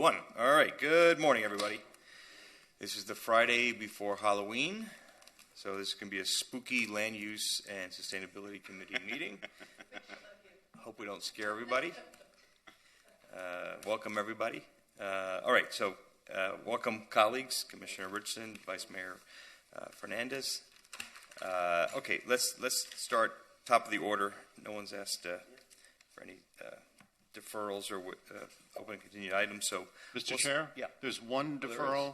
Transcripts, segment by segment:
1. All right, good morning, everybody. This is the Friday before Halloween, so this can be a spooky land use and sustainability committee meeting. Hope we don't scare everybody. Welcome, everybody. All right, so welcome, colleagues, Commissioner Richardson, Vice Mayor Fernandez. Okay, let's start top of the order. No one's asked for any deferrals or open and continued items. So, Mr. Chair, yeah, there's one deferral.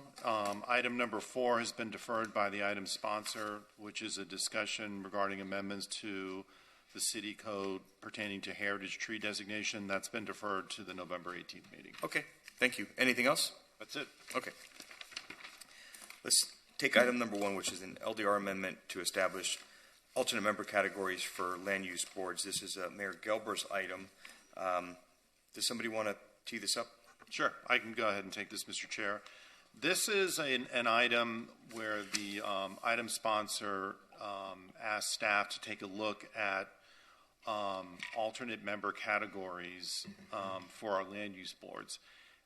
Item number 4 has been deferred by the item sponsor, which is a discussion regarding amendments to the city code pertaining to heritage tree designation. That's been deferred to the November 18th meeting. Okay, thank you. Anything else? That's it. Okay. Let's take item number 1, which is an LDR amendment to establish alternate member categories for land use boards. This is Mayor Gelber's item. Does somebody want to tee this up? Sure, I can go ahead and take this, Mr. Chair. This is an item where the item sponsor asked staff to take a look at alternate member categories for our land use boards.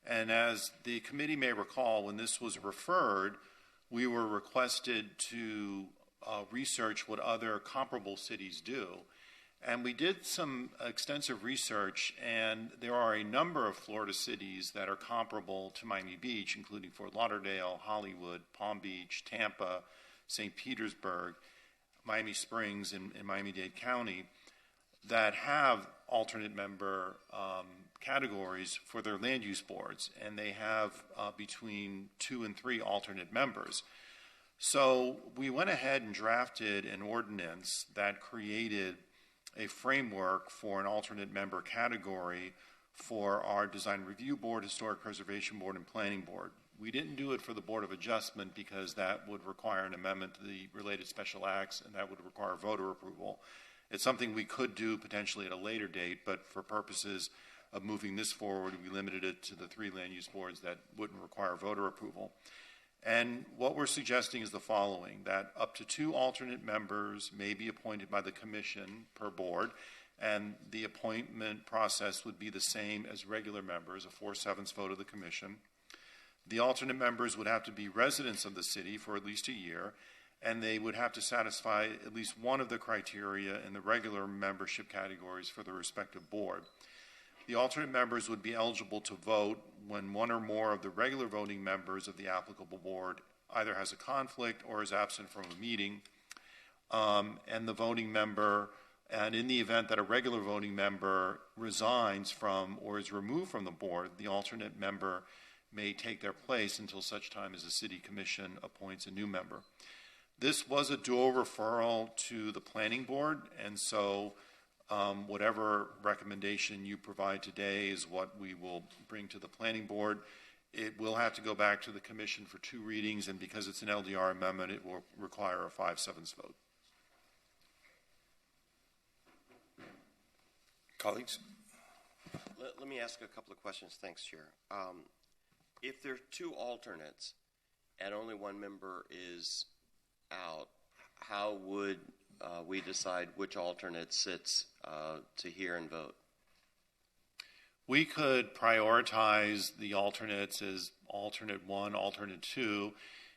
And as the committee may recall, when this was referred, we were requested to research what other comparable cities do. And we did some extensive research, and there are a number of Florida cities that are comparable to Miami Beach, including Fort Lauderdale, Hollywood, Palm Beach, Tampa, St. Petersburg, Miami Springs, and Miami-Dade County, that have alternate member categories for their land use boards, and they have between 2 and 3 alternate members. So we went ahead and drafted an ordinance that created a framework for an alternate member category for our Design Review Board, Historic Preservation Board, and Planning Board. We didn't do it for the Board of Adjustment because that would require an amendment to the related special acts, and that would require voter approval. It's something we could do potentially at a later date, but for purposes of moving this forward, we limited it to the 3 land use boards that wouldn't require voter approval. And what we're suggesting is the following, that up to 2 alternate members may be appointed by the commission per board, and the appointment process would be the same as regular members, a 4/7 vote of the commission. The alternate members would have to be residents of the city for at least a year, and they would have to satisfy at least one of the criteria in the regular membership categories for the respective board. The alternate members would be eligible to vote when one or more of the regular voting members of the applicable board either has a conflict or is absent from a meeting, and the voting member, and in the event that a regular voting member resigns from or is removed from the board, the alternate member may take their place until such time as the city commission appoints a new member. This was a dual referral to the planning board, and so whatever recommendation you provide today is what we will bring to the planning board. It will have to go back to the commission for 2 readings, and because it's an LDR amendment, it will require a 5/7 vote. Colleagues? Let me ask a couple of questions. Thanks, Chair. If there are 2 alternates and only 1 member is out, how would we decide which alternate sits to hear and vote? We could prioritize the alternates as alternate 1, alternate 2.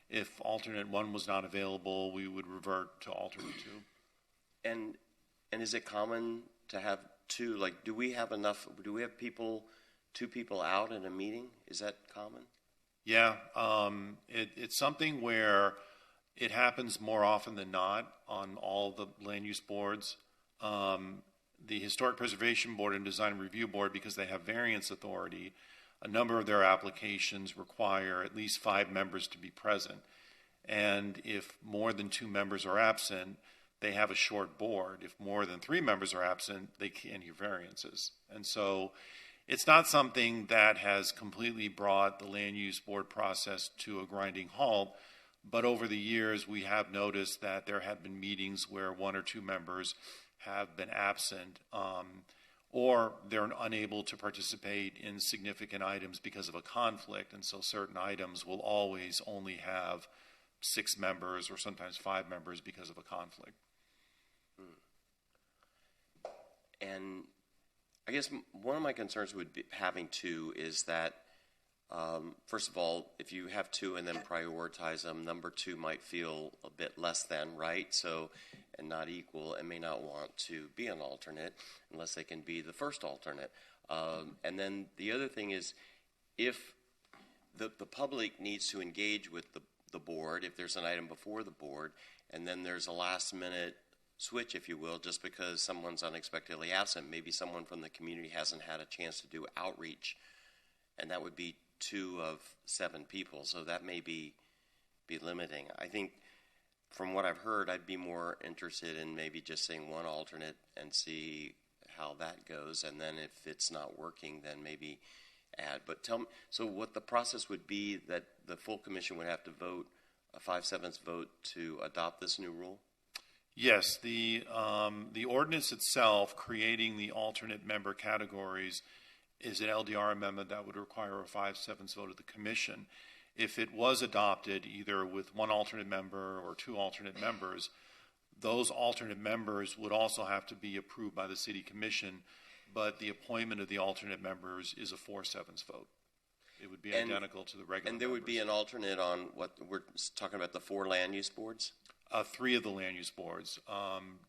If alternate 1 was not available, we would revert to alternate 2. And is it common to have 2? Like, do we have 2 people out in a meeting? Is that common? Yeah, it's something where it happens more often than not on all the land use boards. The Historic Preservation Board and Design Review Board, because they have variance authority, a number of their applications require at least 5 members to be present. And if more than 2 members are absent, they have a short board. If more than 3 members are absent, they can't hear variances. And so it's not something that has completely brought the land use board process to a grinding halt. But over the years, we have noticed that there have been meetings where 1 or 2 members have been absent, or they're unable to participate in significant items because of a conflict. And so certain items will always only have 6 members or sometimes 5 members because of a conflict. And I guess one of my concerns with having 2 is that First of all, if you have two and then prioritize them, number two might feel a bit less than, right? So, and not equal, and may not want to be an alternate unless they can be the first alternate. And then the other thing is, if the public needs to engage with the board, if there's an item before the board, and then there's a last minute switch, if you will, just because someone's unexpectedly absent, maybe someone from the community hasn't had a chance to do outreach, and that would be 2 of 7 people, so that may be limiting. I think from what I've heard, I'd be more interested in maybe just saying one alternate and see how that goes, and then if it's not working, then maybe add. But tell me, so what the process would be, that the full commission would have to vote a 5/7 vote to adopt this new rule? Yes, the ordinance itself creating the alternate member categories is an LDR amendment that would require a 5/7 vote of the commission. If it was adopted either with one alternate member or 2 alternate members, those alternate members would also have to be approved by the city commission, but the appointment of the alternate members is a 4/7 vote. It would be identical to the regular And there would be an alternate on what we're talking about, the 4 land use boards? 3 of the land use boards,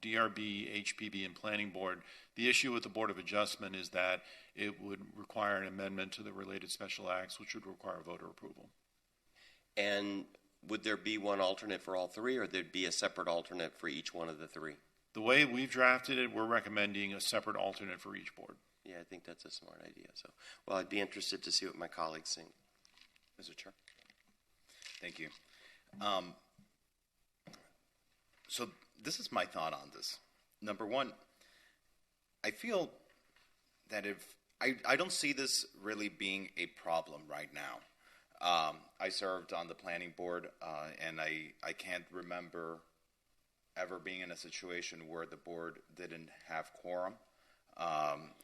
DRB, HPB, and Planning Board. The issue with the Board of Adjustment is that it would require an amendment to the related special acts, which would require voter approval. And would there be one alternate for all 3, or there'd be a separate alternate for each one of the 3? The way we've drafted it, we're recommending a separate alternate for each board. Yeah, I think that's a smart idea. So, well, I'd be interested to see what my colleagues think. Mr. Chair. Thank you. So this is my thought on this. Number one, I feel that if I don't see this really being a problem right now. I served on the planning board, and I can't remember ever being in a situation where the board didn't have quorum,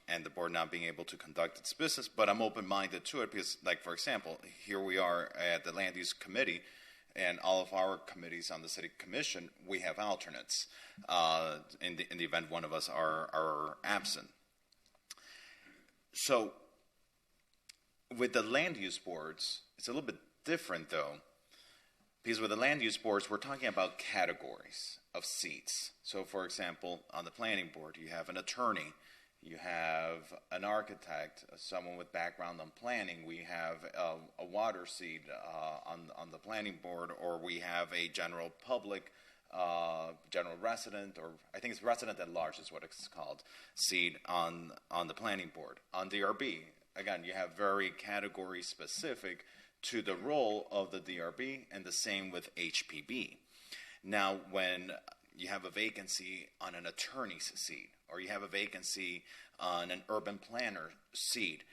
and the board not being able to conduct its business. But I'm open-minded to it because, like, for example, here we are at the Land Use Committee, and all of our committees on the City Commission, we have alternates in the event one of us are absent. So with the land use boards, it's a little bit different, though, because with the land use boards, we're talking about categories of seats. So, for example, on the planning board, you have an attorney, you have an architect, someone with background on planning. We have a water seat on the planning board, or we have a general public, general resident, or I think it's resident at large is what it's called, seat on the planning board. On DRB, again, you have very category specific to the role of the DRB, and the same with HPB. Now, when you have a vacancy on an attorney's seat, or you have a vacancy on an urban planner seat,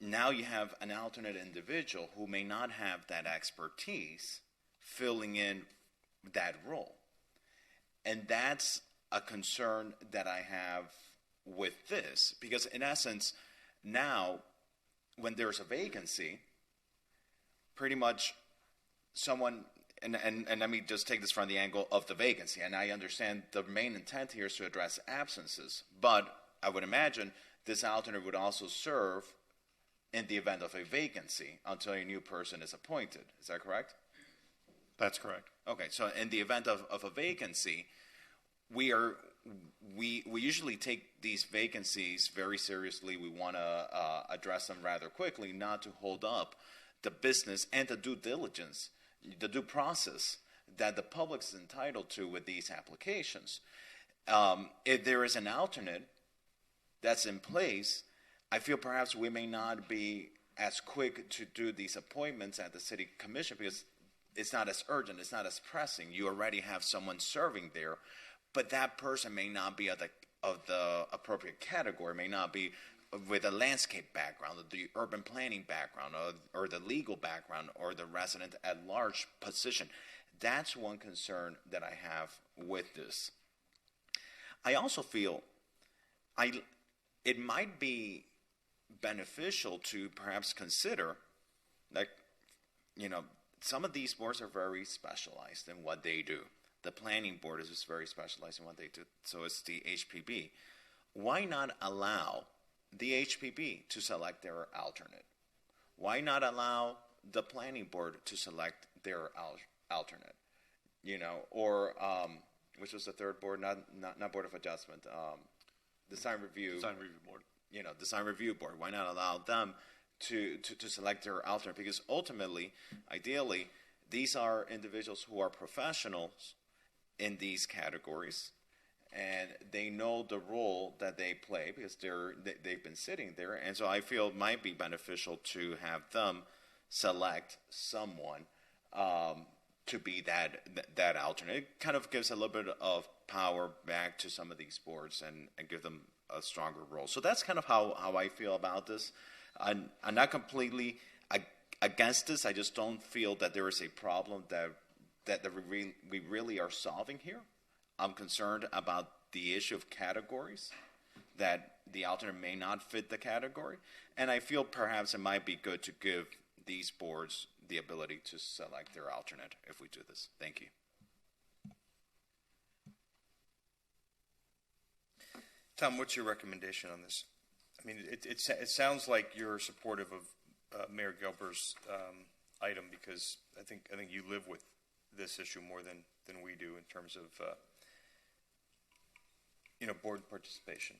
now you have an alternate individual who may not have that expertise filling in that role. And that's a concern that I have with this, because in essence, now when there's a vacancy, pretty much someone, and let me just take this from the angle of the vacancy, and I understand the main intent here is to address absences, but I would imagine this alternate would also serve in the event of a vacancy until a new person is appointed. Is that correct? That's correct. Okay, so in the event of a vacancy, we usually take these vacancies very seriously. We want to address them rather quickly, not to hold up the business and the due diligence, the due process that the public is entitled to with these applications. If there is an alternate that's in place, I feel perhaps we may not be as quick to do these appointments at the City Commission because it's not as urgent, it's not as pressing. You already have someone serving there, but that person may not be of the appropriate category, may not be with a landscape background, or the urban planning background, or the legal background, or the resident at large position. That's one concern that I have with this. I also feel it might be beneficial to perhaps consider, like, some of these boards are very specialized in what they do. The planning board is just very specialized in what they do. So is the HPB. Why not allow the HPB to select their alternate? why not allow the planning board to select their alternate? Or which was the third board, not Board of Adjustment, Design Review. Design Review Board. Design Review Board. Why not allow them to select their alternate? Because ultimately, ideally, these are individuals who are professionals in these categories, and they know the role that they play because they've been sitting there. And so I feel it might be beneficial to have them select someone to be that alternate. It kind of gives a little bit of power back to some of these boards and give them a stronger role. So that's kind of how I feel about this. I'm not completely against this. I just don't feel that there is a problem that we really are solving here. I'm concerned about the issue of categories, that the alternate may not fit the category. And I feel perhaps it might be good to give these boards the ability to select their alternate if we do this. Thank you. Tom, what's your recommendation on this? I mean, it sounds like you're supportive of Mayor Gelber's item because I think you live with this issue more than we do in terms of board participation.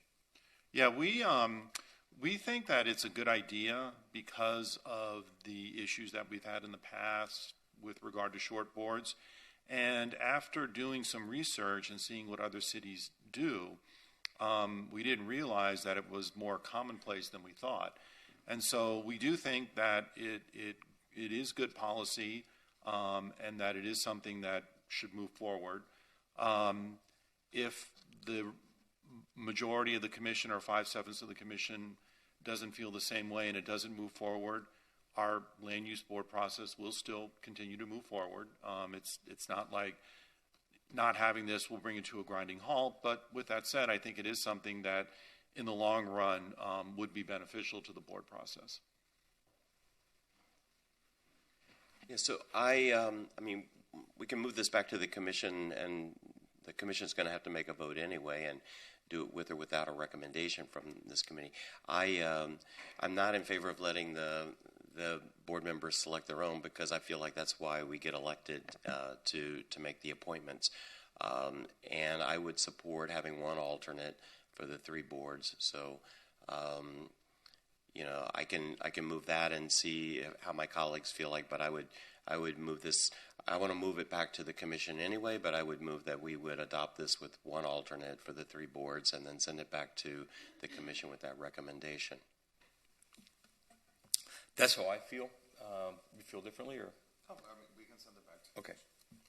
Yeah, we think that it's a good idea because of the issues that we've had in the past with regard to short boards. And after doing some research and seeing what other cities do, we didn't realize that it was more commonplace than we thought. And so we do think that it is good policy and that it is something that should move forward. If the majority of the commission or 5/7 of the commission doesn't feel the same way and it doesn't move forward, our land use board process will still continue to move forward. It's not like not having this will bring it to a grinding halt, but with that said, I think it is something that in the long run would be beneficial to the board process. Yeah, so I mean, we can move this back to the commission, and the commission's going to have to make a vote anyway, and do it with or without a recommendation from this committee. I'm not in favor of letting the board members select their own because I feel like that's why we get elected to make the appointments. And I would support having one alternate for the three boards. So, I can move that and see how my colleagues feel like. But I would move this. I want to move it back to the commission anyway. But I would move that we would adopt this with one alternate for the three boards, and then send it back to the commission with that recommendation. That's how I feel. You feel differently, or? Oh, we can send it back. Okay.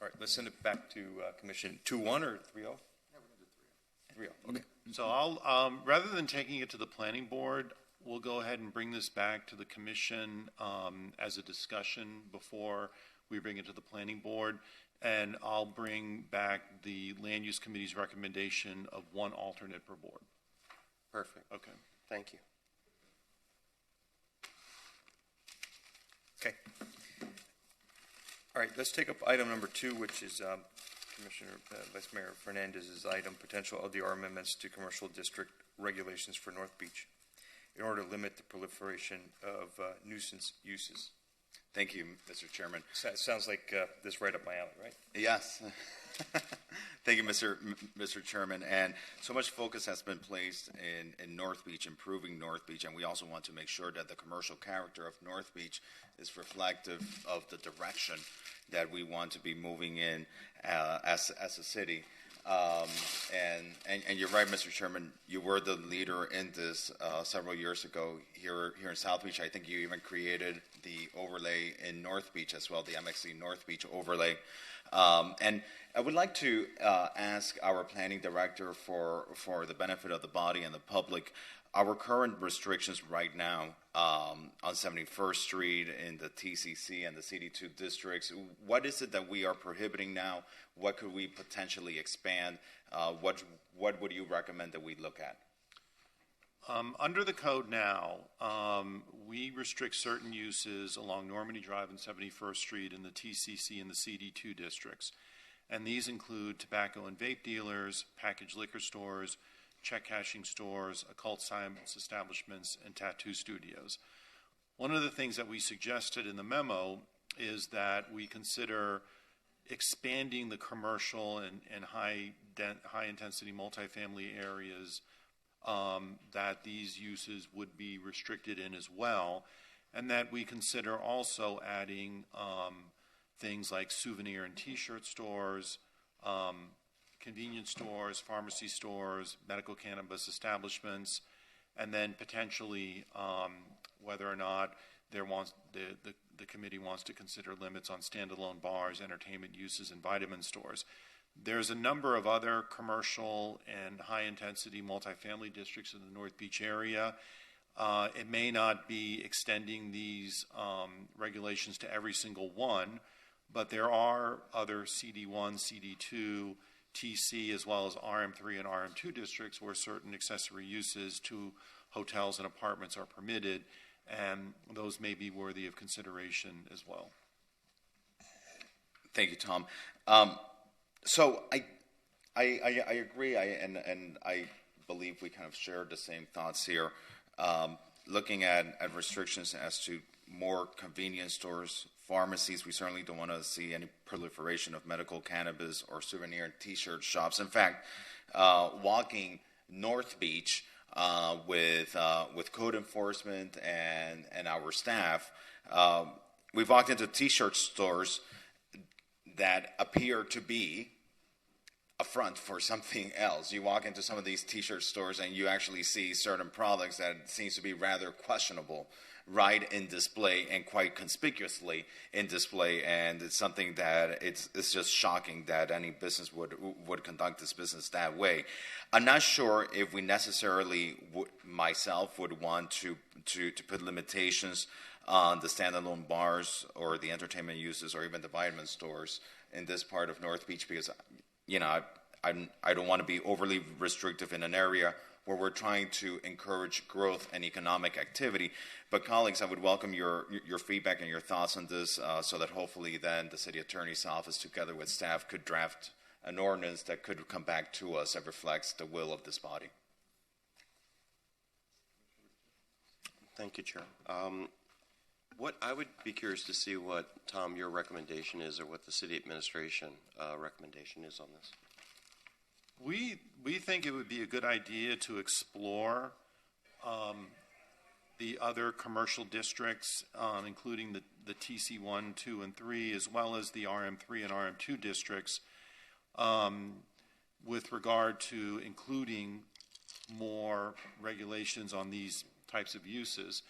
All right. Let's send it back to commission 2-1 or 3-0. Yeah, we can do 3-0. Okay. So I'll, rather than taking it to the planning board, we'll go ahead and bring this back to the commission as a discussion before we bring it to the planning board. And I'll bring back the land use committee's recommendation of one alternate per board. Perfect. Okay. Thank you. Okay. All right, let's take up item number 2, which is Commissioner Vice Mayor Fernandez's item, potential LDR amendments to commercial district regulations for North Beach in order to limit the proliferation of nuisance uses. Thank you, Mr. Chairman. Sounds like this right up my alley, right? Yes. Thank you, Mr. Chairman. And so much focus has been placed in North Beach, improving North Beach, and we also want to make sure that the commercial character of North Beach is reflective of the direction that we want to be moving in as a city. And you're right, Mr. Chairman. You were the leader in this several years ago here in South Beach. I think you even created the overlay in North Beach as well, the MXC North Beach overlay. And I would like to ask our planning director for the benefit of the body and the public, our current restrictions right now on 71st Street in the TCC and the CD2 districts. What is it that we are prohibiting now? What could we potentially expand? What would you recommend that we look at? Under the code now, we restrict certain uses along Normandy Drive and 71st Street in the TCC and the CD2 districts. And these include tobacco and vape dealers, packaged liquor stores, check cashing stores, occult science establishments, and tattoo studios. One of the things that we suggested in the memo is that we consider expanding the commercial and high-intensity multifamily areas that these uses would be restricted in as well, and that we consider also adding things like souvenir and T-shirt stores, convenience stores, pharmacy stores, medical cannabis establishments, and then potentially whether or not the committee wants to consider limits on standalone bars, entertainment uses, and vitamin stores. There's a number of other commercial and high-intensity multifamily districts in the North Beach area. It may not be extending these regulations to every single one, but there are other CD1, CD2, TC, as well as RM3 and RM2 districts where certain accessory uses to hotels and apartments are permitted, and those may be worthy of consideration as well. Thank you, Tom. So I agree, and I believe we kind of share the same thoughts here. Looking at restrictions as to more convenience stores, pharmacies, we certainly don't want to see any proliferation of medical cannabis or souvenir and T-shirt shops. In fact, walking North Beach with code enforcement and our staff, we've walked into T-shirt stores that appear to be a front for something else. You walk into some of these T-shirt stores and you actually see certain products that seems to be rather questionable right in display and quite conspicuously in display, and it's something that it's just shocking that any business would conduct this business that way. I'm not sure if we necessarily myself would want to put limitations on the standalone bars or the entertainment uses or even the vitamin stores in this part of North Beach, because I don't want to be overly restrictive in an area where we're trying to encourage growth and economic activity. But colleagues, I would welcome your feedback and your thoughts on this so that hopefully then the city attorney's office together with staff could draft an ordinance that could come back to us that reflects the will of this body. Thank you, Chair. What I would be curious to see what, Tom, your recommendation is, or what the city administration recommendation is on this. We think it would be a good idea to explore the other commercial districts, including the TC1, 2, and 3, as well as the RM3 and RM2 districts, with regard to including more regulations on these types of uses.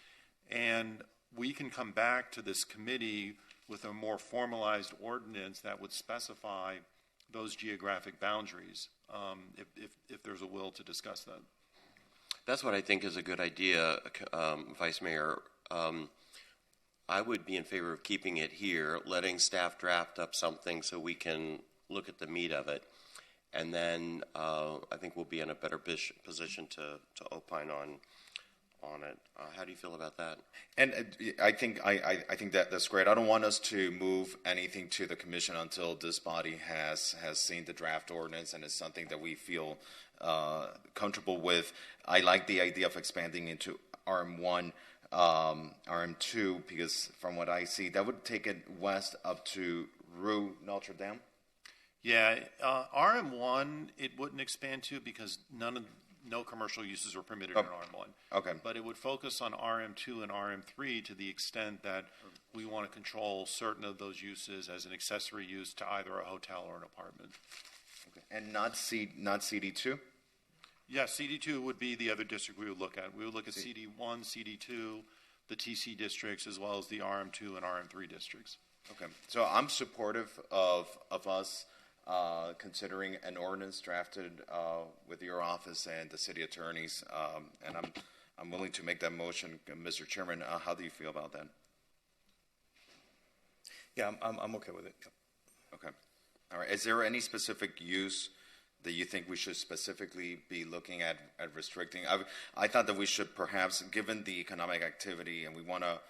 And we can come back to this committee with a more formalized ordinance that would specify those geographic boundaries, if there's a will to discuss that. That's what I think is a good idea, Vice Mayor. I would be in favor of keeping it here, letting staff draft up something so we can look at the meat of it, and then I think we'll be in a better position to opine on it. How do you feel about that? And I think that's great. I don't want us to move anything to the commission until this body has seen the draft ordinance and it's something that we feel comfortable with. I like the idea of expanding into RM1, RM2, because from what I see, that would take it west up to Rue Notre Dame. Yeah, RM1 it wouldn't expand to because no commercial uses are permitted in RM1. Okay. But it would focus on RM2 and RM3 to the extent that we want to control certain of those uses as an accessory use to either a hotel or an apartment. Okay. And not CD2? Yeah, CD2 would be the other district we would look at. We would look at CD1, CD2, the TC districts, as well as the RM2 and RM3 districts. Okay. So I'm supportive of us considering an ordinance drafted with your office and the city attorneys, and I'm willing to make that motion, Mr. Chairman. How do you feel about that? Yeah, I'm okay with it. Yep. Okay. All right. Is there any specific use that you think we should specifically be looking at restricting? I thought that we should perhaps, given the economic activity, and we want to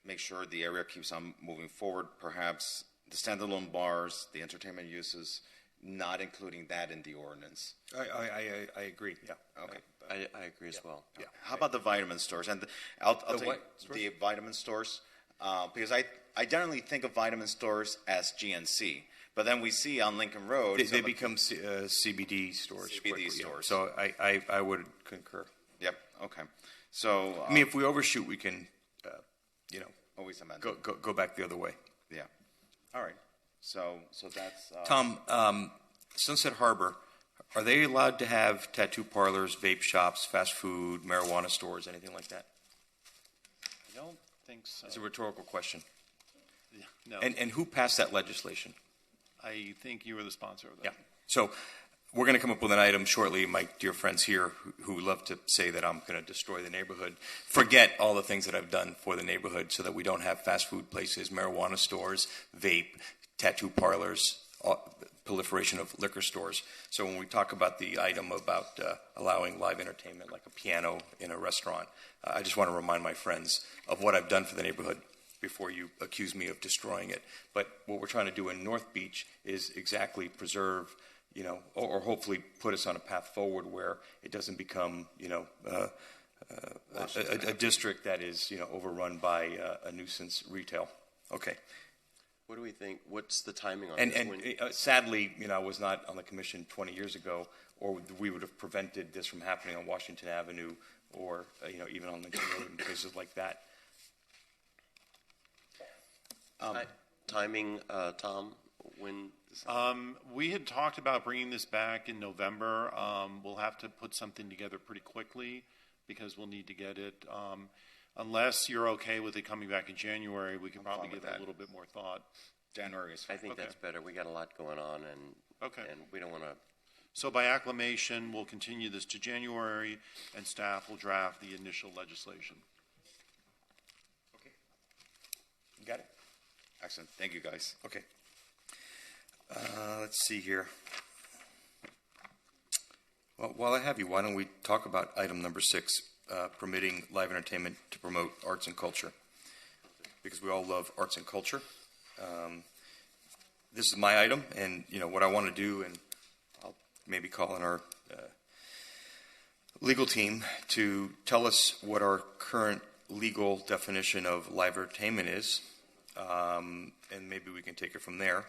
make sure the area keeps on moving forward, perhaps the standalone bars, the entertainment uses, not including that in the ordinance. I agree. Yeah. Okay. I agree as well. Yeah. How about the vitamin stores? And I'll The tell you, what stores? the vitamin stores, because I generally think of vitamin stores as GNC, but then we see on Lincoln Road, They become CBD stores. CBD quickly, yeah. stores. So I would concur. Yep. Okay. So I mean, if we overshoot, we can, always amend. go back the other way. Yeah. All right. So that's Tom, Sunset Harbor, are they allowed to have tattoo parlors, vape shops, fast food, marijuana stores, anything like that? I don't think so. It's a rhetorical question. No, And who passed that legislation? I think you were the sponsor of Yeah. that. So we're going to come up with an item shortly. My dear friends here who love to say that I'm going to destroy the neighborhood, forget all the things that I've done for the neighborhood so that we don't have fast food places, marijuana stores, vape, tattoo parlors, proliferation of liquor stores. So when we talk about the item about allowing live entertainment like a piano in a restaurant, I just want to remind my friends of what I've done for the neighborhood before you accuse me of destroying it. But what we're trying to do in North Beach is exactly preserve, or hopefully put us on a path forward where it doesn't become, a district that is, overrun by a nuisance retail. Okay. What do we think? What's the timing on And this? sadly, I was not on the commission 20 years ago, or we would have prevented this from happening on Washington Avenue, or even on Lincoln Road and places like that. Timing, Tom, when? We had talked about bringing this back in November. We'll have to put something together pretty quickly because we'll need to get it. Unless you're okay with it coming back in January, we can probably fine give with it a that. little bit more thought. January is I fine. think Okay. that's better. We got a lot going on, and Okay. and we don't want to. So by acclamation, we'll continue this to January, and staff will draft the initial legislation. Okay. You got it? Excellent. Thank you, guys. Okay. Let's see here. Well, while I have you, why don't we talk about item number 6, permitting live entertainment to promote arts and culture? Because we all love arts and culture. This is my item, and what I want to do, and I'll maybe call in our legal team to tell us what our current legal definition of live entertainment is, and maybe we can take it from there.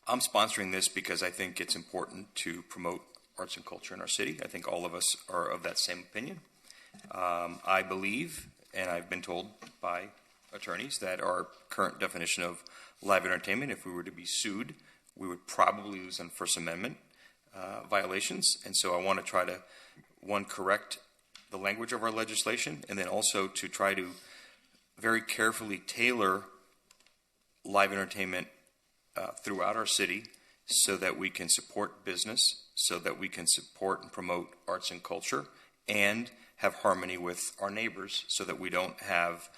I'm sponsoring this because I think it's important to promote arts and culture in our city. I think all of us are of that same opinion. I believe, and I've been told by attorneys, that our current definition of live entertainment, if we were to be sued, we would probably lose on First Amendment violations. And so I want to try to, one, correct the language of our legislation, and then also to try to very carefully tailor live entertainment throughout our city so that we can support business, so that we can support and promote arts and culture, and have harmony with our neighbors so that we don't have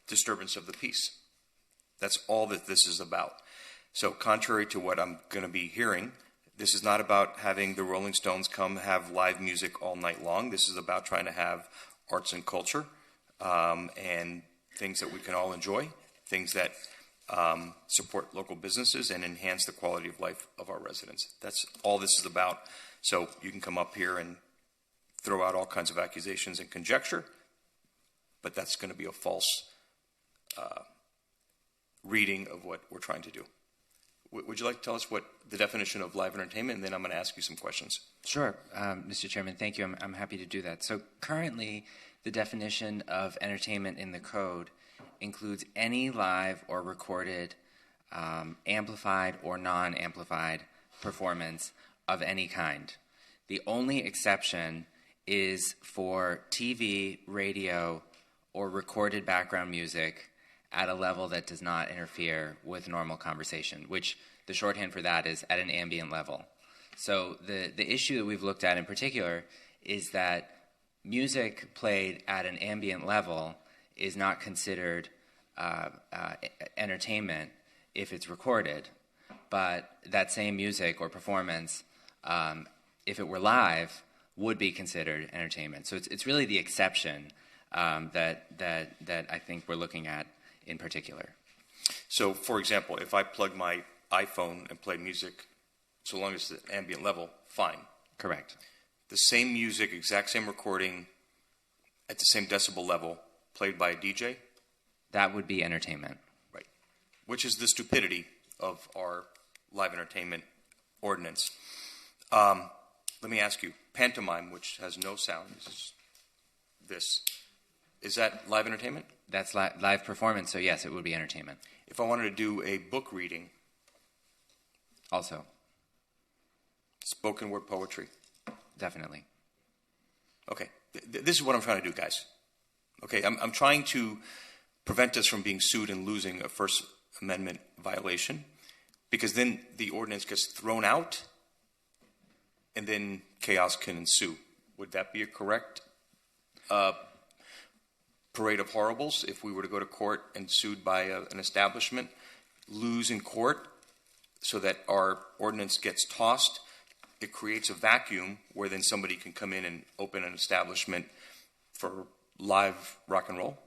disturbance of the peace. That's all that this is about. So contrary to what I'm going to be hearing, this is not about having the Rolling Stones come have live music all night long. This is about trying to have arts and culture and things that we can all enjoy, things that support local businesses and enhance the quality of life of our residents. That's all this is about. So you can come up here and throw out all kinds of accusations and conjecture, but that's going to be a false reading of what we're trying to do. Would you like to tell us what the definition of live entertainment, and then I'm going to ask you some questions. Sure, Mr. Chairman, thank you. I'm happy to do that. So currently, the definition of entertainment in the code includes any live or recorded, amplified or non-amplified performance of any kind. The only exception is for TV, radio, or recorded background music at a level that does not interfere with normal conversation, which the shorthand for that is at an ambient level. So the issue that we've looked at in particular is that music played at an ambient level is not considered entertainment if it's recorded, but that same music or performance, if it were live, would be considered entertainment. So it's really the exception that I think we're looking at in particular. So, for example, if I plug my iPhone and play music, so long as it's at ambient level, fine. Correct. The same music, exact same recording, at the same decibel level, played by a DJ? That would be entertainment. Right. Which is the stupidity of our live entertainment ordinance. Let me ask you, pantomime, which has no sound, is that live entertainment? That's live performance, so yes, it would be entertainment. If I wanted to do a book reading, Also, spoken word poetry, definitely. okay, this is what I'm trying to do, guys. Okay, I'm trying to prevent us from being sued and losing a First Amendment violation, because then the ordinance gets thrown out, and then chaos can ensue. Would that be a correct parade of horribles if we were to go to court and sued by an establishment, lose in court, so that our ordinance gets tossed? It creates a vacuum where then somebody can come in and open an establishment for live rock and roll.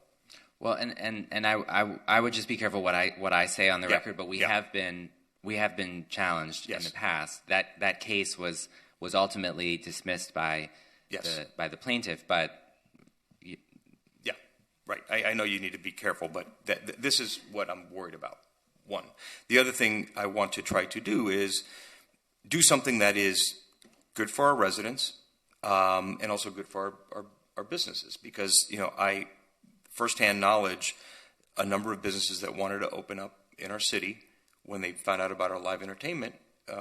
Well, and I would just be careful what I say on the Yeah, record, but we yeah. have been challenged Yes. in the past. That case was ultimately dismissed by Yes. by the plaintiff, but Yeah, right. I know you need to be careful, but this is what I'm worried about. One. The other thing I want to try to do is do something that is good for our residents and also good for our businesses, because, I firsthand knowledge a number of businesses that wanted to open up in our city. When they found out about our live entertainment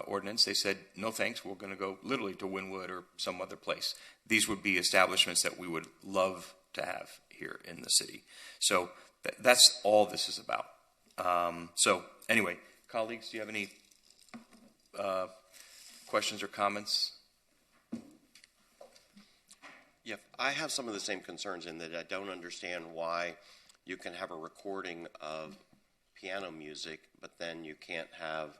ordinance, they said, no thanks, we're going to go literally to Wynwood or some other place. These would be establishments that we would love to have here in the city. So that's all this is about. So anyway, colleagues, do you have any questions or comments? Yeah, I have some of the same concerns in that I don't understand why you can have a recording of piano music, but then you can't have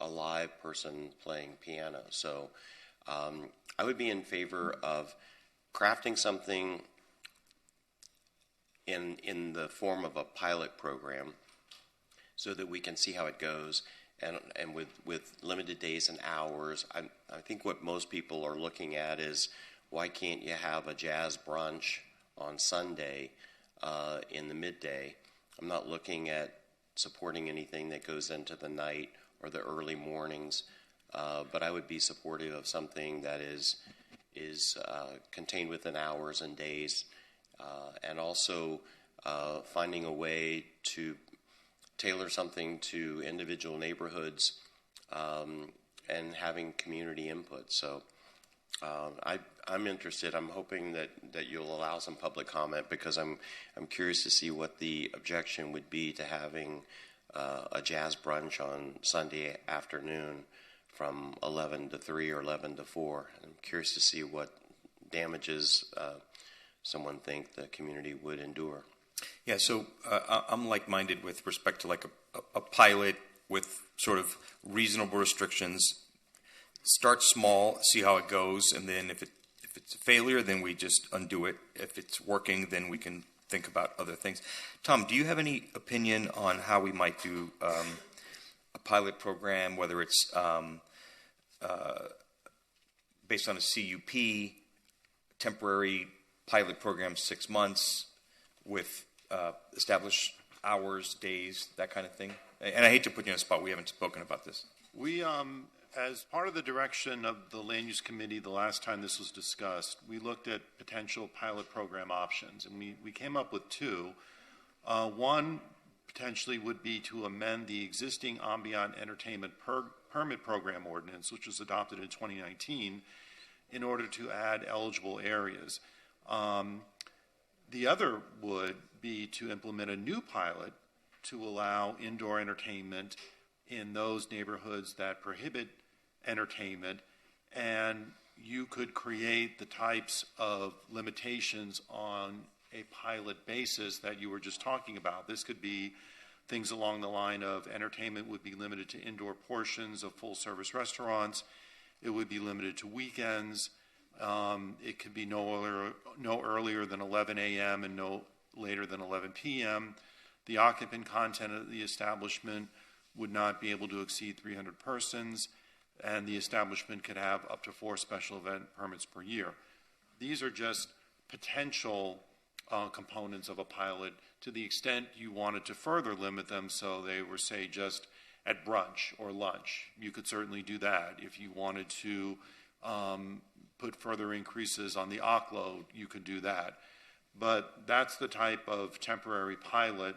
a live person playing piano. So I would be in favor of crafting something in the form of a pilot program so that we can see how it goes, and with limited days and hours. I think what most people are looking at is, why can't you have a jazz brunch on Sunday in the midday? I'm not looking at supporting anything that goes into the night or the early mornings, but I would be supportive of something that is contained within hours and days, and also finding a way to tailor something to individual neighborhoods and having community input. So I'm interested. I'm hoping that you'll allow some public comment, because I'm curious to see what the objection would be to having a jazz brunch on Sunday afternoon from 11 to 3 or 11 to 4. I'm curious to see what damages someone think the community would endure. Yeah, so I'm like-minded with respect to like a pilot with sort of reasonable restrictions. Start small, see how it goes, and then if it's a failure, then we just undo it. If it's working, then we can think about other things. Tom, do you have any opinion on how we might do a pilot program, whether it's based on a CUP, temporary pilot program, 6 months, with established hours, days, that kind of thing? And I hate to put you on the spot. We haven't spoken about this. We, as part of the direction of the Land Use Committee the last time this was discussed, we looked at potential pilot program options, and we came up with two. One potentially would be to amend the existing ambient entertainment permit program ordinance, which was adopted in 2019, in order to add eligible areas. The other would be to implement a new pilot to allow indoor entertainment in those neighborhoods that prohibit entertainment, and you could create the types of limitations on a pilot basis that you were just talking about. This could be things along the line of entertainment would be limited to indoor portions of full-service restaurants. It would be limited to weekends. It could be no earlier than 11 a.m. and no later than 11 p.m. The occupant content of the establishment would not be able to exceed 300 persons. and the establishment could have up to 4 special event permits per year. These are just potential components of a pilot to the extent you wanted to further limit them so they were, say, just at brunch or lunch. You could certainly do that. If you wanted to put further increases on the OC load, you could do that. But that's the type of temporary pilot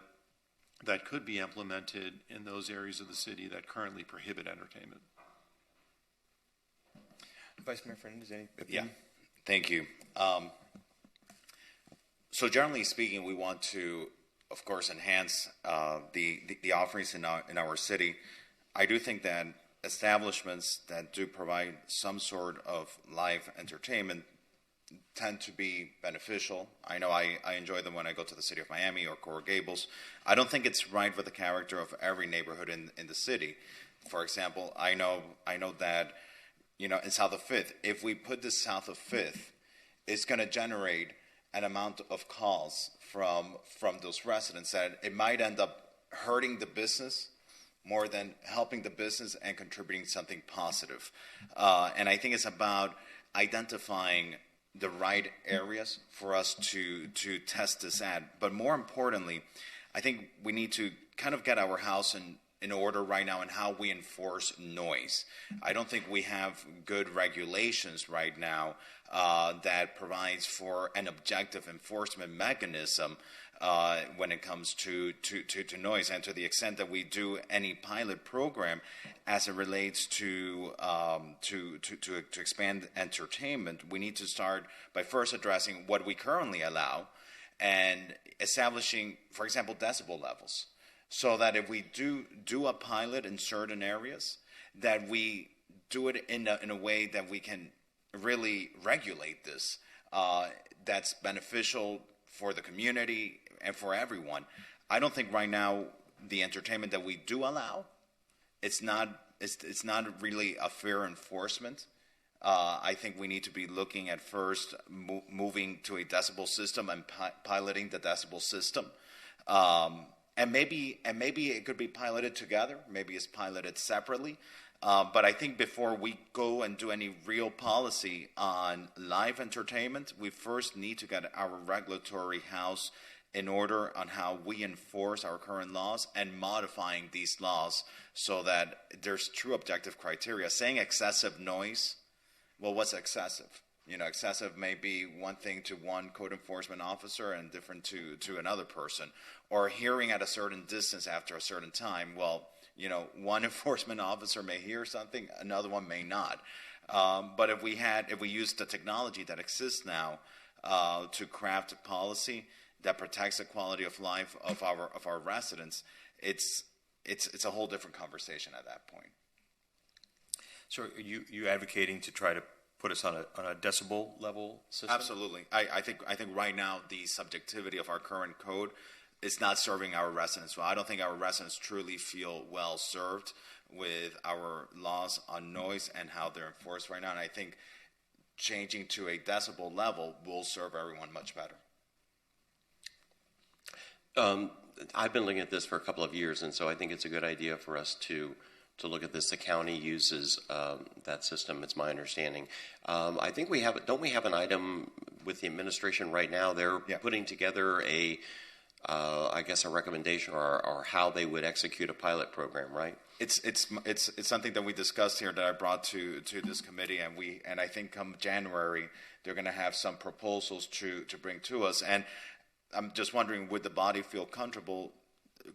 that could be implemented in those areas of the city that currently prohibit entertainment. Vice Mayor Fernandez, any Yeah, opinion? thank you. So generally speaking, we want to, of course, enhance the offerings in our city. I do think that establishments that do provide some sort of live entertainment tend to be beneficial. I know I enjoy them when I go to the city of Miami or Coral Gables. I don't think it's right for the character of every neighborhood in the city. For example, I know that, in South of Fifth, if we put this south of Fifth, it's going to generate an amount of calls from those residents that it might end up hurting the business more than helping the business and contributing something positive. And I think it's about identifying the right areas for us to test this at. But more importantly, I think we need to kind of get our house in order right now in how we enforce noise. I don't think we have good regulations right now that provides for an objective enforcement mechanism when it comes to noise, and to the extent that we do any pilot program as it relates to expand entertainment, we need to start by first addressing what we currently allow and establishing, for example, decibel levels, so that if we do a pilot in certain areas, that we do it in a way that we can really regulate this, that's beneficial for the community and for everyone. I don't think right now the entertainment that we do allow, it's not really a fair enforcement. I think we need to be looking at first moving to a decibel system and piloting the decibel system. And maybe it could be piloted together. Maybe it's piloted separately. But I think before we go and do any real policy on live entertainment, we first need to get our regulatory house in order on how we enforce our current laws and modifying these laws so that there's true objective criteria. Saying excessive noise, well, what's excessive? Excessive may be one thing to one code enforcement officer and different to another person. Or hearing at a certain distance after a certain time, well, one enforcement officer may hear something, another one may not. But if we used the technology that exists now to craft a policy that protects the quality of life of our residents, it's a whole different conversation at that point. So are you advocating to try to put us on a decibel level system? Absolutely. I think right now the subjectivity of our current code is not serving our residents well. I don't think our residents truly feel well served with our laws on noise and how they're enforced right now. And I think changing to a decibel level will serve everyone much better. I've been looking at this for a couple of years, and so I think it's a good idea for us to look at this. The county uses that system, it's my understanding. I think don't we have an item with the administration right now? They're putting together I guess a recommendation or how they would execute a pilot program, right? It's something that we discussed here that I brought to this committee, and I think come January they're going to have some proposals to bring to us. And I'm just wondering, would the body feel comfortable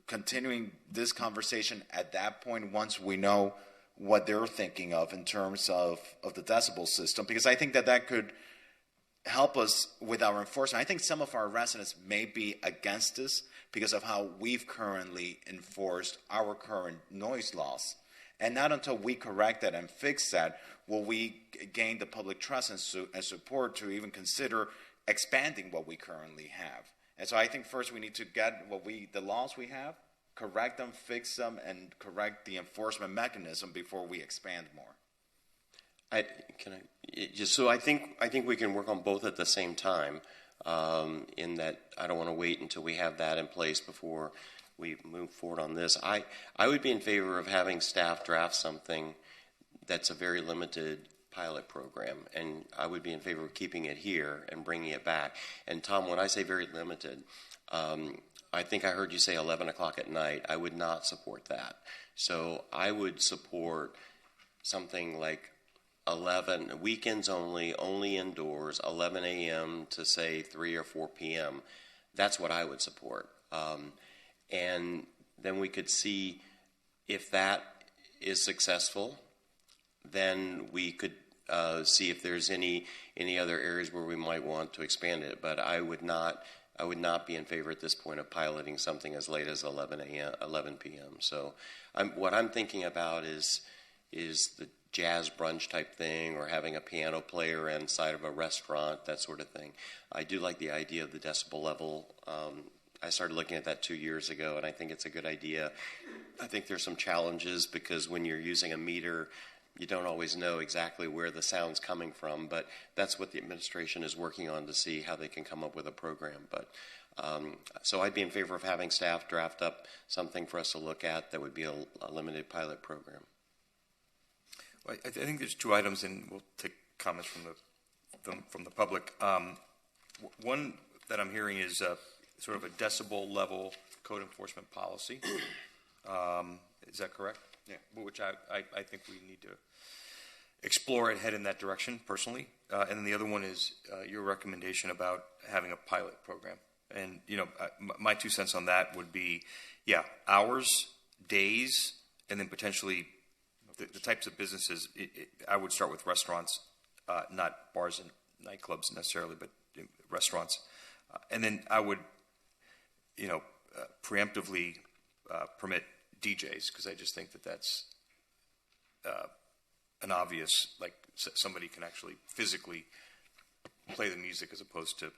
continuing this conversation at that point once we know what they're thinking of in terms of the decibel system? Because I think that could help us with our enforcement. I think some of our residents may be against this because of how we've currently enforced our current noise laws. And not until we correct that and fix that will we gain the public trust and support to even consider expanding what we currently have. And so I think first we need to get the laws we have, correct them, fix them, and correct the enforcement mechanism before we expand more. I think we can work on both at the same time. In that I don't want to wait until we have that in place before we move forward on this. I would be in favor of having staff draft something, that's a very limited pilot program, and I would be in favor of keeping it here and bringing it back. And Tom, when I say very limited, I think I heard you say 11 o'clock at night. I would not support that. So I would support something like 11, weekends only indoors, 11 a.m. to say 3 or 4 p.m. That's what I would support. And then we could see if that is successful, then we could see if there's any other areas where we might want to expand it. But I would not be in favor at this point of piloting something as late as 11 p.m. So what I'm thinking about is the jazz brunch type thing, or having a piano player inside of a restaurant, that sort of thing. I do like the idea of the decibel level. I started looking at that 2 years ago, and I think it's a good idea. I think there's some challenges because when you're using a meter, you don't always know exactly where the sound's coming from, but that's what the administration is working on to see how they can come up with a program. But so I'd be in favor of having staff draft up something for us to look at that would be a limited pilot program. Well, I think there's two items, and we'll take comments from the public. One that I'm hearing is sort of a decibel level code enforcement policy. Is that correct? Yeah. Which I think we need to explore and head in that direction personally. And then the other one is your recommendation about having a pilot program. And my 2 cents on that would be, hours, days, and then potentially the types of businesses. I would start with restaurants, not bars and nightclubs necessarily, but restaurants. And then I would, preemptively permit DJs, because I just think that's an obvious, like somebody can actually physically play the music as opposed to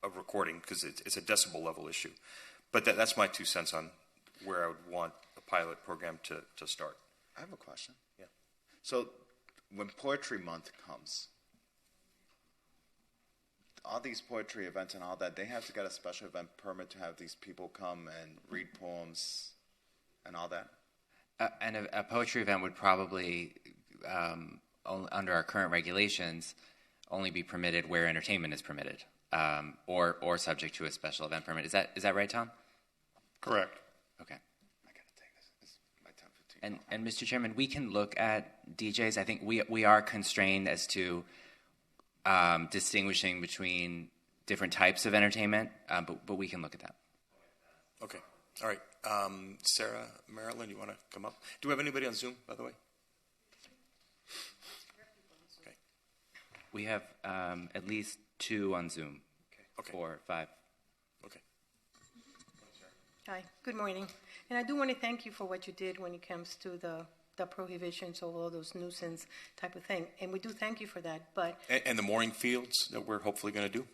a recording, because it's a decibel level issue. But that's my 2 cents on where I would want a pilot program to start. I have a question. Yeah. So when Poetry Month comes, all these poetry events and all that, they have to get a special event permit to have these people come and read poems and all that? And a poetry event would probably, under our current regulations, only be permitted where entertainment is permitted, or subject to a special event permit. Is that right, Tom? Correct. Okay. I gotta take this. This is my 10:15. And Mr. Chairman, we can look at DJs. I think we are constrained as to distinguishing between different types of entertainment, but we can look at that. Okay. All right. Sarah, Marilyn, you want to come up? Do we have anybody on Zoom, by the way? Okay. We have at least 2 on Zoom. Okay. 4, 5. Okay. Hi, good morning. And I do want to thank you for what you did when it comes to the prohibitions of all those nuisance type of thing. And we do thank you for that. But And the mooring fields that we're hopefully going to do?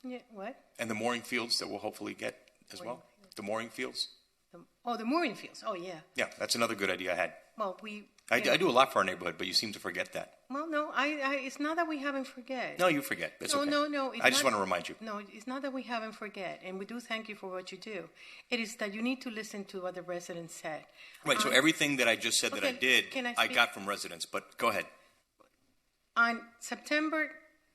yeah, what? And the mooring fields that we'll hopefully get as well? The mooring fields? The mooring fields. Oh, yeah. Yeah, that's another good idea I had. Well, I do a lot for our neighborhood, but you seem to forget that. Well, no, it's not that we haven't forget. No, you forget. That's okay. No. I just want to remind you. No, it's not that we haven't forget, and we do thank you for what you do. It is that you need to listen to what the residents said. Right, so everything that I just said that I okay, did, can I I speak? got from residents, but go ahead. On September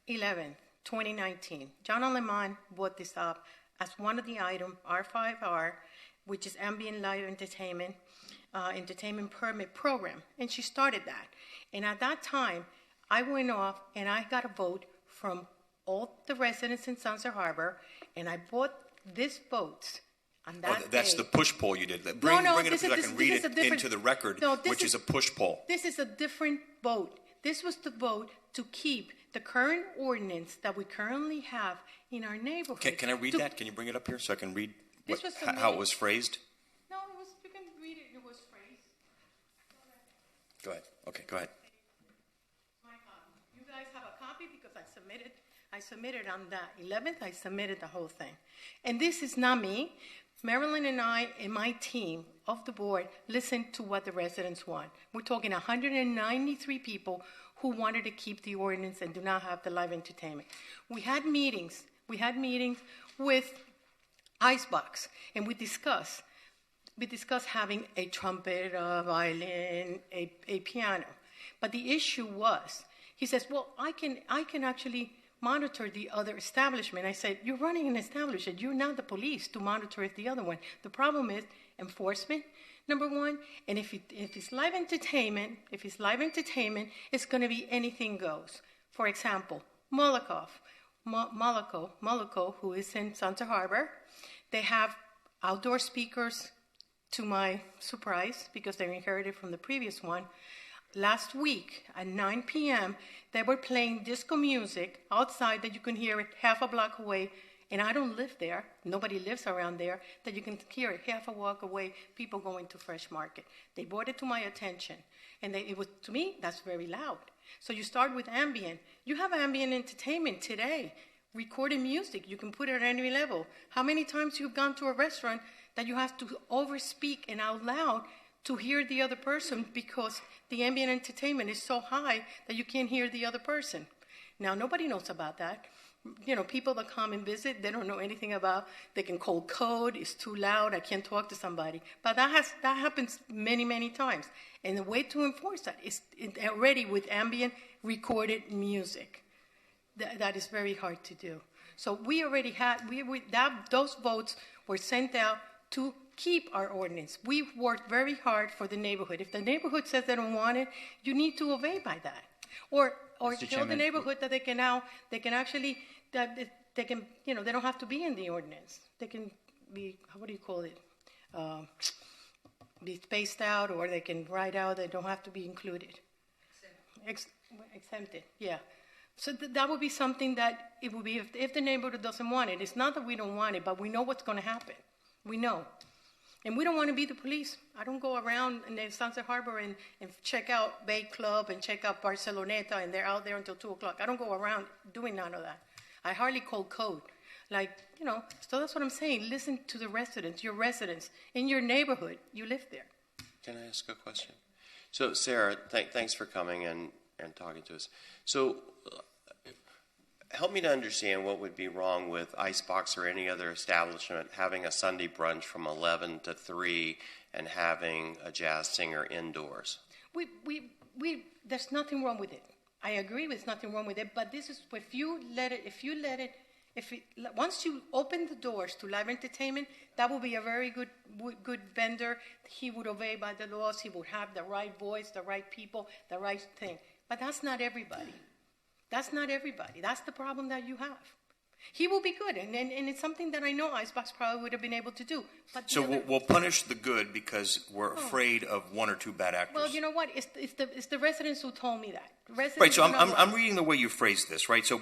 11th, 2019, John Aleman brought this up as one of the items, R5R, which is Ambient Live Entertainment Permit Program, and she started that. And at that time, I went off and I got a vote from all the residents in Sunset Harbor, and I bought this vote on that That's day. the push poll you did. Bring it up this so I is- can this read is a it different- into the record, No, this which is a push poll. This is a different vote. This was the vote to keep the current ordinance that we currently have in our neighborhood. Can I read to- that? Can you bring it up here so I can read This was how it submitted- was phrased? No, you can read it. It was phrased. Go ahead. Okay, go ahead. My copy. You guys have a copy because I submitted on the 11th, I submitted the whole thing. And this is not me. Marilyn and I and my team of the board listened to what the residents want. We're talking 193 people who wanted to keep the ordinance and do not have the live entertainment. We had meetings with Icebox, and we discussed we discussed having a trumpet, a violin, a piano. But the issue was, he says, well, I can actually monitor the other establishment. I said, you're running an establishment. You're not the police to monitor the other one. The problem is enforcement, number one. And if it's live entertainment, it's going to be anything goes. For example, Moloko, who is in Santa Harbor, they have outdoor speakers, to my surprise, because they inherited from the previous one. Last week at 9 p.m., they were playing disco music outside that you can hear it half a block away. And I don't live there. Nobody lives around there. That you can hear it half a walk away, people going to Fresh Market. They brought it to my attention. And it was, to me, that's very loud. So you start with ambient. You have ambient entertainment today. Recorded music, you can put it at any level. How many times you've gone to a restaurant that you have to overspeak and out loud to hear the other person because the ambient entertainment is so high that you can't hear the other person? Now, nobody knows about that. You know, people that come and visit, they don't know anything about, they can cold code, it's too loud, I can't talk to somebody. But that happens many, many times. And the way to enforce that is already with ambient recorded music. That is very hard to do. So we already had, those votes were sent out to keep our ordinance. We've worked very hard for the neighborhood. If the neighborhood says they don't want it, you need to obey by that. Or tell the neighborhood that they can actually, they can, you know, they don't have to be in the ordinance. They can be, what do you call it? Be spaced out, or they can write out they don't have to be included. Exempted, yeah. So that would be something that it would be if the neighborhood doesn't want it. It's not that we don't want it, but we know what's going to happen. We know. And we don't want to be the police. I don't go around in the Sunset Harbor and check out Bay Club and check out Barceloneta, and they're out there until 2 o'clock. I don't go around doing none of that. I hardly cold code. Like, you know, so that's what I'm saying. Listen to the residents, your residents. In your neighborhood, you live there. Can I ask a question? So, Sarah, thanks for coming and talking to us. So, help me to understand what would be wrong with Icebox or any other establishment having a Sunday brunch from 11 to 3 and having a jazz singer indoors. There's nothing wrong with it. I agree there's nothing wrong with it, but this is, once you open the doors to live entertainment, that will be a very good vendor. He would obey by the laws. He would have the right voice, the right people, the right thing. But that's not everybody. That's not everybody. That's the problem that you have. He will be good, and it's something that I know Icebox probably would have been able to do. But so we'll punish the good because we're afraid of one or two bad actors. Well, you know what? It's the residents who told me that. Right. So I'm reading the way you phrased this. Right. So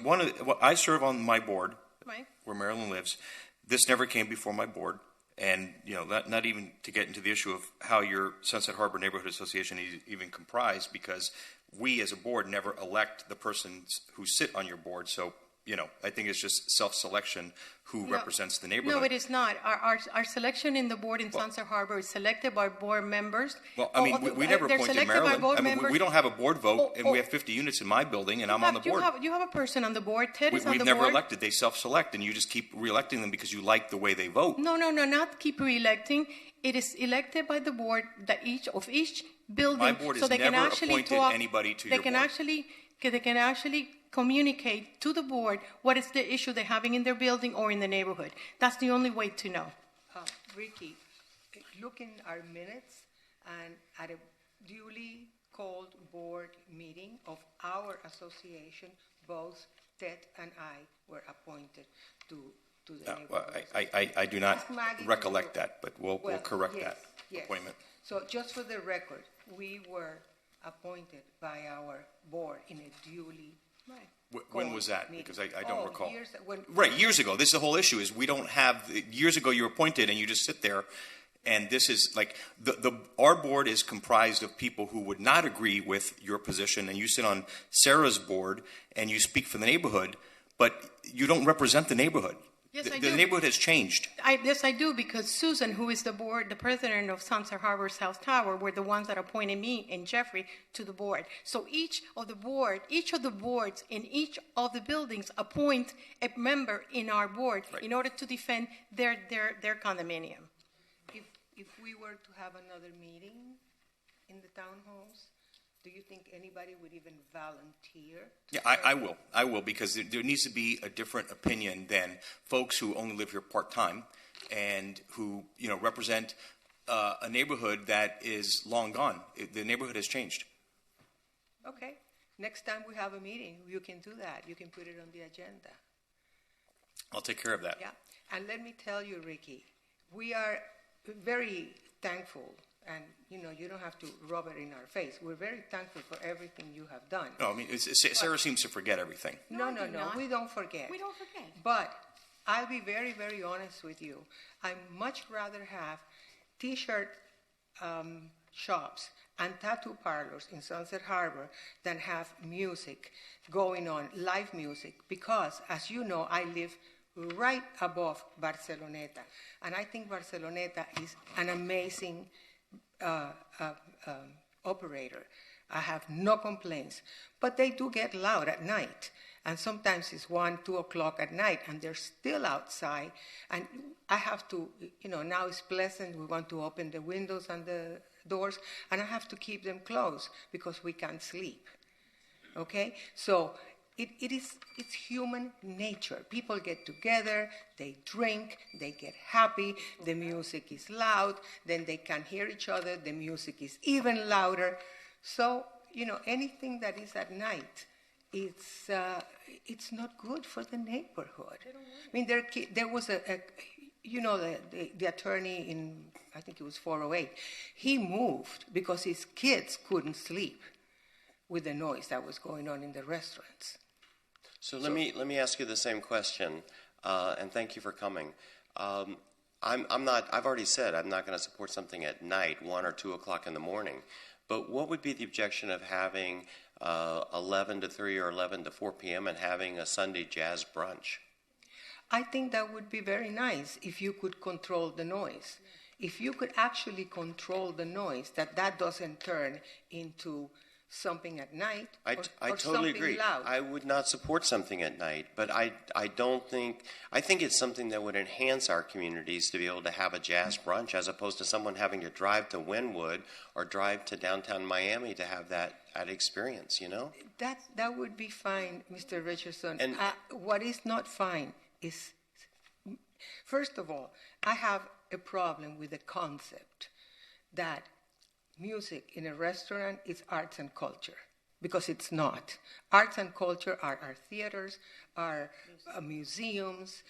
I serve on my board, right, where Marilyn lives. This never came before my board, and you know, not even to get into the issue of how your Sunset Harbor Neighborhood Association is even comprised, because we as a board never elect the persons who sit on your board. So, you know, I think it's just self-selection who represents the neighborhood. No, it is not. Our selection in the board in Sunset Harbor is selected by board members. Well, I mean, we never appointed Marilyn. I mean, we don't have a board vote, and we have 50 units in my building, and I'm on the board. You have a person on the board. Ted is on the board. We've never elected. They self-select, and you just keep re-electing them because you like the way they vote. No, not keep re-electing. It is elected by the board that each building. My board has never appointed anybody to your board. They can actually communicate to the board what is the issue they're having in their building or in the neighborhood. That's the only way to know. Ricky, look in our minutes, and at a duly called board meeting of our association, both Ted and I were appointed to the neighborhood. I do not recollect that, but we'll correct that appointment. So just for the record, we were appointed by our board in a duly When was that? meeting. Because I don't recall. Years ago. This is the whole issue, is we don't have, years ago you were appointed and you just sit there, and this is like, our board is comprised of people who would not agree with your position, and you sit on Sarah's board and you speak for the neighborhood, but you don't represent the neighborhood. Yes, I do. The neighborhood has changed. Yes, I do, because Susan, who is the president of Sunset Harbor South Tower, were the ones that appointed me and Jeffrey to the board. So each of the boards in each of the buildings appoint a member in our board in order to defend their condominium. if we were to have another meeting in the town halls, do you think anybody would even volunteer? Yeah, I will, because there needs to be a different opinion than folks who only live here part-time and who, represent a neighborhood that is long gone. The neighborhood has changed. Okay. Next time we have a meeting, you can do that. You can put it on the agenda. I'll take care of that. Yeah. And let me tell you, Ricky, we are very thankful, and you don't have to rub it in our face. We're very thankful for everything you have done. No, I mean, Sarah seems to forget everything. No, I do not. we don't forget. We don't forget. But I'll be very, very honest with you. I'd much rather have T-shirt shops and tattoo parlors in Sunset Harbor than have music going on, live music, because, as you know, I live right above Barceloneta. And I think Barceloneta is an amazing operator. I have no complaints. But they do get loud at night. And sometimes it's 1, 2 o'clock at night, and they're still outside. And I have to, now it's pleasant. We want to open the windows and the doors, and I have to keep them closed because we can't sleep. Okay? So it's human nature. People get together, they drink, they get happy, the music is loud, then they can't hear each other, the music is even louder. So, anything that is at night, it's not good for the neighborhood. I mean, there was the attorney in, I think it was 408, he moved because his kids couldn't sleep with the noise that was going on in the restaurants. So let me ask you the same question, and thank you for coming. I've already said I'm not going to support something at night, 1 or 2 o'clock in the morning. But what would be the objection of having 11 to 3 or 11 to 4 p.m. and having a Sunday jazz brunch? I think that would be very nice if you could control the noise. If you could actually control the noise, that doesn't turn into something at night I or totally something agree. loud. I would not support something at night, but I think it's something that would enhance our communities to be able to have a jazz brunch as opposed to someone having to drive to Wynwood or drive to downtown Miami to have that experience, That would be fine, Mr. Richardson. And- What is not fine is, first of all, I have a problem with the concept that music in a restaurant is arts and culture, because it's not. Arts and culture are our theaters, our museums,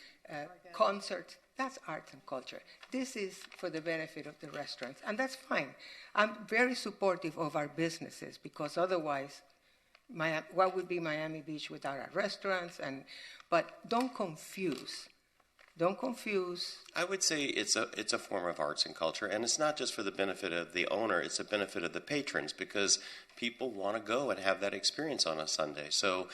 concerts. That's arts and culture. This is for the benefit of the restaurants, and that's fine. I'm very supportive of our businesses, because otherwise, what would be Miami Beach without our restaurants? But don't confuse. Don't confuse. I would say it's a form of arts and culture, and it's not just for the benefit of the owner, it's the benefit of the patrons, because people want to go and have that experience on a Sunday. So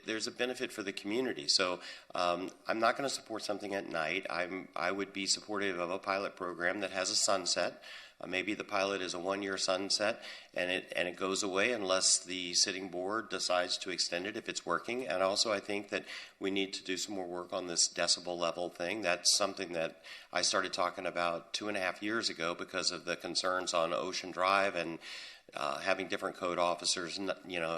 there's a benefit for the community. So I'm not going to support something at night. I would be supportive of a pilot program that has a sunset. Maybe the pilot is a 1-year sunset, and it goes away unless the sitting board decides to extend it if it's working. And also, I think that we need to do some more work on this decibel level thing. That's something that I started talking about 2.5 years ago because of the concerns on Ocean Drive and having different code officers,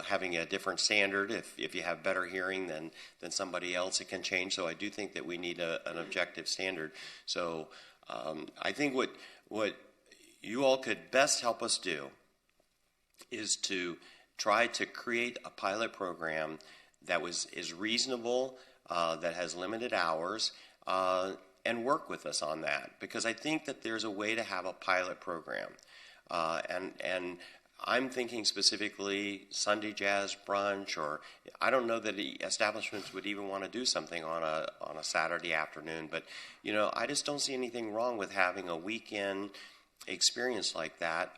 having a different standard. If you have better hearing than somebody else, it can change. So I do think that we need an objective standard. So I think what you all could best help us do is to try to create a pilot program that is reasonable, that has limited hours, and work with us on that. Because I think that there's a way to have a pilot program. And I'm thinking specifically Sunday jazz brunch, or I don't know that the establishments would even want to do something on a Saturday afternoon. But, I just don't see anything wrong with having a weekend experience like that,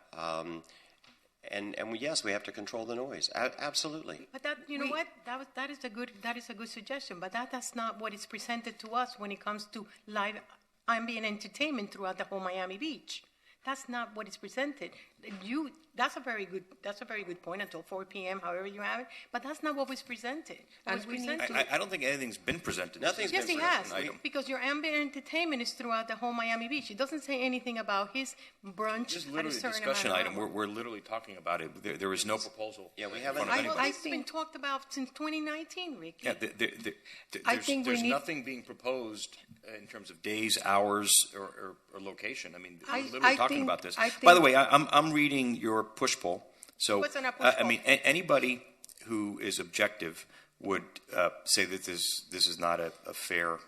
and yes, we have to control the noise. Absolutely. But that is a good suggestion. But that's not what is presented to us when it comes to live ambient entertainment throughout the whole Miami Beach. That's not what is presented. That's a very good point until 4 p.m. However you have it, but that's not what was presented. And Was we need presented. I don't think anything's been presented. Nothing's This Yes, is he been just has, an item. because your ambient entertainment is throughout the whole Miami Beach. It doesn't say anything about his brunch This is at a literally a certain discussion amount item. of hours. We're literally talking about it. There is no proposal. Yeah, we in haven't- front of I- anybody. I It's been think- talked about since 2019, Rick. Yeah, I think we there's need- nothing being proposed in terms of days, hours, or location. I mean, we're I literally talking think- about this. I By the think- way, I'm reading your push poll. So, What's in our push I poll? mean, anybody who is objective would say that this is not a fair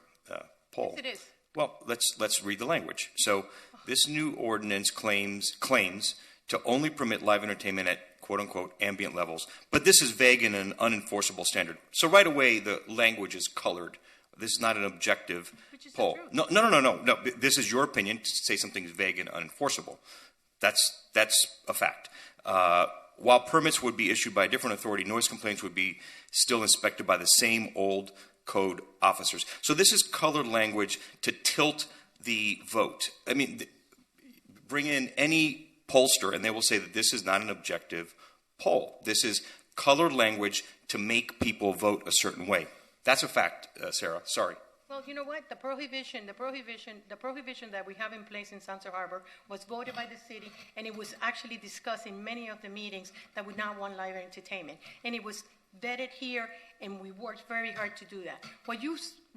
poll. Yes, it is. Well, let's read the language. So, this new ordinance claims to only permit live entertainment at "quote unquote" ambient levels, but this is vague and an unenforceable standard. So right away, the language is colored. This is not an objective Which is the poll. truth. No. This is your opinion to say something is vague and unenforceable. That's a fact. While permits would be issued by a different authority, noise complaints would be still inspected by the same old code officers. So this is colored language to tilt the vote. I mean, bring in any pollster and they will say that this is not an objective poll. This is colored language to make people vote a certain way. That's a fact, Sarah. Sorry. Well, you know what? The prohibition that we have in place in Sunset Harbor was voted by the city, and it was actually discussed in many of the meetings that we not want live entertainment. And it was vetted here, and we worked very hard to do that.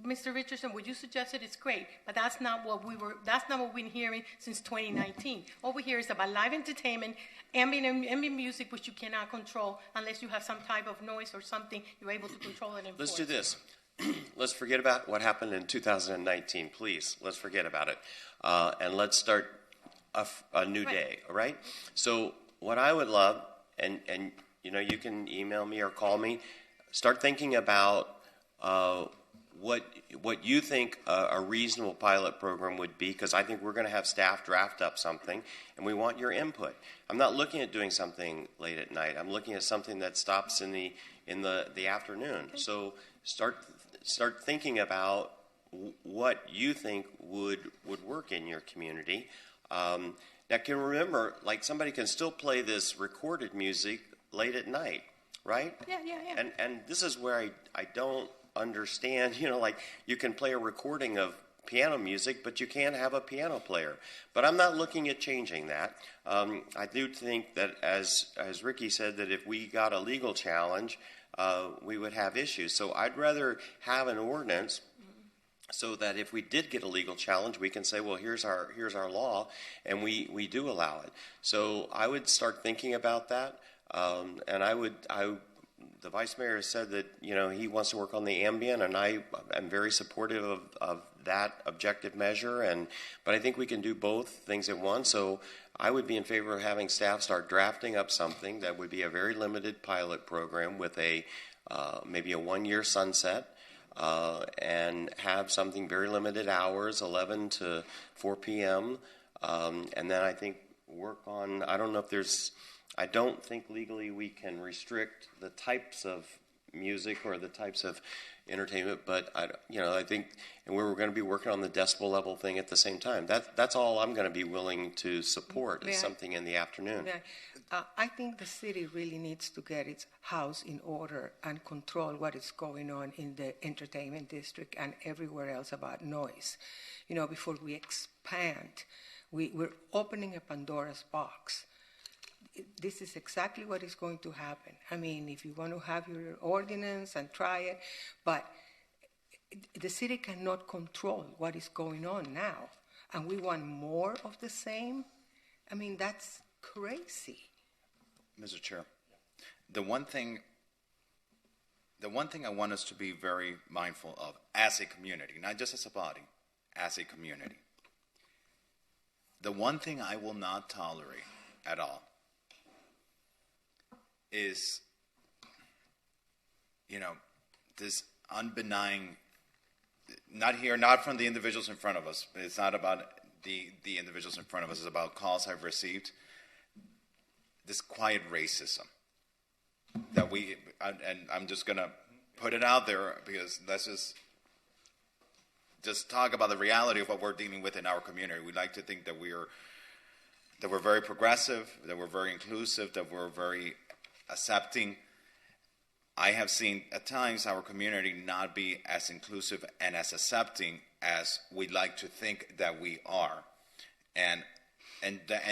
Mr. Richardson, what you suggested is great, but that's not what we've been hearing since 2019. All we hear is about live entertainment, ambient music, which you cannot control unless you have some type of noise or something you're able to control and enforce. Let's do this. Let's forget about what happened in 2019, please. Let's forget about it. And let's start a new Right. day, all right? So what I would love, and you know, you can email me or call me, start thinking about what you think a reasonable pilot program would be, because I think we're going to have staff draft up something, and we want your input. I'm not looking at doing something late at night. I'm looking at something that stops in the afternoon. So start thinking about what you think would work in your community. Now, can remember, like, somebody can still play this recorded music late at night, right? Yeah. And this is where I don't understand, you know, like, you can play a recording of piano music, but you can't have a piano player. But I'm not looking at changing that. I do think that, as Ricky said, that if we got a legal challenge, we would have issues. So I'd rather have an ordinance so that if we did get a legal challenge, we can say, well, here's our law, and we do allow it. So I would start thinking about that, and the vice mayor has said that, you know, he wants to work on the ambient, and I am very supportive of that objective measure. But I think we can do both things at once. So I would be in favor of having staff start drafting up something that would be a very limited pilot program with maybe a 1-year sunset, and have something very limited hours, 11 to 4 p.m. And then I think work on, I don't think legally we can restrict the types of music or the types of entertainment, but I think, and we're going to be working on the decibel level thing at the same time. That's all I'm going to be willing to support, is something in the afternoon. Yeah. I think the city really needs to get its house in order and control what is going on in the entertainment district and everywhere else about noise. You know, before we expand, we're opening a Pandora's box. This is exactly what is going to happen. I mean, if you want to have your ordinance and try it, but the city cannot control what is going on now, and we want more of the same. I mean, that's crazy. Mr. Chair, the one thing I want us to be very mindful of as a community, not just as a body, as a community, the one thing I will not tolerate at all is, you know, this unbenign, not from the individuals in front of us. It's not about the individuals in front of us. It's about calls I've received. This quiet racism that and I'm just going to put it out there, because let's just talk about the reality of what we're dealing with in our community. We like to think that we're that we're very progressive, that we're very inclusive, that we're very accepting. I have seen at times our community not be as inclusive and as accepting as we'd like to think that we are. And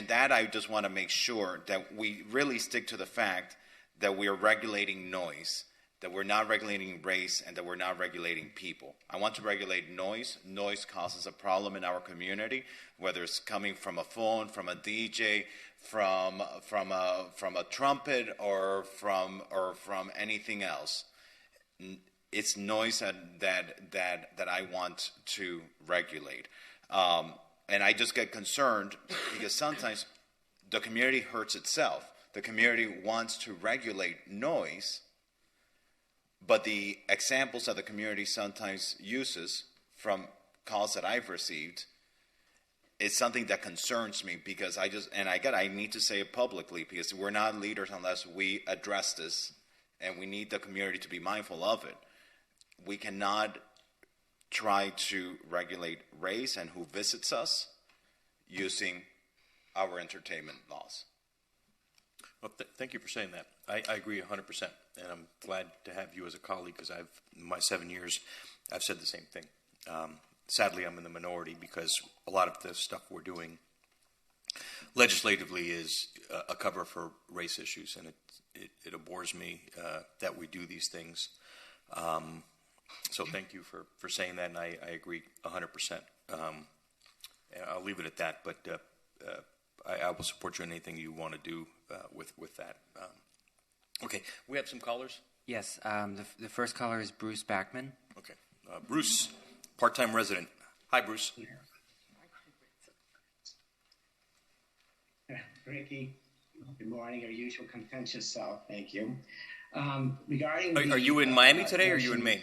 that I just want to make sure that we really stick to the fact that we are regulating noise, that we're not regulating race, and that we're not regulating people. I want to regulate noise. Noise causes a problem in our community, whether it's coming from a phone, from a DJ, from a trumpet, or from anything else. It's noise that I want to regulate. And I just get concerned because sometimes the community hurts itself. The community wants to regulate noise, but the examples that the community sometimes uses from calls that I've received is something that concerns me because I need to say it publicly because we're not leaders unless we address this, and we need the community to be mindful of it. We cannot try to regulate race and who visits us using our entertainment laws. Well, thank you for saying that. I agree 100%, and I'm glad to have you as a colleague because in my 7 years, I've said the same thing. Sadly, I'm in the minority because a lot of the stuff we're doing legislatively is a cover for race issues, and it abhors me that we do these things. So thank you for saying that, and I agree 100%. And I'll leave it at that, but I will support you in anything you want to do with that. Okay, we have some callers? Yes, the first caller is Bruce Backman. Okay. Bruce, part-time resident. Hi, Bruce. Ricky, good morning. Our usual contentious self, thank you. Regarding Are you in Miami today, or are you in Maine?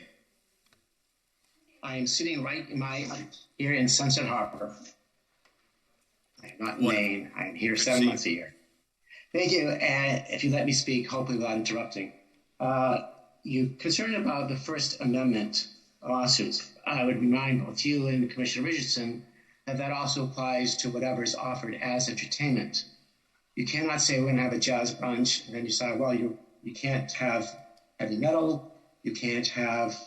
I am sitting right here in Sunset Harbor. I am not in Maine. I am here 7 months a year. Thank you. And if you let me speak, hopefully without interrupting. You're concerned about the First Amendment lawsuits. I would remind both you and Commissioner Richardson that also applies to whatever is offered as entertainment. You cannot say we're going to have a jazz brunch and then decide, well, you can't have heavy metal, you can't have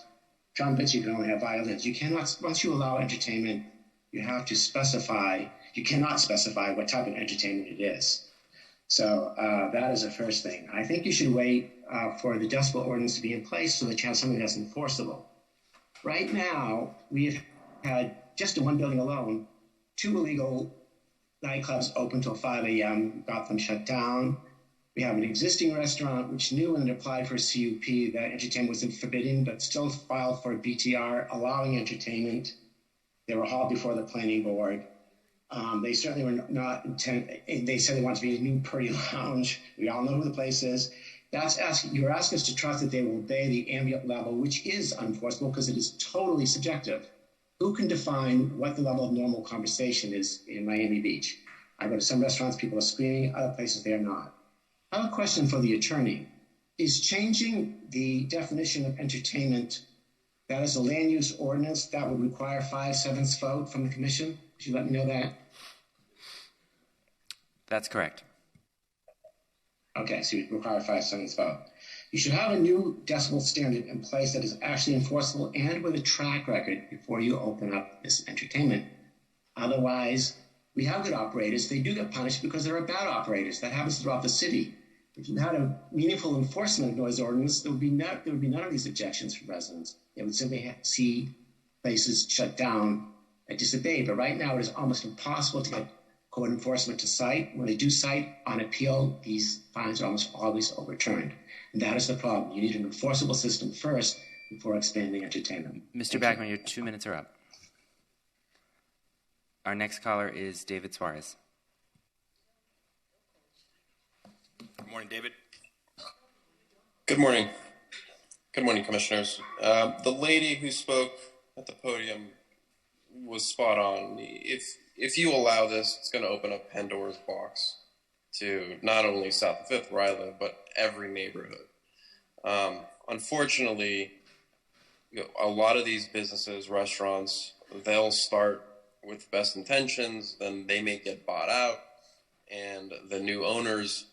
trumpets, you can only have violins. You cannot, once you allow entertainment, you have to specify, you cannot specify what type of entertainment it is. So that is the first thing. I think you should wait for the decibel ordinance to be in place so that you have something that's enforceable. Right now, we've had, just in one building alone, 2 illegal nightclubs open till 5 a.m., got them shut down. We have an existing restaurant which knew when it applied for a CUP that entertainment wasn't forbidden, but still filed for a BTR allowing entertainment. They were hauled before the planning board. They certainly were not they said they wanted to be a new Purdy Lounge. We all know who the place is. You're asking us to trust that they will obey the ambient level, which is unenforceable because it is totally subjective. Who can define what the level of normal conversation is in Miami Beach? I go to some restaurants, people are screaming, other places they are not. I have a question for the attorney. Is changing the definition of entertainment, that is a land use ordinance, that would require 5/7 vote from the commission? Could you let me know that? That's correct. Okay, so you require 5/7 vote. You should have a new decibel standard in place that is actually enforceable and with a track record before you open up this entertainment. Otherwise, we have good operators. They do get punished because there are bad operators. That happens throughout the city. If you had a meaningful enforcement of noise ordinance, there would be none of these objections from residents. They would simply see places shut down and disobey. But right now, it is almost impossible to get court enforcement to cite. When they do cite on appeal, these fines are almost always overturned. And that is the problem. You need an enforceable system first before expanding entertainment. Mr. Backman, your 2 minutes are up. Our next caller is David Suarez. Good morning, David. Good morning. Good morning, Commissioners. The lady who spoke at the podium was spot on. If you allow this, it's going to open up Pandora's box to not only South of Fifth, where I live, but every neighborhood. Unfortunately, a lot of these businesses, restaurants, they'll start with best intentions, then they may get bought out, and the new owners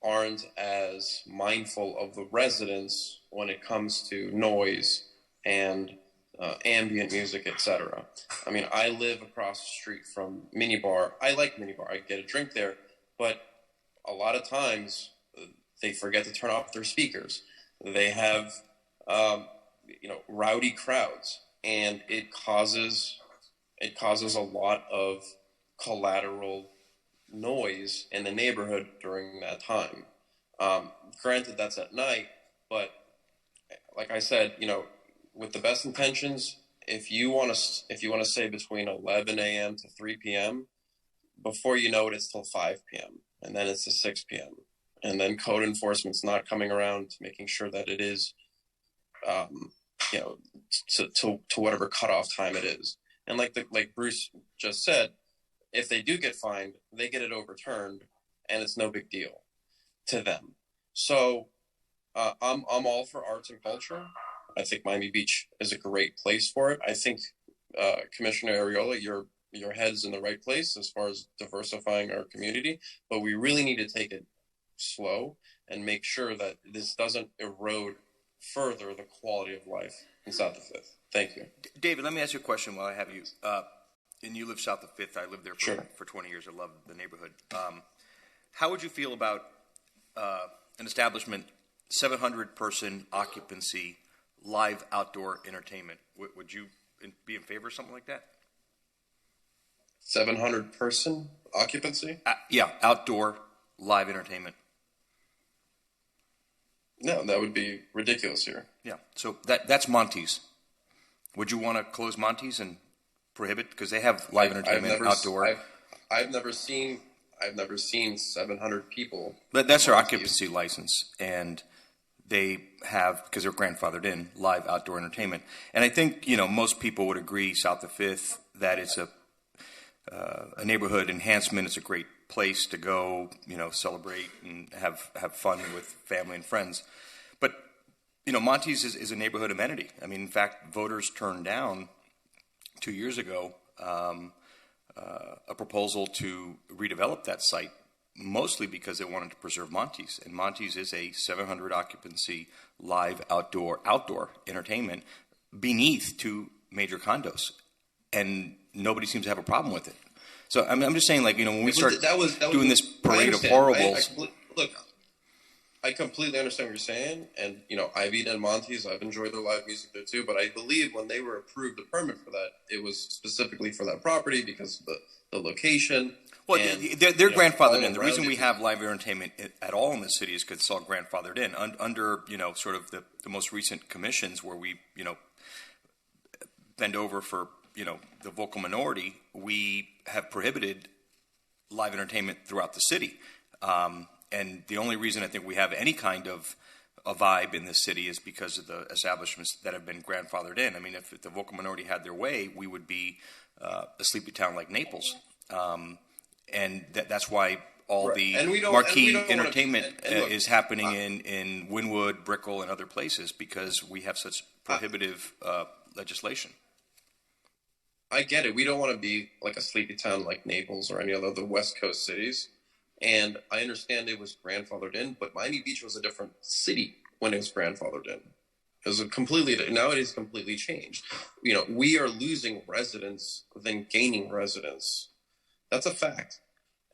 aren't as mindful of the residents when it comes to noise and ambient music, etc. I mean, I live across the street from Minibar. I like Minibar. I get a drink there, but a lot of times they forget to turn off their speakers. They have, rowdy crowds, and it causes a lot of collateral noise in the neighborhood during that time. Granted, that's at night, but like I said, with the best intentions, if you want to say between 11 a.m. to 3 p.m., before you know it, it's till 5 p.m. and then it's to 6 p.m. and then code enforcement's not coming around to making sure that it is, to whatever cutoff time it is. And like Bruce just said, if they do get fined, they get it overturned, and it's no big deal to them. So I'm all for arts and culture. I think Miami Beach is a great place for it. I think Commissioner Arreola, your head's in the right place as far as diversifying our community, but we really need to take it slow and make sure that this doesn't erode further the quality of life in South of Fifth. Thank you. David, let me ask you a question while I have you. And you live south of Fifth. I lived there for 20 years. I love the neighborhood. How would you feel about an establishment, 700-person occupancy, live outdoor entertainment? Would you be in favor of something like that? 700-person occupancy? Yeah, outdoor live entertainment. No, that would be ridiculous here. Yeah, so that's Monty's. Would you want to close Monty's and prohibit, because they have live entertainment outdoor? I've never seen 700 people. But that's their occupancy license, and they have, because they're grandfathered in, live outdoor entertainment. And I think most people would agree, south of Fifth, that it's a neighborhood enhancement. It's a great place to go, celebrate and have fun with family and friends. But Monty's is a neighborhood amenity. I mean, in fact, voters turned down 2 years ago a proposal to redevelop that site, mostly because they wanted to preserve Monty's. And Monty's is a 700 occupancy live outdoor entertainment beneath 2 major condos, and nobody seems to have a problem with it. So I'm just saying, when we start doing this parade of horribles. I completely understand what you're saying, and I've eaten at Monty's. I've enjoyed their live music there too. But I believe when they were approved a permit for that, it was specifically for that property because of the location. Well, they're grandfathered in. The reason we have live entertainment at all in the city is because it's all grandfathered in under sort of the most recent commissions where we bend over for the vocal minority. We have prohibited live entertainment throughout the city. And the only reason I think we have any kind of a vibe in this city is because of the establishments that have been grandfathered in. I mean, if the vocal minority had their way, we would be a sleepy town like Naples. And that's why all the marquee entertainment is happening in Wynwood, Brickell, and other places, because we have such prohibitive legislation. I get it. We don't want to be like a sleepy town like Naples or any other West Coast cities. And I understand it was grandfathered in, but Miami Beach was a different city when it was grandfathered in. It was now it is completely changed. We are losing residents than gaining residents. That's a fact.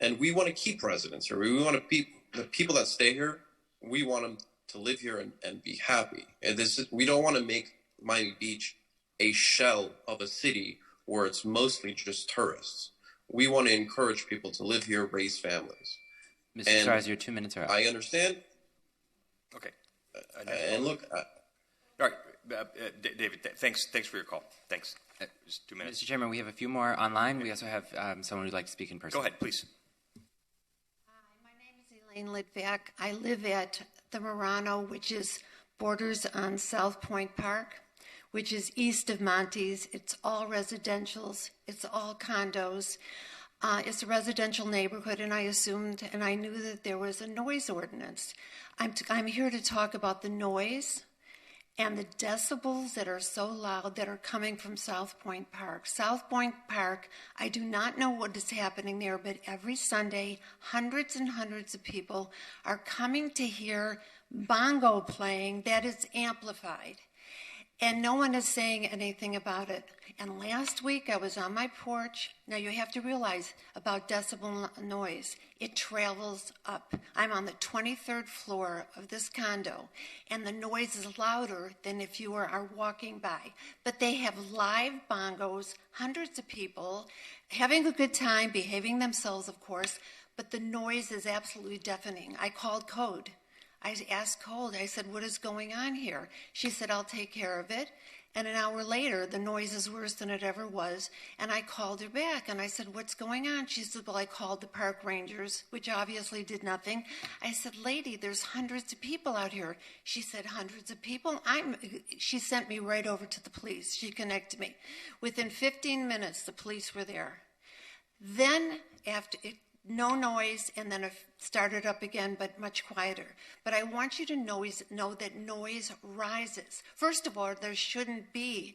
And we want to keep residents here. We want to the people that stay here, we want them to live here and be happy. And we don't want to make Miami Beach a shell of a city where it's mostly just tourists. We want to encourage people to live here, raise families. Mr. Stars, your 2 minutes are up. I understand. Okay. And look. All right, David, thanks for your call. Thanks. Just 2 minutes. Mr. Chairman, we have a few more online. We also have someone who'd like to speak in person. Go ahead, please. Hi, my name is Elaine Litvak. I live at the Murano, which borders on South Point Park, which is east of Monty's. It's all residentials. It's all condos. It's a residential neighborhood, and I assumed and I knew that there was a noise ordinance. I'm here to talk about the noise and the decibels that are so loud that are coming from South Point Park. South Point Park, I do not know what is happening there, but every Sunday, hundreds and hundreds of people are coming to hear bongo playing that is amplified. And no one is saying anything about it. And last week I was on my porch. Now you have to realize about decibel noise. It travels up. I'm on the 23rd floor of this condo, and the noise is louder than if you are walking by. But they have live bongos, hundreds of people, having a good time, behaving themselves, of course, but the noise is absolutely deafening. I called code. I asked Code, I said, what is going on here? She said, I'll take care of it. And an hour later, the noise is worse than it ever was. And I called her back, and I said, what's going on? She said, well, I called the park rangers, which obviously did nothing. I said, lady, there's hundreds of people out here. She said, hundreds of people? She sent me right over to the police. She connected me. Within 15 minutes, the police were there. Then, after it, no noise, and then it started up again, but much quieter. But I want you to know that noise rises. First of all, there shouldn't be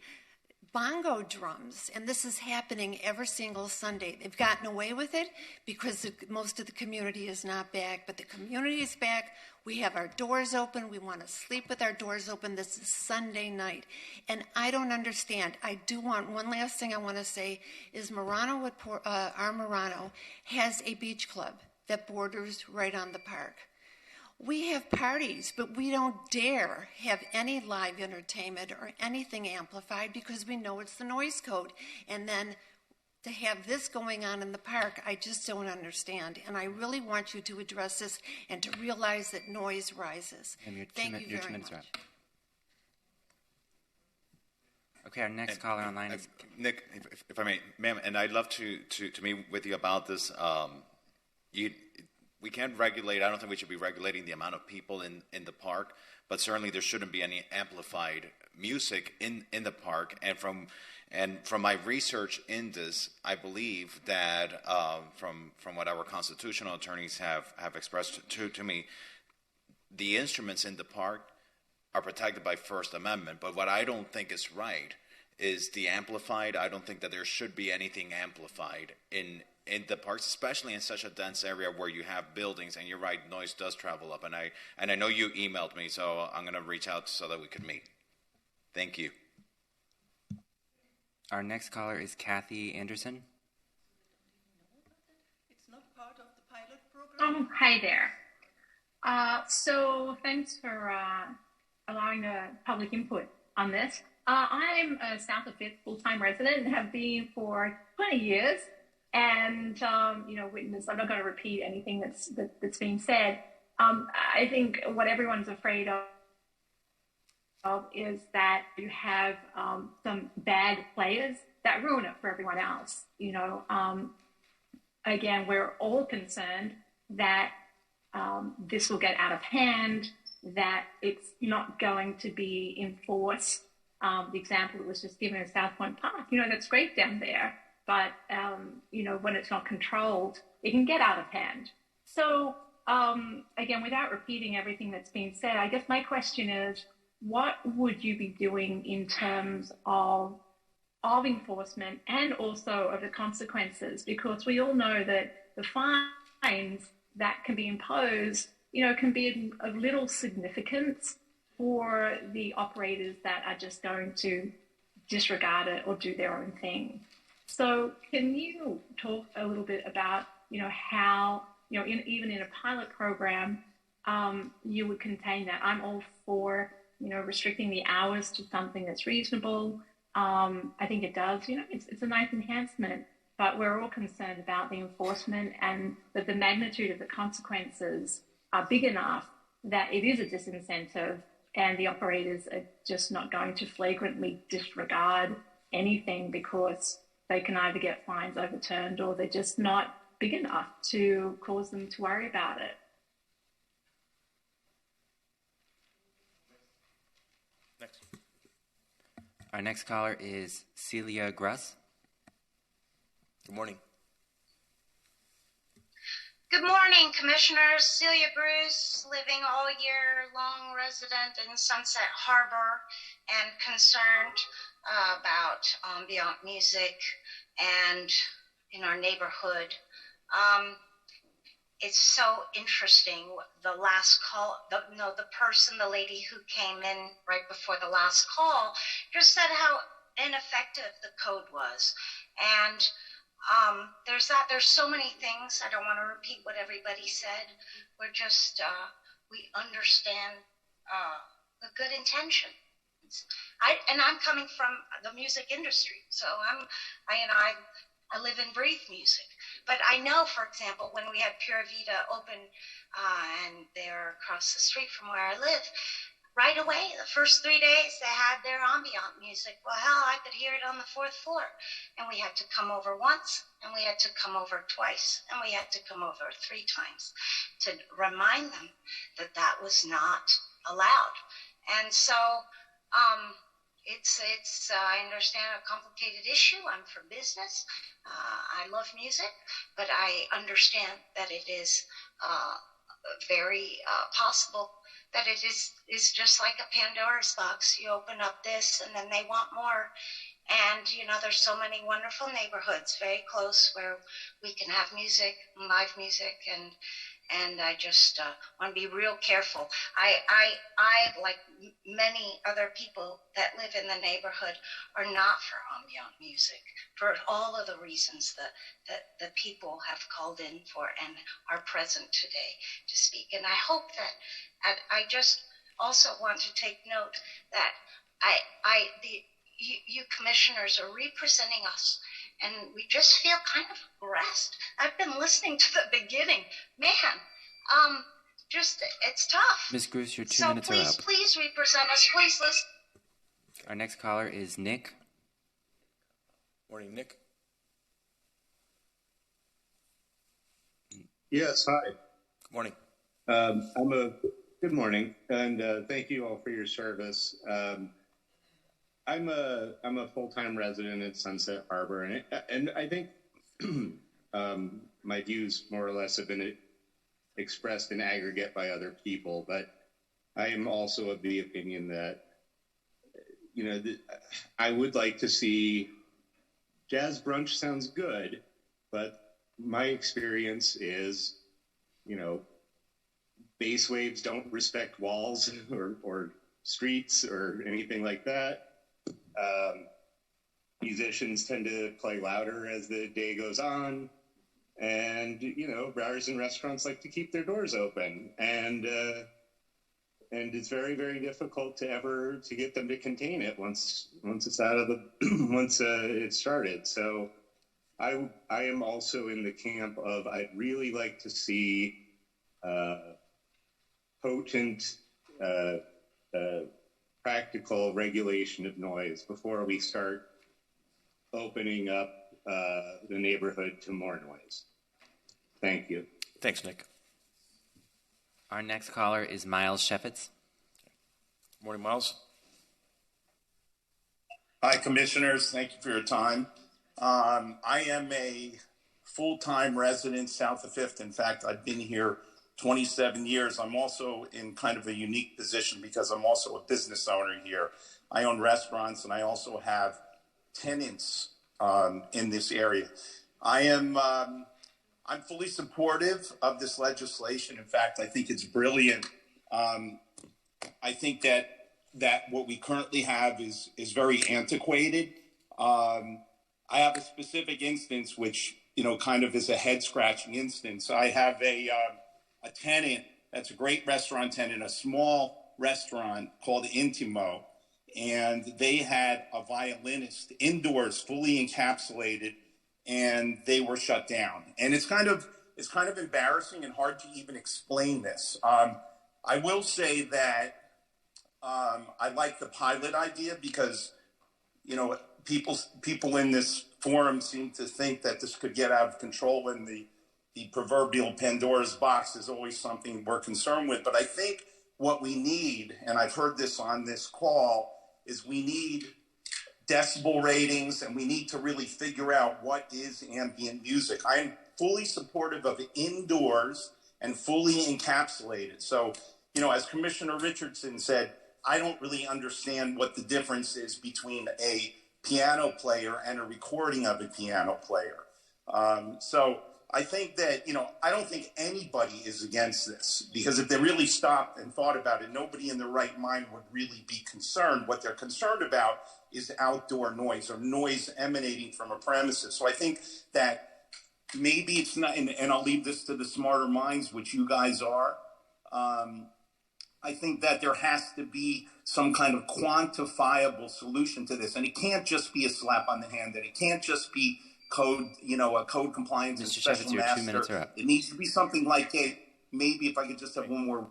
bongo drums, and this is happening every single Sunday. They've gotten away with it because most of the community is not back, but the community is back. We have our doors open. We want to sleep with our doors open. This is Sunday night, and I don't understand. I do want, one last thing I want to say is Murano, our Murano has a beach club that borders right on the park. We have parties, but we don't dare have any live entertainment or anything amplified because we know it's the noise code. And then to have this going on in the park, I just don't understand. And I really want you to address this and to realize that noise rises. Thank you very much. Okay, our next caller online is... Nick, if I may, ma'am, and I'd love to meet with you about this. We can't regulate, I don't think we should be regulating the amount of people in the park, but certainly there shouldn't be any amplified music in the park. And from my research in this, I believe that from what our constitutional attorneys have expressed to me, the instruments in the park are protected by First Amendment. But what I don't think is right is the amplified. I don't think that there should be anything amplified in the parks, especially in such a dense area where you have buildings, and you're right, noise does travel up. And I know you emailed me, so I'm going to reach out so that we could meet. Thank you. Our next caller is Kathy Anderson. It's not part of the pilot program. Hi there. So thanks for allowing the public input on this. I'm a South of Fifth full-time resident and have been for 20 years. And, witness, I'm not going to repeat anything that's been said. I think what everyone's afraid of is that you have some bad players that ruin it for everyone else. Again, we're all concerned that this will get out of hand, that it's not going to be enforced. The example that was just given in South Point Park, that's great down there. But, when it's not controlled, it can get out of hand. So, again, without repeating everything that's been said, I guess my question is, what would you be doing in terms of enforcement and also of the consequences? Because we all know that the fines that can be imposed, can be of little significance for the operators that are just going to disregard it or do their own thing. So can you talk a little bit about, how, even in a pilot program, you would contain that? I'm all for, restricting the hours to something that's reasonable. I think it does, it's a nice enhancement, but we're all concerned about the enforcement and that the magnitude of the consequences are big enough that it is a disincentive and the operators are just not going to flagrantly disregard anything because they can either get fines overturned or they're just not big enough to cause them to worry about it. Next. Our next caller is Celia Gruss. Good morning. Good morning, Commissioners. Celia Bruce, living all year long resident in Sunset Harbor and concerned about ambient music and in our neighborhood. It's so interesting. The last call, the lady who came in right before the last call just said how ineffective the code was. And there's so many things. I don't want to repeat what everybody said. We're just, we understand the good intention. I'm coming from the music industry, so I live and breathe music. But I know, for example, when we had Pura Vida open and they're across the street from where I live, right away, the first 3 days, they had their ambient music. Well, hell, I could hear it on the 4th floor. And we had to come over once, and we had to come over twice, and we had to come over 3 times to remind them that that was not allowed. And so it's I understand a complicated issue. I'm for business. I love music, but I understand that it is very possible that it is just like a Pandora's box. You open up this and then they want more. And, there's so many wonderful neighborhoods very close where we can have music, live music, and I just want to be real careful. I, like many other people that live in the neighborhood, are not for ambient music for all of the reasons that the people have called in for and are present today to speak. And I hope that I just also want to take note that you commissioners are representing us, and we just feel kind of harassed. I've been listening to the beginning. Man, it's tough. Ms. Bruce, your 2 minutes are up. So please represent us. Please listen. Our next caller is Nick. Morning, Nick. Yes, hi. Good morning. Good morning, and thank you all for your service. I'm a full-time resident at Sunset Harbor, and I think my views more or less have been expressed in aggregate by other people, but I am also of the opinion that I would like to see jazz brunch. Sounds good, but my experience is, bass waves don't respect walls or streets or anything like that. Musicians tend to play louder as the day goes on, and bars and restaurants like to keep their doors open, and it's very, very difficult to get them to contain it once it's out of the once it started. So I am also in the camp of I'd really like to see potent practical regulation of noise before we start opening up the neighborhood to more noise. Thank you. Thanks, Nick. Our next caller is Miles Sheffitz. Morning, Miles. Hi, Commissioners. Thank you for your time. I am a full-time resident south of 5th. In fact, I've been here 27 years. I'm also in kind of a unique position because I'm also a business owner here. I own restaurants, and I also have tenants in this area. I'm fully supportive of this legislation. In fact, I think it's brilliant. I think that what we currently have is very antiquated. I have a specific instance which, kind of is a head-scratching instance. I have a tenant that's a great restaurant tenant, a small restaurant called Intimo, and they had a violinist indoors, fully encapsulated, and they were shut down. And it's kind of embarrassing and hard to even explain this. I will say that I like the pilot idea because, people in this forum seem to think that this could get out of control, and the proverbial Pandora's box is always something we're concerned with. But I think what we need, and I've heard this on this call, is we need decibel ratings, and we need to really figure out what is ambient music. I'm fully supportive of indoors and fully encapsulated. So, as Commissioner Richardson said, I don't really understand what the difference is between a piano player and a recording of a piano player. So I think that, I don't think anybody is against this, because if they really stopped and thought about it, nobody in their right mind would really be concerned. What they're concerned about is outdoor noise or noise emanating from a premises. So I think that maybe it's not, and I'll leave this to the smarter minds, which you guys are. I think that there has to be some kind of quantifiable solution to this. And it can't just be a slap on the hand, and it can't just be code, a code compliance and special master. 2 minutes are up. It needs to be something like, maybe if I could just have one more.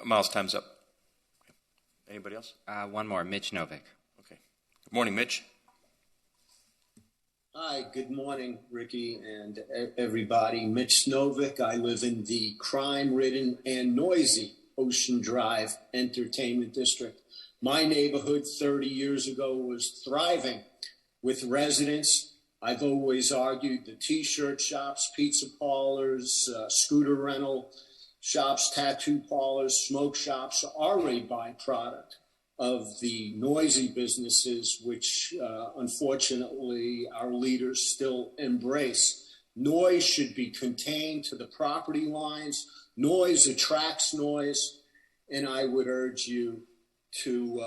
Miles, time's up. Anybody else? One more, Mitch Novick. Okay. Good morning, Mitch. Hi, good morning, Ricky and everybody. Mitch Novick. I live in the crime-ridden and noisy Ocean Drive Entertainment District. My neighborhood 30 years ago was thriving with residents. I've always argued the t-shirt shops, pizza parlors, scooter rental shops, tattoo parlors, smoke shops are a byproduct of the noisy businesses, which unfortunately our leaders still embrace. Noise should be contained to the property lines. Noise attracts noise, and I would urge you to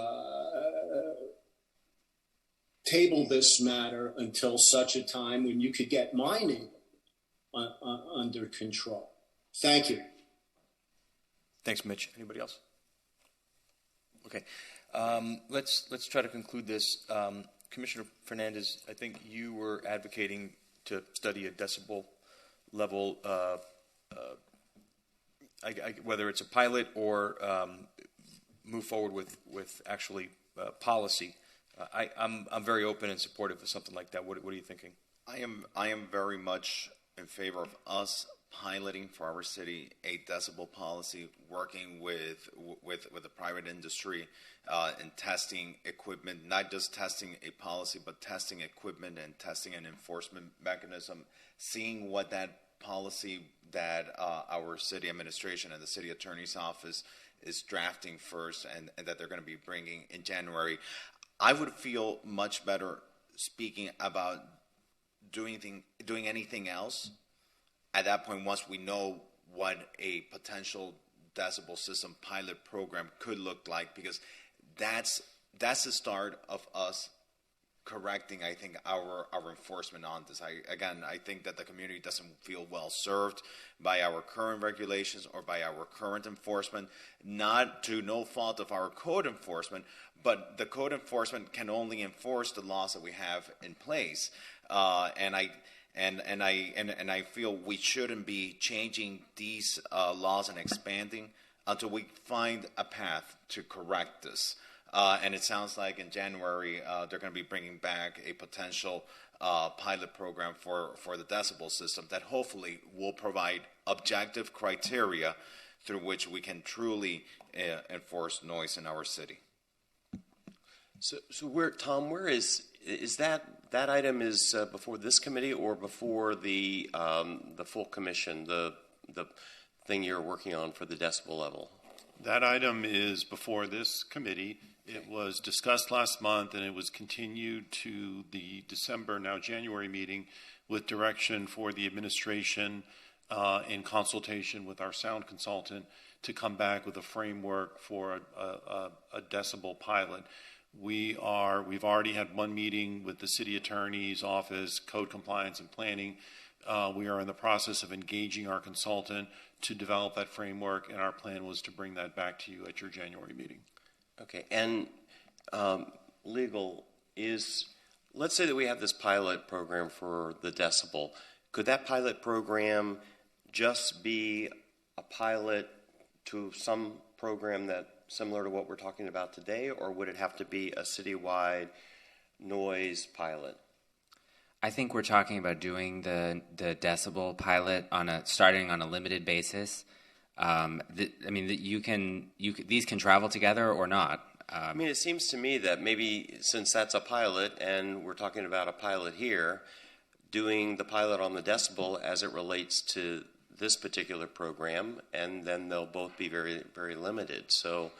table this matter until such a time when you could get my neighborhood under control. Thank you. Thanks, Mitch. Anybody else? Okay. Let's try to conclude this. Commissioner Fernandez, I think you were advocating to study a decibel level, whether it's a pilot or move forward with actually policy. I'm very open and supportive of something like that. What are you thinking? I am very much in favor of us piloting for our city a decibel policy, working with the private industry and testing equipment, not just testing a policy, but testing equipment and testing an enforcement mechanism, seeing what that policy that our city administration and the city attorney's office is drafting first and that they're going to be bringing in January. I would feel much better speaking about doing anything else at that point once we know what a potential decibel system pilot program could look like, because that's the start of us correcting, I think, our enforcement on this. I think that the community doesn't feel well served by our current regulations or by our current enforcement, not to no fault of our code enforcement, but the code enforcement can only enforce the laws that we have in place. And I feel we shouldn't be changing these laws and expanding until we find a path to correct this. And it sounds like in January they're going to be bringing back a potential pilot program for the decibel system that hopefully will provide objective criteria through which we can truly enforce noise in our city. So where is that item is before this committee or before the full commission, the thing you're working on for the decibel level? That item is before this committee. It was discussed last month, and it was continued to the December, now January meeting with direction for the administration in consultation with our sound consultant to come back with a framework for a decibel pilot. We've already had one meeting with the city attorney's office, code compliance and planning. We are in the process of engaging our consultant to develop that framework, and our plan was to bring that back to you at your January meeting. Okay, and legal is, let's say that we have this pilot program for the decibel. Could that pilot program just be a pilot to some program that similar to what we're talking about today, or would it have to be a citywide noise pilot? I think we're talking about doing the decibel pilot starting on a limited basis. These can travel together or not. It seems to me that maybe since that's a pilot and we're talking about a pilot here, doing the pilot on the decibel as it relates to this particular program, and then they'll both be very, very limited. So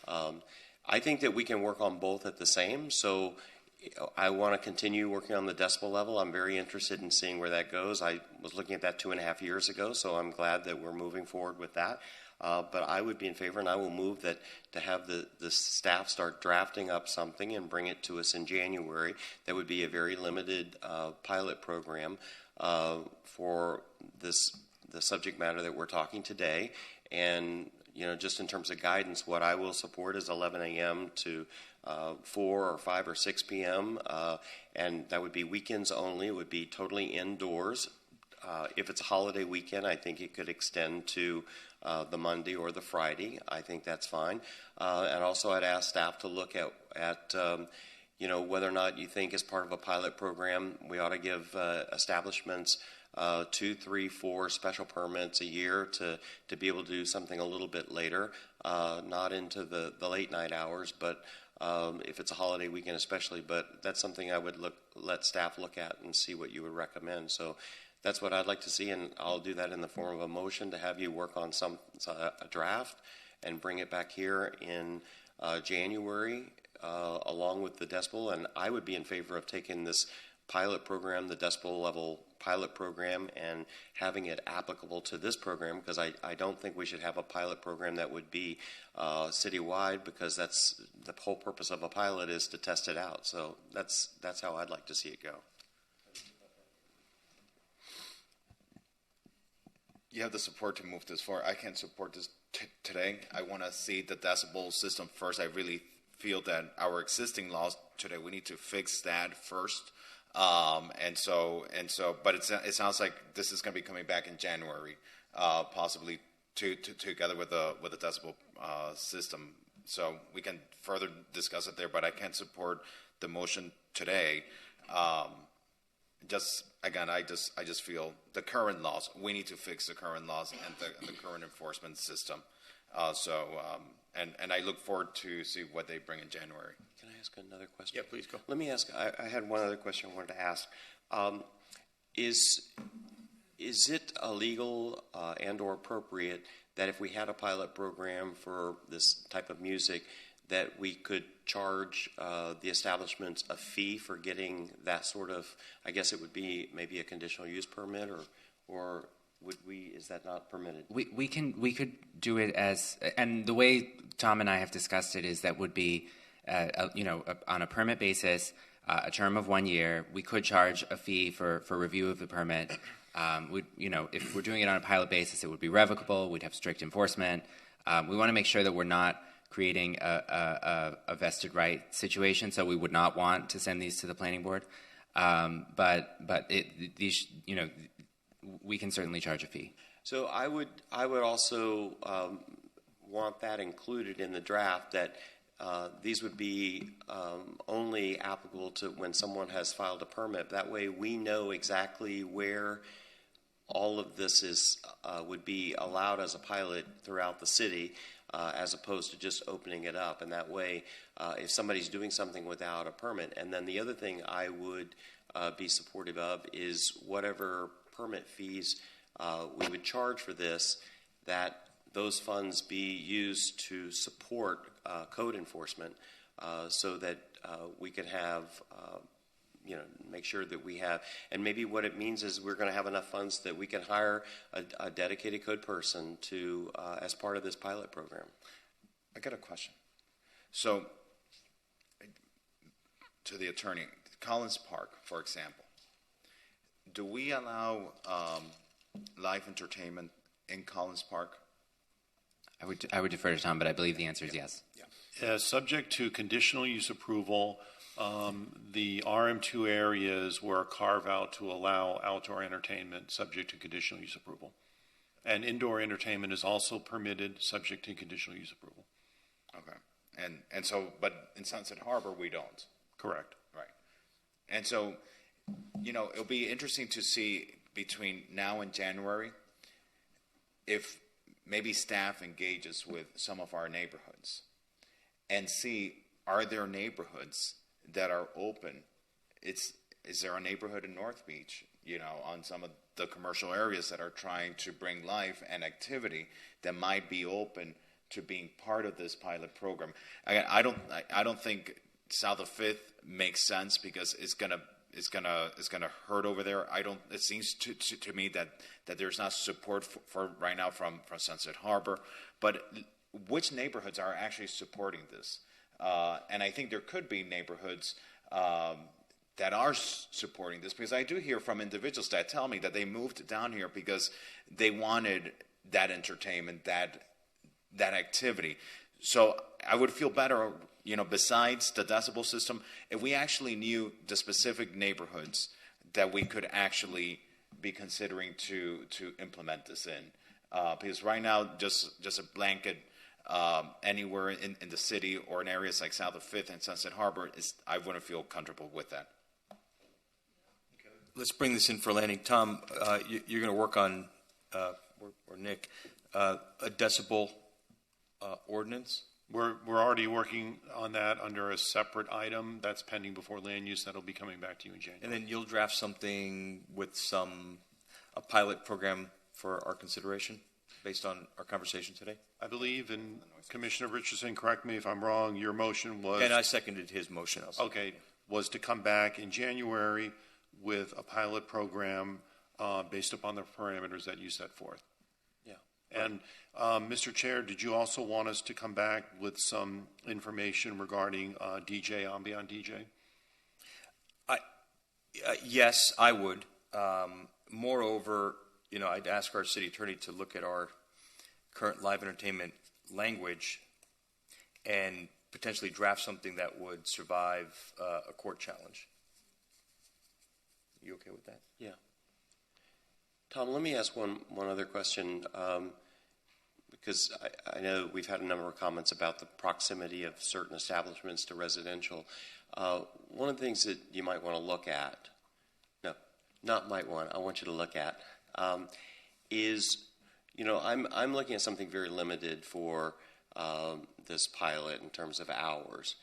I think that we can work on both at the same. So I want to continue working on the decibel level. I'm very interested in seeing where that goes. I was looking at that 2.5 years ago, so I'm glad that we're moving forward with that. But I would be in favor, and I will move that to have the staff start drafting up something and bring it to us in January. That would be a very limited pilot program for the subject matter that we're talking today. And, you know, just in terms of guidance, what I will support is 11 a.m. to 4 or 5 or 6 p.m., and that would be weekends only. It would be totally indoors. If it's a holiday weekend, I think it could extend to the Monday or the Friday. I think that's fine. And also I'd ask staff to look at you know, whether or not you think as part of a pilot program we ought to give establishments 2, 3, 4 special permits a year to be able to do something a little bit later, not into the late night hours, but if it's a holiday weekend especially. But that's something I would let staff look at and see what you would recommend. So that's what I'd like to see, and I'll do that in the form of a motion to have you work on a draft and bring it back here in January along with the decibel. And I would be in favor of taking this pilot program, the decibel level pilot program, and having it applicable to this program, because I don't think we should have a pilot program that would be citywide, because that's the whole purpose of a pilot, is to test it out. So that's how I'd like to see it go. You have the support to move this forward. I can't support this today. I want to see the decibel system first. I really feel that our existing laws today, we need to fix that first. But it sounds like this is going to be coming back in January, possibly together with the decibel system. So we can further discuss it there. But I can't support the motion today. I just feel the current laws, we need to fix the current laws and the current enforcement system. And I look forward to see what they bring in January. Can I ask another question? Yeah, please go. Let me ask, I had one other question I wanted to ask. Is it illegal and or appropriate that if we had a pilot program for this type of music, that we could charge the establishments a fee for getting that sort of, I guess it would be maybe a conditional use permit, or would we, is that not permitted? We could do it as, and the way Tom and I have discussed it is that would be, on a permit basis, a term of 1 year. We could charge a fee for review of the permit. If we're doing it on a pilot basis, it would be revocable. We'd have strict enforcement. We want to make sure that we're not creating a vested right situation, so we would not want to send these to the planning board. We can certainly charge a fee. So I would also want that included in the draft, that these would be only applicable to when someone has filed a permit. That way we know exactly where all of this would be allowed as a pilot throughout the city, as opposed to just opening it up. And that way, if somebody's doing something without a permit. And then the other thing I would be supportive of is whatever permit fees we would charge for this, that those funds be used to support code enforcement, so that we could have, make sure that we have, and maybe what it means is we're going to have enough funds that we can hire a dedicated code person to as part of this pilot program. I got a question. So, to the attorney, Collins Park, for example, do we allow live entertainment in Collins Park? I would defer to Tom, but I believe the answer is yes. Subject to conditional use approval, the RM2 areas were carved out to allow outdoor entertainment subject to conditional use approval. And indoor entertainment is also permitted subject to conditional use approval. Okay. And so, but in Sunset Harbor, we don't. Correct. Right. And so, it'll be interesting to see between now and January if maybe staff engages with some of our neighborhoods and see, are there neighborhoods that are open? Is there a neighborhood in North Beach, on some of the commercial areas that are trying to bring life and activity that might be open to being part of this pilot program. Again, I don't think south of Fifth makes sense because it's gonna hurt over there. It seems to me that there's not support for right now from Sunset Harbor, but which neighborhoods are actually supporting this? And I think there could be neighborhoods that are supporting this, because I do hear from individuals that tell me that they moved down here because they wanted that entertainment, that activity. So I would feel better, besides the decibel system, if we actually knew the specific neighborhoods that we could actually be considering to implement this in. Because right now, just a blanket anywhere in the city or in areas like south of Fifth and Sunset Harbor, I wouldn't feel comfortable with that. Let's bring this in for landing. Tom, you're going to work on, or Nick, a decibel ordinance? We're already working on that under a separate item that's pending before land use. That'll be coming back to you in January. And then you'll draft something with a pilot program for our consideration based on our conversation today? I believe, and Commissioner Richardson, correct me if I'm wrong, your motion was... And I seconded his motion also. Okay, was to come back in January with a pilot program based upon the parameters that you set forth. Yeah. And Mr. Chair, did you also want us to come back with some information regarding ambient DJ? Yes, I would. Moreover, I'd ask our city attorney to look at our current live entertainment language and potentially draft something that would survive a court challenge. You okay with that? Yeah. Tom, let me ask one other question, because I know we've had a number of comments about the proximity of certain establishments to residential. One of the things that you might want to look at, no, not might want, I want you to look at, is, I'm looking at something very limited for this pilot in terms of hours.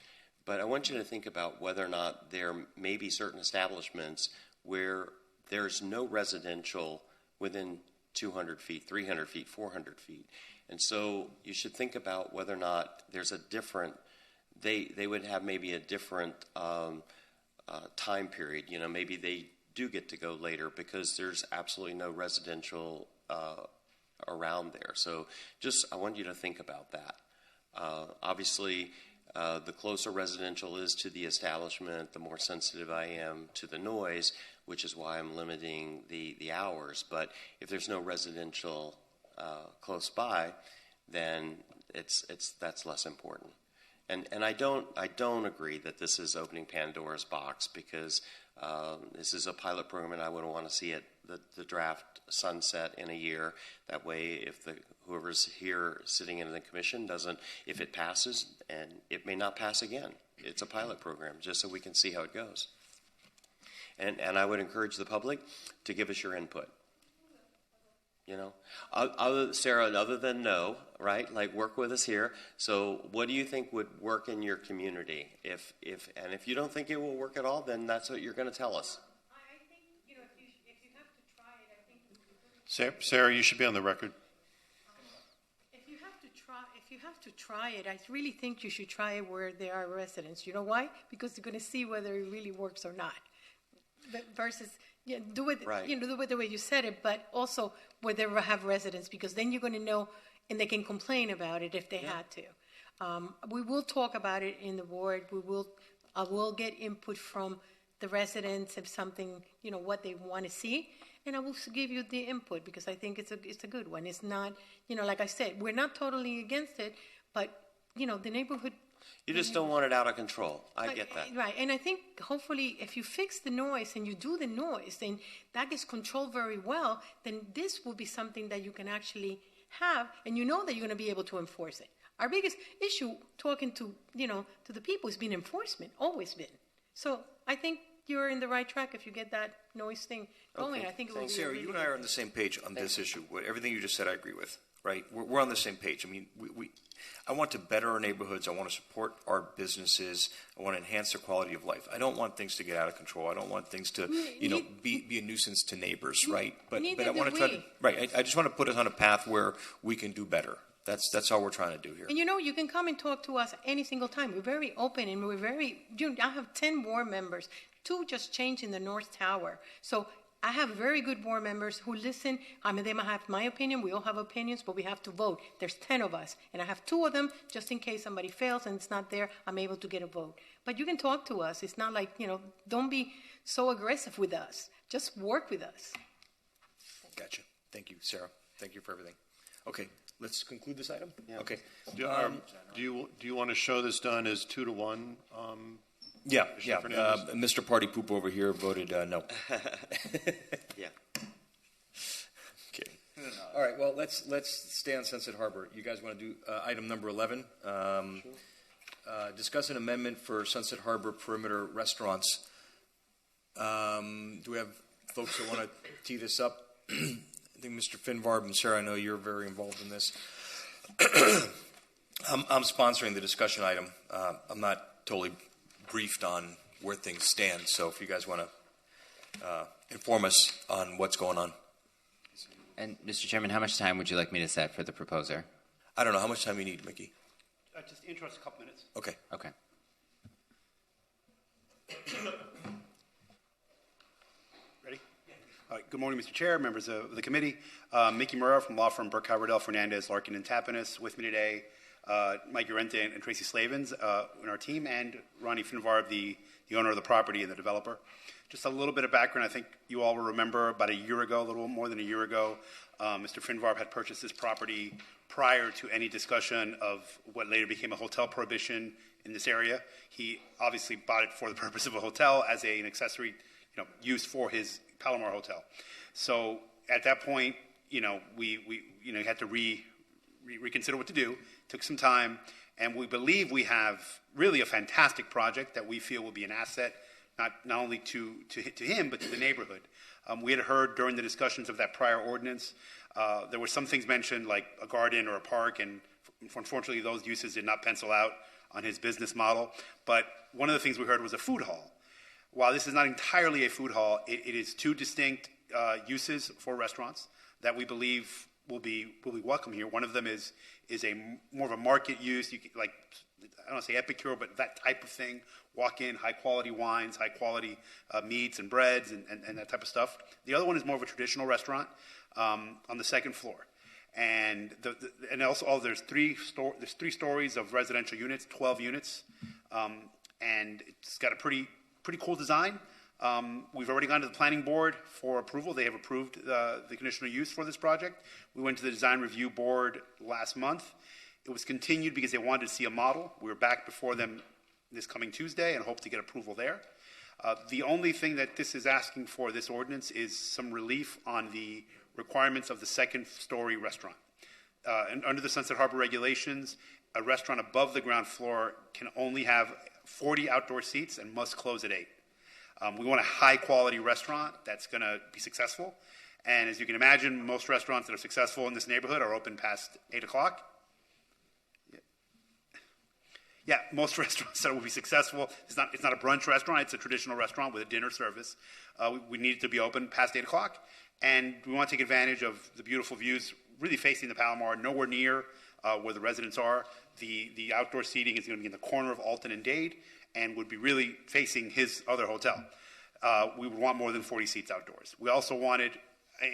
But I want you to think about whether or not there may be certain establishments where there's no residential within 200 feet, 300 feet, 400 feet. And so you should think about whether or not there's a different, they would have maybe a different time period. Maybe they do get to go later because there's absolutely no residential around there. So I want you to think about that. Obviously, the closer residential is to the establishment, the more sensitive I am to the noise, which is why I'm limiting the hours. But if there's no residential close by, then that's less important. And I don't agree that this is opening Pandora's box, because this is a pilot program, and I wouldn't want to see the draft sunset in a year. That way, if whoever's here sitting in the commission if it passes, and it may not pass again. It's a pilot program, just so we can see how it goes. And I would encourage the public to give us your input. Sarah, other than no, right? Like, work with us here. So what do you think would work in your community? If you don't think it will work at all, then that's what you're going to tell us. I think, if you have to try it, I think... Sarah, you should be on the record. If you have to try it, I really think you should try it where there are residents. You know why? Because you're going to see whether it really works or not. Versus... Yeah, do it. Right. Do it the way you said it, but also where they have residents, because then you're going to know, and they can complain about it if they had to. We will talk about it in the board. I will get input from the residents if something, what they want to see, and I will give you the input, because I think it's a good one. It's not, like I said, we're not totally against it, but the neighborhood. You just don't want it out of control. I get that. Right, and I think hopefully if you fix the noise and you do the noise, and that gets controlled very well, then this will be something that you can actually have, and that you're going to be able to enforce it. Our biggest issue talking to the people has been enforcement, always been. So I think you're in the right track if you get that noise thing going. Okay. I think it will be Sarah, really you and I are on the same page on this issue. Everything you just said, I agree with. right? We're on the same page. I mean, I want to better our neighborhoods. I want to support our businesses. I want to enhance their quality of life. I don't want things to get out of control. I don't want things to, be a nuisance to neighbors, right? But I want to try to, right. I just want to put us on a path where we can do better. That's all we're trying to do here. And you can come and talk to us any single time. We're very open and we're very, I have 10 board members, 2 just changed in the North Tower. So I have very good board members who listen. I mean, they might have my opinion. We all have opinions, but we have to vote. There's 10 of us, and I have 2 of them just in case somebody fails and it's not there. I'm able to get a vote. But you can talk to us. It's not like, don't be so aggressive with us. Just work with us. Gotcha. Thank you, Sarah. Thank you for everything. Okay, let's conclude this item. Yeah. Okay. Do you want to show this done as 2-1? Yeah. Mr. Party Poop over here voted no. Yeah. Okay. All right. Well, let's stay on Sunset Harbor. You guys want to do item number 11? Sure. Discuss an amendment for Sunset Harbor perimeter restaurants. Do we have folks that want to tee this up? I think Mr. Finvarb and Sarah, I know you're very involved in this. I'm sponsoring the discussion item. I'm not totally briefed on where things stand, so if you guys want to inform us on what's going on. And Mr. Chairman, how much time would you like me to set for the proposer? I don't know. How much time you need, Mickey? Just intro us a couple minutes. Okay. Okay. Ready? All right. Good morning, Mr. Chair, members of the committee. Mickey Murrah from law firm Burke Howardell, Fernandez, Larkin, and Tapinas. With me today, Mike Urente and Tracy Slavens in our team, and Ronnie Finvarb, the owner of the property and the developer. Just a little bit of background. I think you all will remember about a year ago, a little more than a year ago, Mr. Finvarb had purchased this property prior to any discussion of what later became a hotel prohibition in this area. He obviously bought it for the purpose of a hotel as an accessory, use for his Palomar Hotel. So at that point, we had to reconsider what to do. Took some time, and we believe we have really a fantastic project that we feel will be an asset, not only to him, but to the neighborhood. We had heard during the discussions of that prior ordinance, there were some things mentioned like a garden or a park, and unfortunately those uses did not pencil out on his business model. But one of the things we heard was a food hall. While this is not entirely a food hall, it is 2 distinct uses for restaurants that we believe will be welcome here. One of them is more of a market use, I don't want to say epicure, but that type of thing. Walk in, high quality wines, high quality meats and breads and that type of stuff. The other one is more of a traditional restaurant on the 2nd floor. And there's 3 stories of residential units, 12 units, and it's got a pretty cool design. We've already gone to the planning board for approval. They have approved the conditional use for this project. We went to the design review board last month. It was continued because they wanted to see a model. We were back before them this coming Tuesday and hope to get approval there. The only thing that this is asking for, this ordinance, is some relief on the requirements of the 2nd story restaurant. And under the Sunset Harbor regulations, a restaurant above the ground floor can only have 40 outdoor seats and must close at 8. We want a high-quality restaurant that's going to be successful. And as you can imagine, most restaurants that are successful in this neighborhood are open past 8 o'clock. Yeah, most restaurants that will be successful, it's not a brunch restaurant, it's a traditional restaurant with a dinner service. We need it to be open past 8 o'clock. And we want to take advantage of the beautiful views really facing the Palomar, nowhere near where the residents are. The outdoor seating is going to be in the corner of Alton and Dade, and would be really facing his other hotel. We would want more than 40 seats outdoors. We also wanted,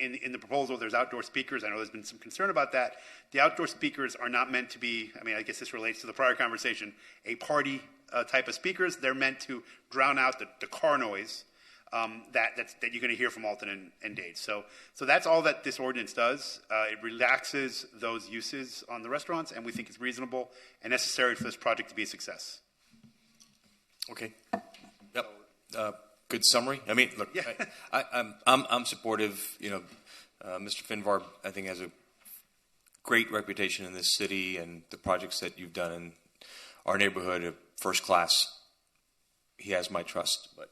in the proposal, there's outdoor speakers. I know there's been some concern about that. The outdoor speakers are not meant to be, I guess this relates to the prior conversation, a party type of speakers. They're meant to drown out the car noise that you're going to hear from Alton and Dade. So that's all that this ordinance does. It relaxes those uses on the restaurants, and we think it's reasonable and necessary for this project to be a success. Okay. Yep. Good summary. Look, yeah. I'm supportive. Mr. Finvarb, I think, has a great reputation in this city, and the projects that you've done in our neighborhood are first class. He has my trust. But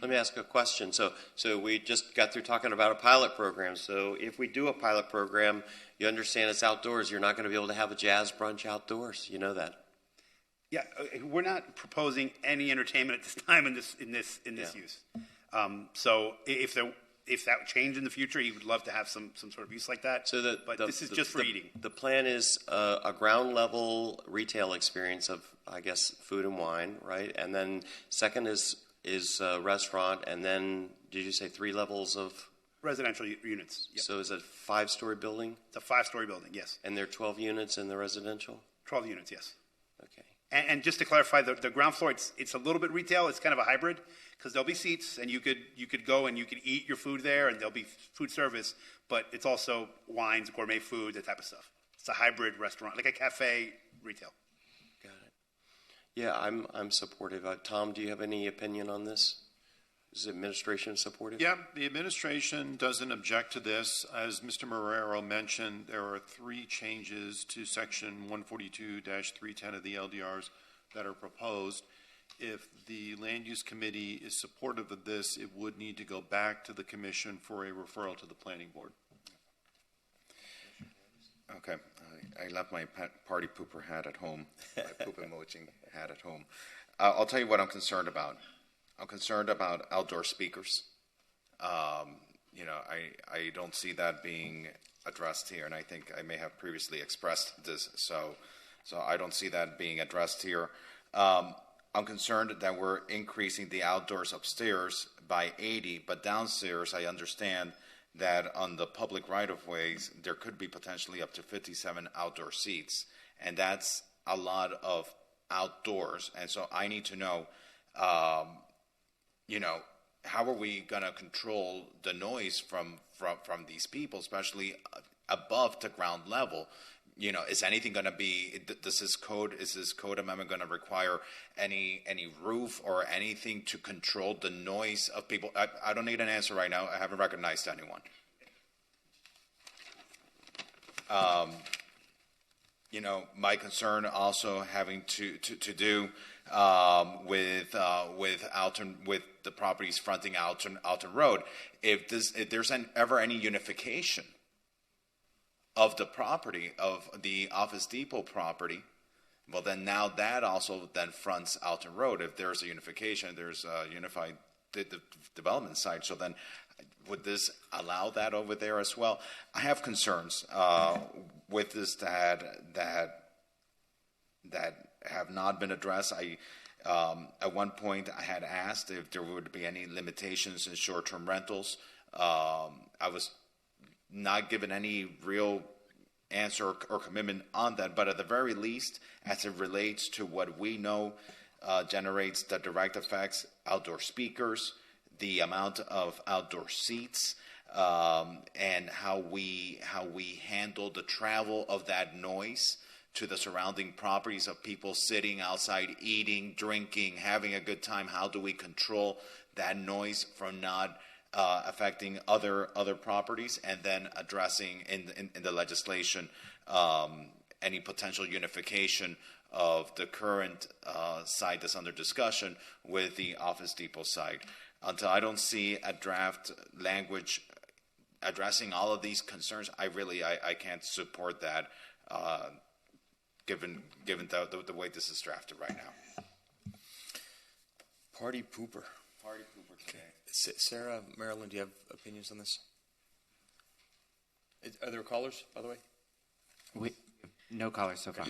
Let me ask a question. So we just got through talking about a pilot program. So if we do a pilot program, you understand it's outdoors. You're not going to be able to have a jazz brunch outdoors. You know that. Yeah, we're not proposing any entertainment at this time in this use. So if that changed in the future, you would love to have some sort of use like that. So but this is just for eating. The plan is a ground level retail experience of, I guess, food and wine, right? And then second is a restaurant, and then did you say 3 levels of residential units? Yep. So is it a 5-story building? It's a 5-story building, yes. And there are 12 units in the residential? 12 units, yes. Okay. And just to clarify, the ground floor, it's a little bit retail. It's kind of a hybrid because there'll be seats, and you could go and you could eat your food there, and there'll be food service. But it's also wines, gourmet food, that type of stuff. It's a hybrid restaurant, like a cafe retail. Got it. Yeah, I'm supportive. Tom, do you have any opinion on this? Is the administration supportive? Yeah, the administration doesn't object to this. As Mr. Marrero mentioned, there are 3 changes to Section 142-310 of the LDRs that are proposed. If the Land Use Committee is supportive of this, it would need to go back to the Commission for a referral to the Planning Board. Okay, I left my party pooper hat at home, my poop emoji hat at home. I'll tell you what I'm concerned about. I'm concerned about outdoor speakers. You know, I don't see that being addressed here, and I think I may have previously expressed this, so I don't see that being addressed here. I'm concerned that we're increasing the outdoors upstairs by 80, but downstairs I understand that on the public right-of-ways there could be potentially up to 57 outdoor seats, and that's a lot of outdoors, and so I need to know, you know, how are we going to control the noise from these people, especially above the ground level? You know, is anything going to be? Is this code amendment going to require any roof or anything to control the noise of people? I don't need an answer right now. I haven't recognized anyone. You know, my concern also having to do with the properties fronting Alton Road. If there's ever any unification of the property of the Office Depot property, well, then now that also then fronts Alton Road. If there's a unification, there's a unified development site. So then, would this allow that over there as well? I have concerns with this that have not been addressed. At one point, I had asked if there would be any limitations in short-term rentals. I was not given any real answer or commitment on that, but at the very least, as it relates to what we know generates the direct effects, outdoor speakers, the amount of outdoor seats, and how we handle the travel of that noise to the surrounding properties of people sitting outside, eating, drinking, having a good time. How do we control that noise from not affecting other properties, and then addressing in the legislation any potential unification of the current site that's under discussion with the Office Depot site. Until I don't see a draft language addressing all of these concerns, I can't support that, given the way this is drafted right now. Party pooper today. Sarah, Marilyn, do you have opinions on this? Are there callers, by the way? No callers so far.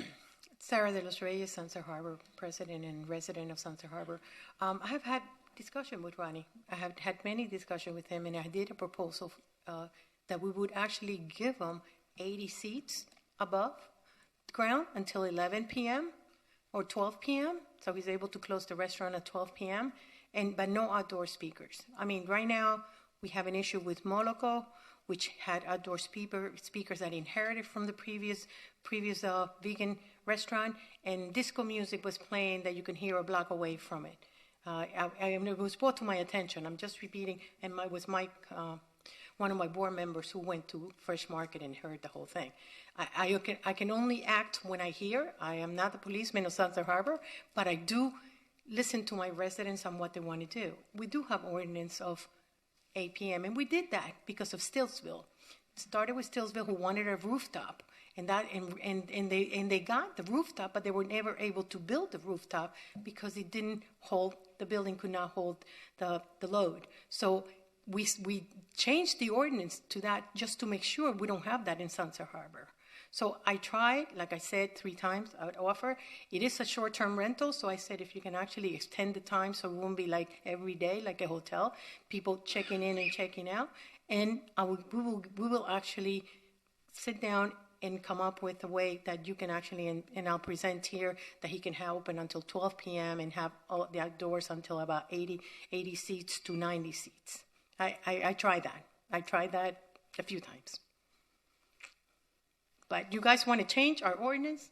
Sarah de los Reyes, Sunset Harbor, president and resident of Sunset Harbor. I have had discussion with Ronnie. I have had many discussions with him, and I did a proposal that we would actually give him 80 seats above ground until 11 p.m. or 12 p.m., so he's able to close the restaurant at 12 p.m., but no outdoor speakers. I mean, right now, we have an issue with Moloco, which had outdoor speakers that inherited from the previous vegan restaurant, and disco music was playing that you can hear a block away from it. It was brought to my attention. I'm just repeating, and it was Mike, one of my board members, who went to Fresh Market and heard the whole thing. I can only act when I hear. I am not the policeman of Sunset Harbor, but I do listen to my residents on what they want to do. We do have ordinance of 8 p.m., and we did that because of Stillsville. It started with Stillsville, who wanted a rooftop, and they got the rooftop, but they were never able to build the rooftop because it didn't hold, the building could not hold the load. So we changed the ordinance to that just to make sure we don't have that in Sunset Harbor. So I tried, like I said, 3 times I would offer. It is a short-term rental, so I said if you can actually extend the time so it won't be like every day, like a hotel, people checking in and checking out. And we will actually sit down and come up with a way that you can actually, and I'll present here, that he can have open until 12 p.m. and have all the outdoors until about 80 seats to 90 seats. I tried that. I tried that a few times. But you guys want to change our ordinance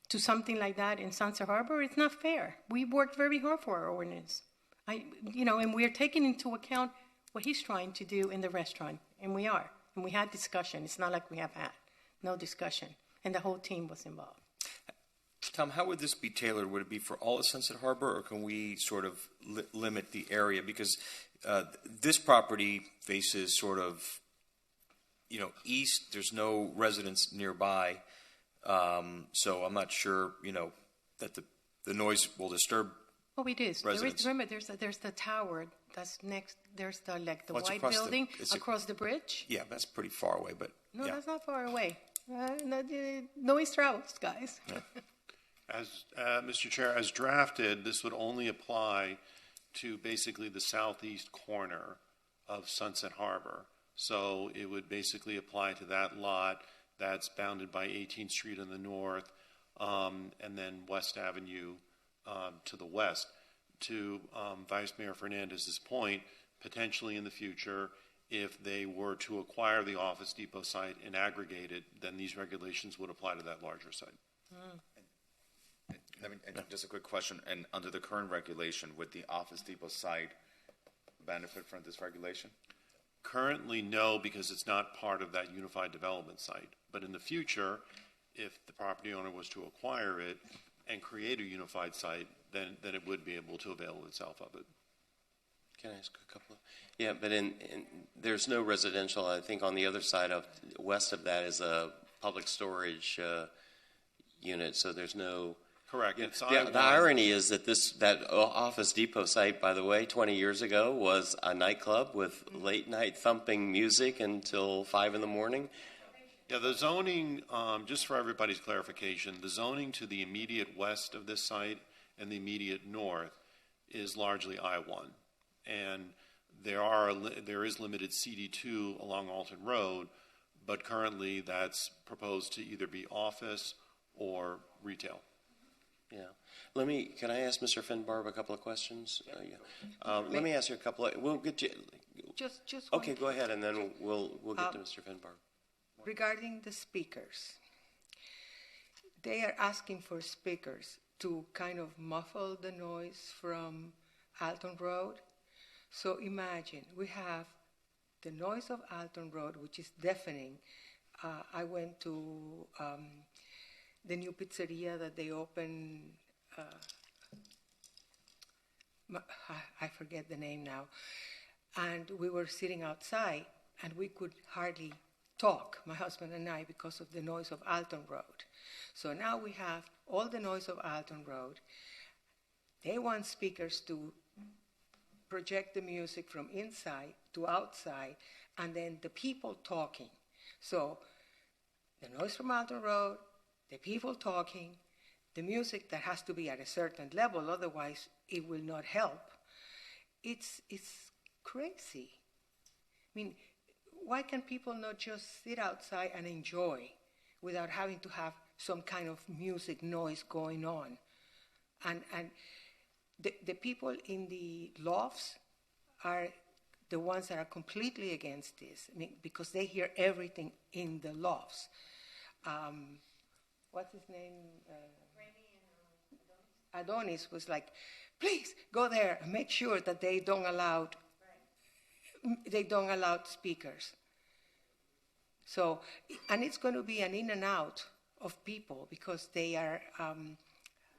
to something like that in Sunset Harbor? It's not fair. We worked very hard for our ordinance. And we are taking into account what he's trying to do in the restaurant, and we are. And we had discussion. It's not like we have had no discussion, and the whole team was involved. Tom, how would this be tailored? Would it be for all of Sunset Harbor, or can we sort of limit the area? Because this property faces sort of, east. There's no residents nearby, so I'm not sure, that the noise will disturb. Oh, it is. Residents. Remember, there's the tower that's next. There's the white building across the bridge. Yeah, that's pretty far away, but no, yeah. That's not far away. Noise travels, guys. Yeah. As Mr. Chair, as drafted, this would only apply to basically the southeast corner of Sunset Harbor. So it would basically apply to that lot that's bounded by 18th Street in the north, and then West Avenue to the west. To Vice Mayor Fernandez's point, potentially in the future, if they were to acquire the Office Depot site and aggregate it, then these regulations would apply to that larger site. Just a quick question. And under the current regulation, would the Office Depot site benefit from this regulation? Currently, no, because it's not part of that unified development site. But in the future, if the property owner was to acquire it and create a unified site, then it would be able to avail itself of it. Can I ask a couple of? Yeah, but there's no residential. I think on the other side of west of that is a public storage unit. So there's no. Correct. The irony is that that Office Depot site, by the way, 20 years ago was a nightclub with late night thumping music until 5 a.m. Yeah, the zoning, just for everybody's clarification, the zoning to the immediate west of this site and the immediate north is largely I-1. And there is limited CD2 along Alton Road, but currently that's proposed to either be office or retail. Yeah. Can I ask Mr. Finbarb a couple of questions? Let me ask you a couple we'll get you. Just okay, go ahead, and then we'll get to Mr. Finbarb. Regarding the speakers, they are asking for speakers to kind of muffle the noise from Alton Road. So imagine we have the noise of Alton Road, which is deafening. I went to the new pizzeria that they opened. I forget the name now. And we were sitting outside, and we could hardly talk, my husband and I, because of the noise of Alton Road. So now we have all the noise of Alton Road. They want speakers to project the music from inside to outside, and then the people talking. So the noise from Alton Road, the people talking, the music that has to be at a certain level, otherwise it will not help. It's crazy. I mean, why can people not just sit outside and enjoy without having to have some kind of music noise going on? And the people in the lofts are the ones that are completely against this, I mean, because they hear everything in the lofts. What's his name? Adonis was like, please go there and make sure that they don't allow speakers. So, and it's going to be an in and out of people because they are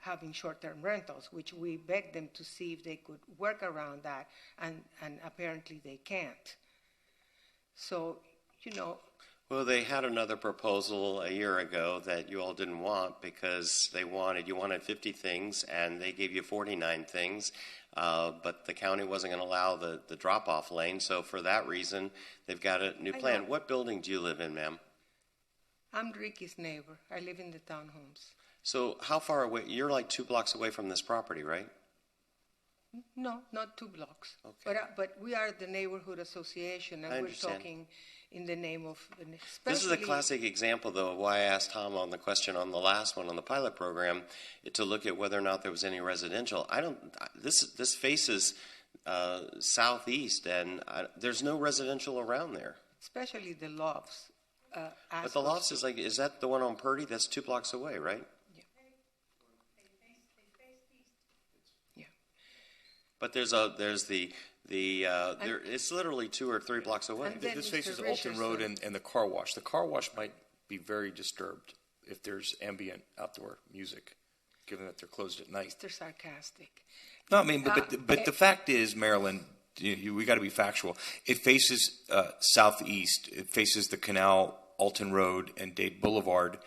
having short-term rentals, which we begged them to see if they could work around that, and apparently they can't. So, Well, they had another proposal a year ago that you all didn't want because you wanted 50 things, and they gave you 49 things, but the county wasn't going to allow the drop-off lane. So for that reason, they've got a new plan. know. What building do you live in, ma'am? I'm Ricky's neighbor. I live in the townhomes. So how far away? You're like 2 blocks away from this property, right? No, not 2 blocks. Okay. But we are the neighborhood association, and I we're understand. talking in the name of the. This is a classic example, though, of why I asked Tom on the question on the last one on the pilot program to look at whether or not there was any residential. This faces southeast, and there's no residential around there. Especially the lofts. But the lofts is that the one on Purdy? That's 2 blocks away, right? Yeah. But it's literally 2 or 3 blocks away. And then This Mr. faces Alton Road Richardson. and the car wash. The car wash might be very disturbed if there's ambient outdoor music, given that they're closed at night. Mr. Sarcastic. No, I mean, but the fact is, Marilyn, we got to be factual. It faces southeast. It faces the canal, Alton Road, and Dade Boulevard.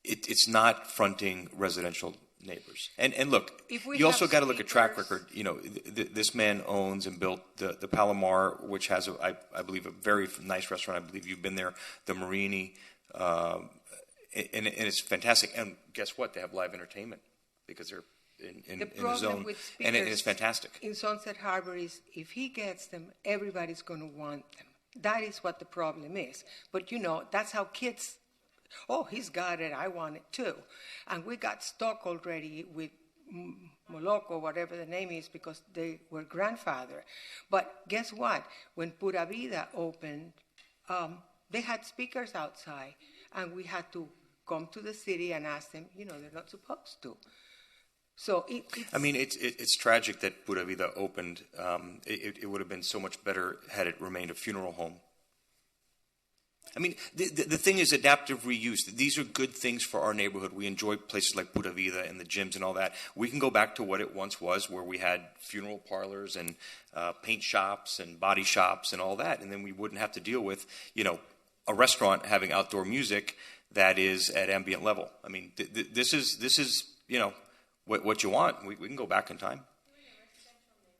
It's not fronting residential neighbors. And look, If we you also have got to look at track speakers- record. This man owns and built the Palomar, which has, I believe, a very nice restaurant. I believe you've been there, the Marini, and it's fantastic. And guess what? They have live entertainment because they're in the zone, with and speakers it's fantastic. in Sunset Harbor is if he gets them, everybody's going to want them. That is what the problem is. But that's how kids. Oh, he's got it. I want it too. And we got stuck already with Moloco, whatever the name is, because they were grandfather. But guess what? When Pura Vida opened, they had speakers outside, and we had to come to the city and ask them. They're not supposed to. So it's tragic that Pura Vida opened. It would have been so much better had it remained a funeral home. I mean, the thing is adaptive reuse. These are good things for our neighborhood. We enjoy places like Pura Vida and the gyms and all that. We can go back to what it once was, where we had funeral parlors and paint shops and body shops and all that, and then we wouldn't have to deal with, a restaurant having outdoor music that is at ambient level. I mean, this is what you want. We can go back in time.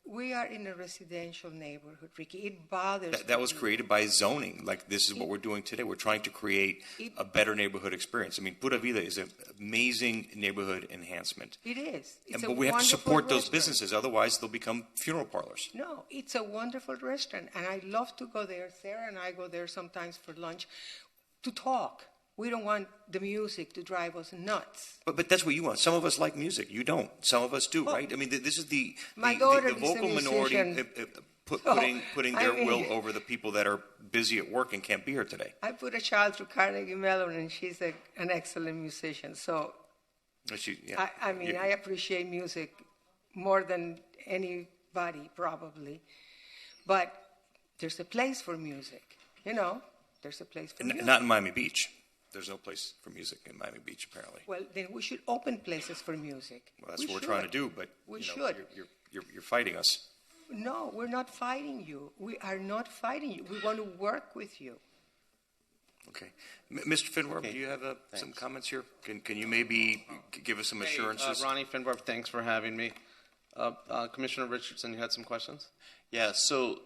we are in a residential neighborhood, Ricky. It bothers That was me. created by zoning. Like, this is what we're doing today. We're trying to create a better neighborhood experience. I mean, Pura Vida is an amazing neighborhood enhancement. It is. It's But a we have to wonderful support those restaurant. businesses. Otherwise, they'll become funeral parlors. No, it's a wonderful restaurant, and I love to go there. Sarah and I go there sometimes for lunch to talk. We don't want the music to drive us nuts. But that's what you want. Some of us like music. You don't. Some of us do, right? I mean, this is My daughter the is a vocal minority musician. putting I their mean- will over the people that are busy at work and can't be here today. I put a child through Carnegie Mellon, and she's an excellent musician. So, I mean, I appreciate music more than anybody, probably. But there's a place for music. There's a place for music. Not in Miami Beach. There's no place for music in Miami Beach, apparently. Well, then we should open places for music. Well, that's what we're trying to do, but We you know, should. You're fighting us. No, we're not fighting you. We are not fighting you. We want to work with you. Okay. Mr. Finworth, do you have some comments here? Can you maybe give us some assurances? Ronnie Finworth, thanks for having me. Commissioner Richardson, you had some questions? Yeah, so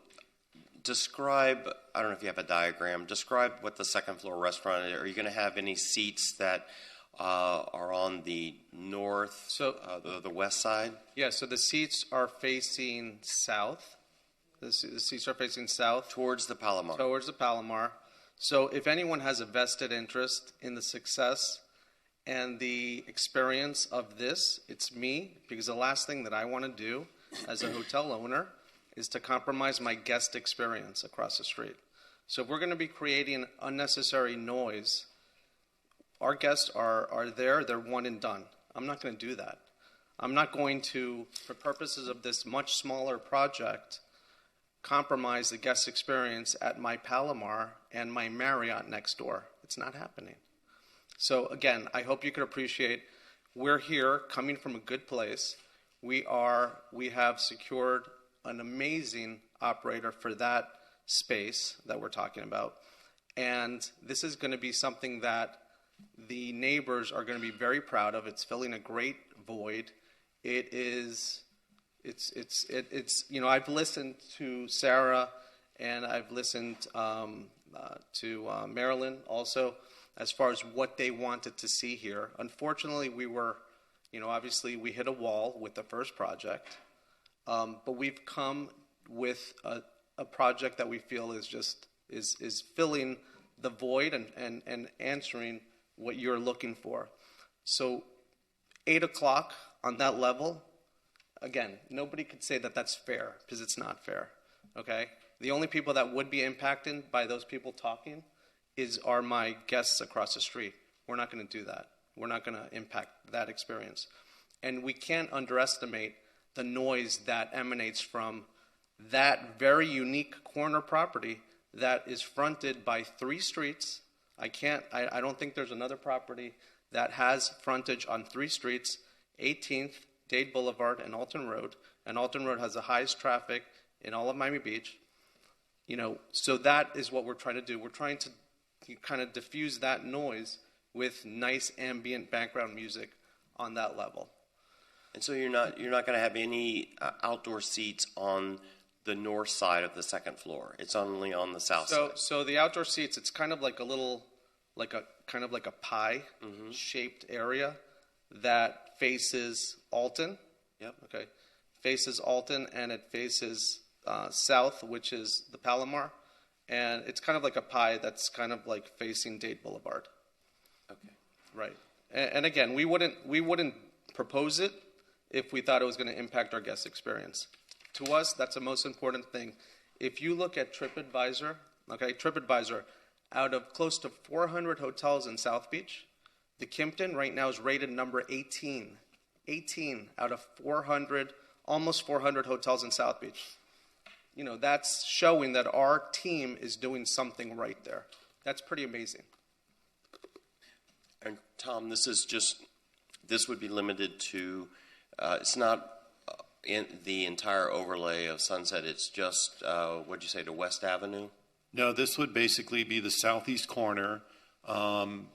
describe, I don't know if you have a diagram, describe what the second floor restaurant is. Are you going to have any seats that are on the north, the west side? Yeah, so the seats are facing south. The seats are facing south. Towards the Palomar. Towards the Palomar. So if anyone has a vested interest in the success and the experience of this, it's me, because the last thing that I want to do as a hotel owner is to compromise my guest experience across the street. So if we're going to be creating unnecessary noise, our guests are there, they're one and done. I'm not going to do that. I'm not going to, for purposes of this much smaller project, compromise the guest experience at my Palomar and my Marriott next door. It's not happening. So again, I hope you could appreciate we're here coming from a good place. We have secured an amazing operator for that space that we're talking about. And this is going to be something that the neighbors are going to be very proud of. It's filling a great void. It's I've listened to Sarah and I've listened to Marilyn also as far as what they wanted to see here. Unfortunately, obviously we hit a wall with the first project, but we've come with a project that we feel is filling the void and answering what you're looking for. So 8 o'clock on that level, again, nobody could say that that's fair because it's not fair, okay? The only people that would be impacted by those people talking are my guests across the street. We're not going to do that. We're not going to impact that experience. And we can't underestimate the noise that emanates from that very unique corner property that is fronted by 3 streets. I don't think there's another property that has frontage on 3 streets, 18th, Dade Boulevard, and Alton Road. And Alton Road has the highest traffic in all of Miami Beach. So that is what we're trying to do. We're trying to kind of diffuse that noise with nice ambient background music on that level. And so you're not going to have any outdoor seats on the north side of the second floor. It's only on the south side. So the outdoor seats, it's kind of like a little, like a pie shaped area that faces Alton. Yep. Okay. Faces Alton and it faces south, which is the Palomar, and it's kind of like a pie that's kind of like facing Dade Boulevard. Okay. Right. And again, we wouldn't propose it if we thought it was going to impact our guest experience. To us, that's the most important thing. If you look at TripAdvisor, out of close to 400 hotels in South Beach, the Kimpton right now is rated number 18. 18 out of 400, almost 400 hotels in South Beach. That's showing that our team is doing something right there. That's pretty amazing. And Tom, this would be limited to, it's not in the entire overlay of Sunset, it's just, what'd you say, to West Avenue? No, this would basically be the southeast corner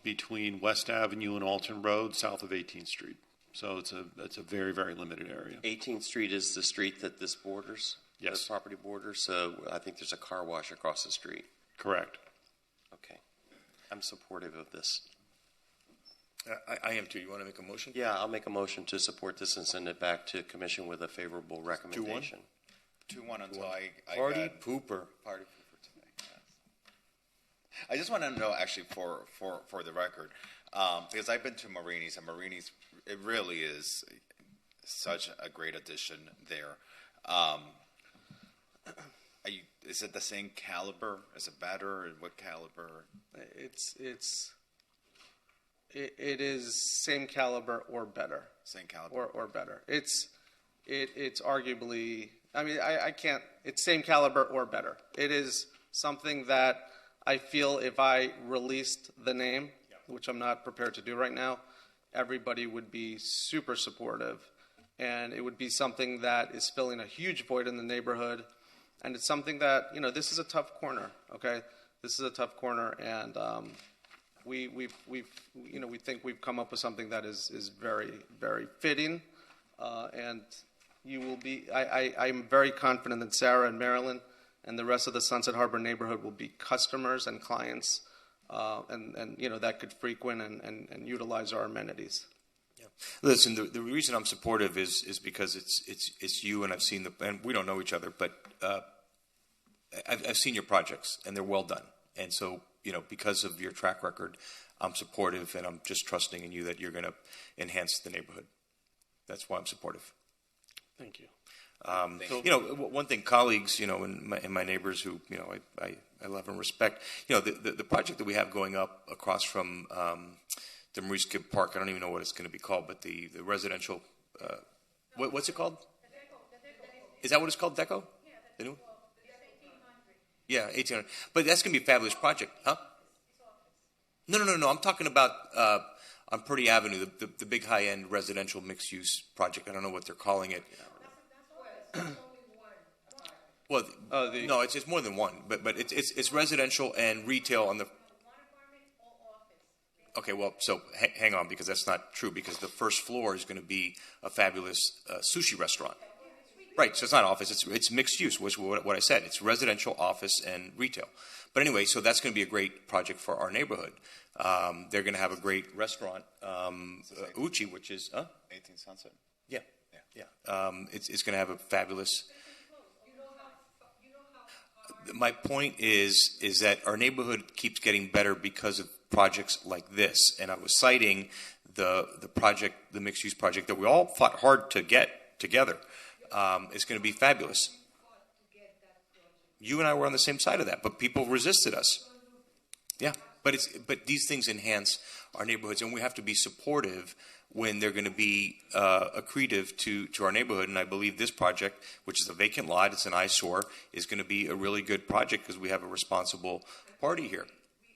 between West Avenue and Alton Road, south of 18th Street. So it's a very, very limited area. 18th Street is the street that this borders? Yes. The property borders, so I think there's a car wash across the street. Correct. Okay. I'm supportive of this. I am too. You want to make a motion? Yeah, I'll make a motion to support this and send it back to commission with a favorable recommendation. 2-1 until I Party got pooper. Party pooper today. Yes. I just want to know, actually, for the record, because I've been to Marini's, and Marini's, it really is such a great addition there. Is it the same caliber? Is it better? And what caliber? It is same caliber or better. Same caliber or better. It's arguably. I mean, I can't. It's same caliber or better. It is something that I feel if I released the name, which I'm not prepared to do right now, everybody would be super supportive, and it would be something that is filling a huge void in the neighborhood. And it's something that, this is a tough corner, okay? This is a tough corner, and we think we've come up with something that is very, very fitting, and you will be, I'm very confident that Sarah and Marilyn and the rest of the Sunset Harbor neighborhood will be customers and clients, and that could frequent and utilize our amenities. Yeah. Listen, the reason I'm supportive is because it's you, and I've seen and we don't know each other, but I've seen your projects and they're well done, and so because of your track record, I'm supportive, and I'm just trusting in you that you're going to enhance the neighborhood. That's why I'm supportive. Thank you. One thing, colleagues, and my neighbors who I love and respect, the project that we have going up across from the Maurice Gibb Park, I don't even know what it's going to be called, but the residential, what's it called? Is that what it's called, Deco? The new? Yeah, 1800. But that's going to be a fabulous project, huh? No. I'm talking about on Purdy Avenue, the big high-end residential mixed-use project. I don't know what they're calling it. Well, no, it's more than one, but it's residential and retail on the. Okay, well, so hang on, because that's not true, because the first floor is going to be a fabulous sushi restaurant. Right, so it's not office, it's mixed use, which is what I said. It's residential, office, and retail. But anyway, so that's going to be a great project for our neighborhood. They're going to have a great restaurant, Uchi, which is 18th Sunset. Yeah. It's going to have a fabulous. My point is that our neighborhood keeps getting better because of projects like this, and I was citing the project, the mixed use project that we all fought hard to get together. It's going to be fabulous. You and I were on the same side of that, but people resisted us. Yeah, but these things enhance our neighborhoods, and we have to be supportive when they're going to be accretive to our neighborhood. And I believe this project, which is a vacant lot, it's an eyesore, is going to be a really good project because we have a responsible party here.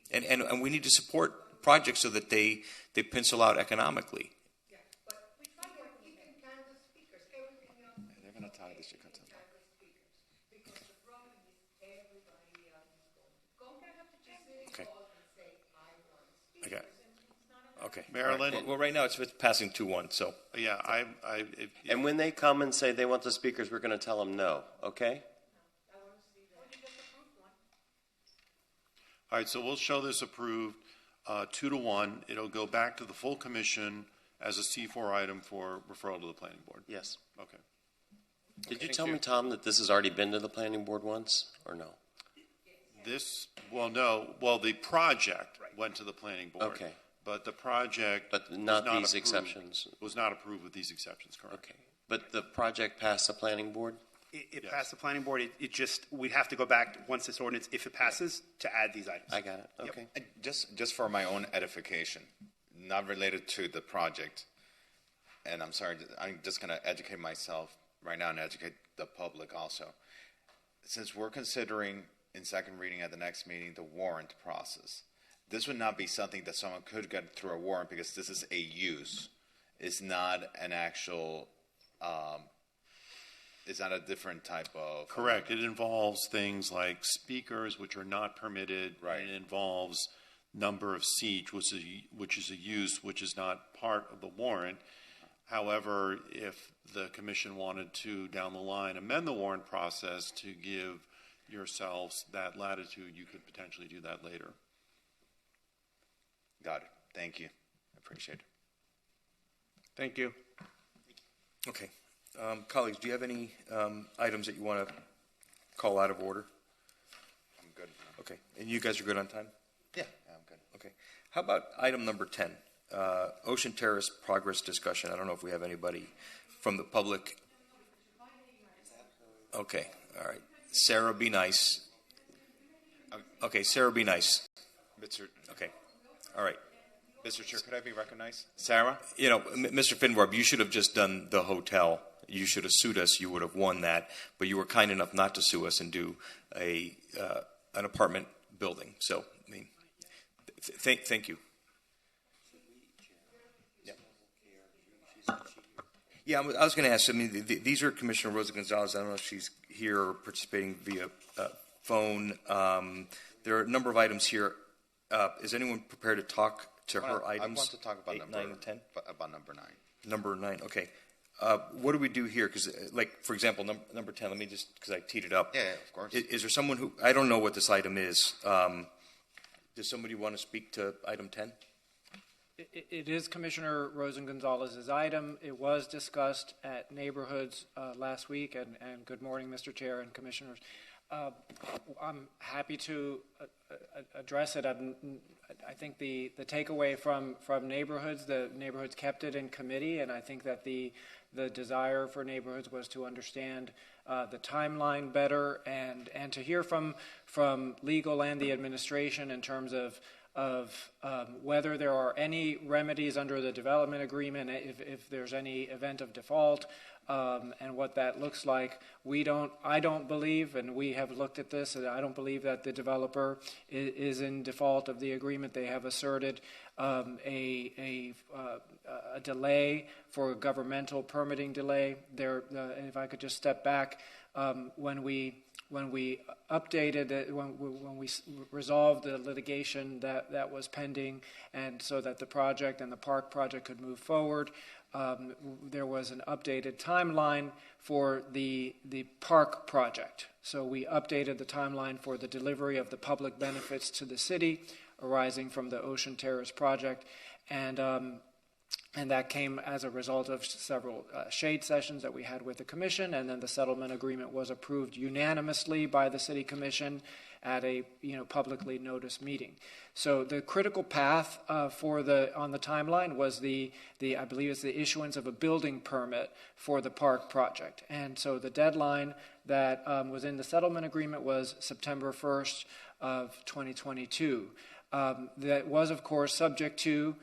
And we need to support projects so that they pencil out economically. They're going to tie this. Okay. Okay. Marilyn? Well, right now it's passing 2-1, so. Yeah, And when they come and say they want the speakers, we're going to tell them no, okay? All right, so we'll show this approved 2-1. It'll go back to the full commission as a C4 item for referral to the planning board. Yes. Okay. Did you tell me, Tom, that this has already been to the planning board once, or no? The project went to the planning board. Okay. But the project But not was these approved- exceptions. Was not approved with these exceptions, correct? Okay. But the project passed the planning board? It passed the planning board. We'd have to go back once this ordinance, if it passes, to add these items. I got it. Okay. And just for my own edification, not related to the project, and I'm sorry, I'm just going to educate myself right now and educate the public also. Since we're considering in second reading at the next meeting the warrant process, this would not be something that someone could get through a warrant because this is a use. It's not an actual, it's not a different type of. Correct. It involves things like speakers, which are not permitted. Right. And it involves number of seats, which is a use, which is not part of the warrant. However, if the commission wanted to, down the line, amend the warrant process to give yourselves that latitude, you could potentially do that later. Got it. Thank you. I appreciate it. Thank you. Okay. Colleagues, do you have any items that you want to call out of order? I'm good. Okay. And you guys are good on time? Yeah, I'm good. Okay. How about item number 10, Ocean Terrace progress discussion? I don't know if we have anybody from the public. Okay. All right. Sarah, be nice. Okay, Sarah, be nice. Okay. All right. Mr. Chair, could I be recognized? Sarah? You know, Mr. Finwarb, you should have just done the hotel. You should have sued us. You would have won that. But you were kind enough not to sue us and do an apartment building. So, I mean, thank you. Yeah, I was going to ask. I mean, these are Commissioner Rosa Gonzalez. I don't know if she's here or participating via phone. There are a number of items here. Is anyone prepared to talk to her items? I want to talk about 8, 9, and 10. About number 9. Number 9. Okay. What do we do here? Because, like, for example, number 10. Let me just, because I teed it up. Yeah, of course. Is there someone who I don't know what this item is? Does somebody want to speak to item 10? It is Commissioner Rosa Gonzalez's item. It was discussed at Neighborhoods last week, and good morning, Mr. Chair and Commissioners. I'm happy to address it. I think the takeaway from Neighborhoods, the Neighborhoods kept it in committee, and I think that the desire for Neighborhoods was to understand the timeline better and to hear from legal and the administration in terms of whether there are any remedies under the development agreement, if there's any event of default, and what that looks like. I don't believe, and we have looked at this, and I don't believe that the developer is in default of the agreement. They have asserted a delay for a governmental permitting delay. And if I could just step back, when we updated it, when we resolved the litigation that was pending, and so that the project and the park project could move forward, there was an updated timeline for the park project. So we updated the timeline for the delivery of the public benefits to the city arising from the Ocean Terrace project, and that came as a result of several shade sessions that we had with the commission, and then the settlement agreement was approved unanimously by the city commission at a publicly noticed meeting. So the critical path on the timeline was I believe it's the issuance of a building permit for the park project. And so the deadline that was in the settlement agreement was September 1st of 2022. That was, of course, subject to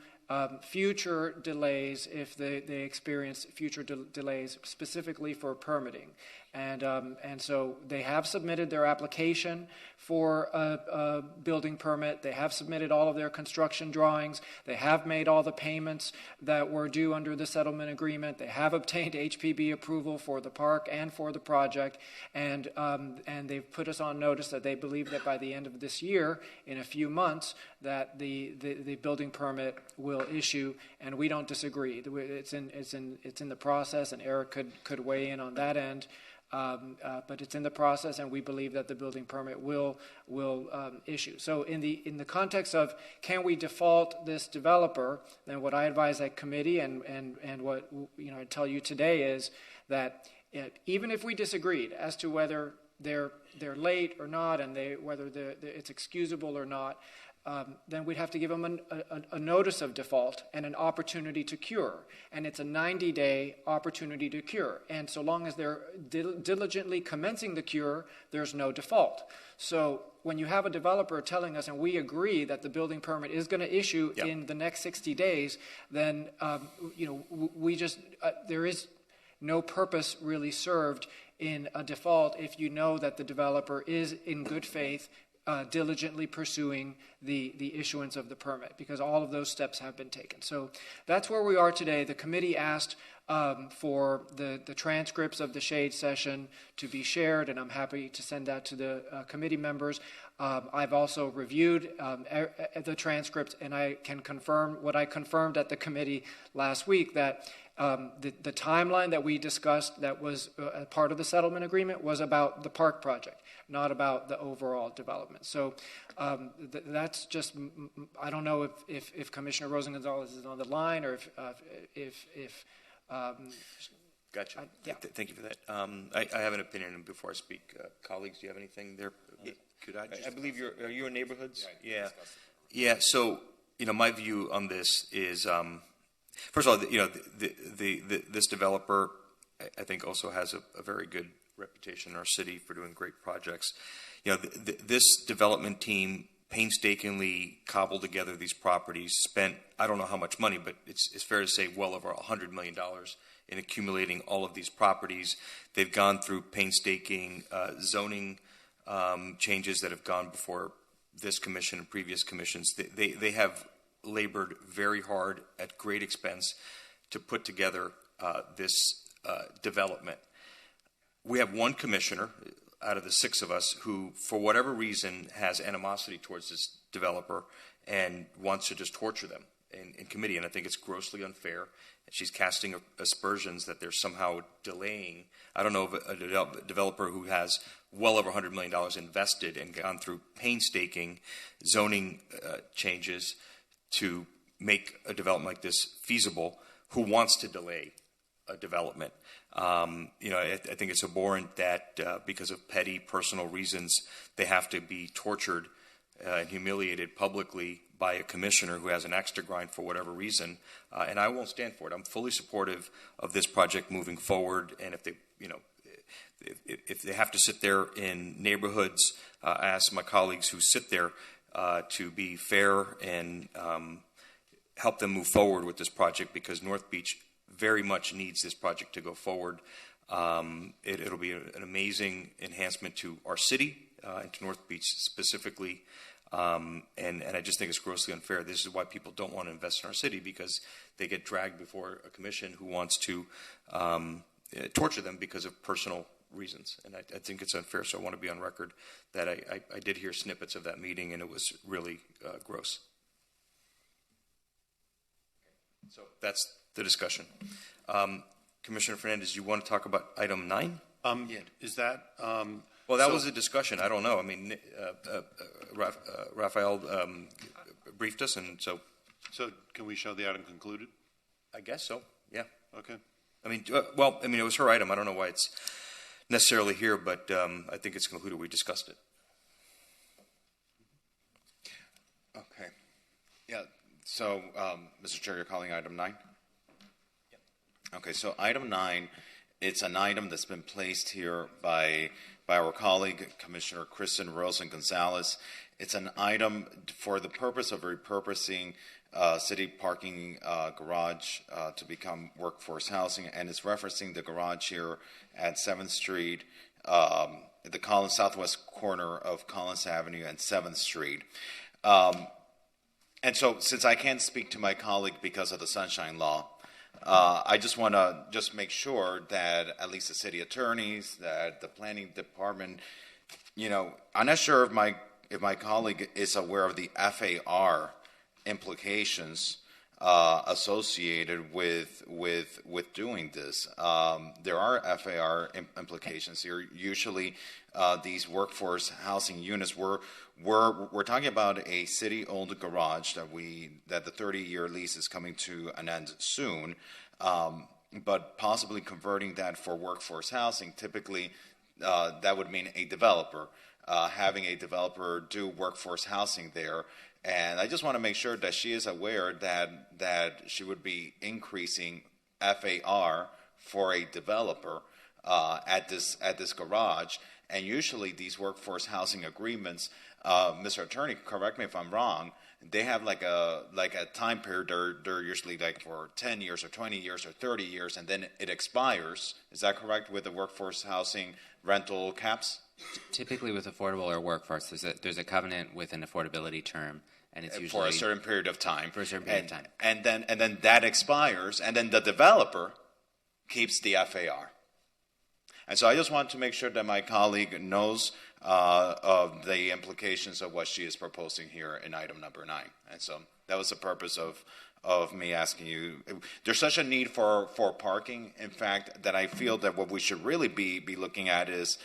future delays if they experience future delays specifically for permitting. And so they have submitted their application for a building permit. They have submitted all of their construction drawings. They have made all the payments that were due under the settlement agreement. They have obtained HPB approval for the park and for the project. And they've put us on notice that they believe that by the end of this year, in a few months, that the building permit will issue, and we don't disagree. It's in the process, and Eric could weigh in on that end. But it's in the process, and we believe that the building permit will issue. So in the context of can we default this developer, then what I advise that committee and what I tell you today is that even if we disagreed as to whether they're late or not, and whether it's excusable or not, then we'd have to give them a notice of default and an opportunity to cure. And it's a 90-day opportunity to cure. And so long as they're diligently commencing the cure, there's no default. So when you have a developer telling us, and we agree that the building permit is going to issue in the next 60 days, then there is no purpose really served in a default if you know that the developer is in good faith diligently pursuing the issuance of the permit, because all of those steps have been taken. So that's where we are today. The committee asked for the transcripts of the shade session to be shared, and I'm happy to send that to the committee members. I've also reviewed the transcripts, and I can confirm what I confirmed at the committee last week, that the timeline that we discussed that was a part of the settlement agreement was about the park project, not about the overall development. So that's just, I don't know if Commissioner Rosen-Gonzalez is on the line, or if Gotcha. Yeah. Thank you for that. I have an opinion, and before I speak, colleagues, do you have anything there? Could I just? I believe are you in neighborhoods? Yeah. Yeah. So my view on this is, first of all, this developer, I think, also has a very good reputation in our city for doing great projects. This development team painstakingly cobbled together these properties, spent, I don't know how much money, but it's fair to say well over $100 million in accumulating all of these properties. They've gone through painstaking zoning changes that have gone before this commission and previous commissions. They have labored very hard at great expense to put together this development. We have one commissioner out of the six of us who, for whatever reason, has animosity towards this developer and wants to just torture them in committee, and I think it's grossly unfair. She's casting aspersions that they're somehow delaying. I don't know of a developer who has well over $100 million invested and gone through painstaking zoning changes to make a development like this feasible, who wants to delay a development. I think it's abhorrent that because of petty personal reasons, they have to be tortured and humiliated publicly by a commissioner who has an axe to grind for whatever reason, and I won't stand for it. I'm fully supportive of this project moving forward, and if they have to sit there in neighborhoods, I ask my colleagues who sit there, to be fair and help them move forward with this project, because North Beach very much needs this project to go forward. It'll be an amazing enhancement to our city and to North Beach specifically. And I just think it's grossly unfair. This is why people don't want to invest in our city, because they get dragged before a commission who wants to torture them because of personal reasons. And I think it's unfair, so I want to be on record that I did hear snippets of that meeting, and it was really gross. So that's the discussion. Commissioner Fernandez, you want to talk about item 9? Is that... well, that was a discussion. I don't know. I mean, Raphael briefed us, and so... So can we show the item concluded? I guess so, yeah. Okay. I mean, it was her item. I don't know why it's necessarily here, but I think it's concluded. We discussed it. Okay. Yeah. So, Mr. Chair, you're calling item 9? Yep. Okay. So, item 9, it's an item that's been placed here by our colleague, Commissioner Kristen Rosen-Gonzalez. It's an item for the purpose of repurposing city parking garage to become workforce housing, and it's referencing the garage here at 7th Street, the Collins southwest corner of Collins Avenue and 7th Street. And so, since I can't speak to my colleague because of the Sunshine Law, I just want to make sure that at least the city attorneys, that the planning department, I'm not sure if my colleague is aware of the FAR implications associated with doing this. There are FAR implications here. Usually, these workforce housing units we're talking about a city-owned garage that the 30-year lease is coming to an end soon, but possibly converting that for workforce housing. Typically, that would mean a developer having a developer do workforce housing there. And I just want to make sure that she is aware that she would be increasing FAR for a developer at this garage. And usually these workforce housing agreements, Mr. Attorney, correct me if I'm wrong, they have like a time period. They're usually like for 10 years or 20 years or 30 years, and then it expires. Is that correct with the workforce housing rental caps? Typically with affordable or workforce, there's a covenant with an affordability term, and it's usually for a certain period of time. For a certain period of time. And then that expires, and then the developer keeps the FAR. And so I just want to make sure that my colleague knows of the implications of what she is proposing here in item number 9. And so that was the purpose of me asking you. There's such a need for parking, in fact, that I feel that what we should really be looking at is,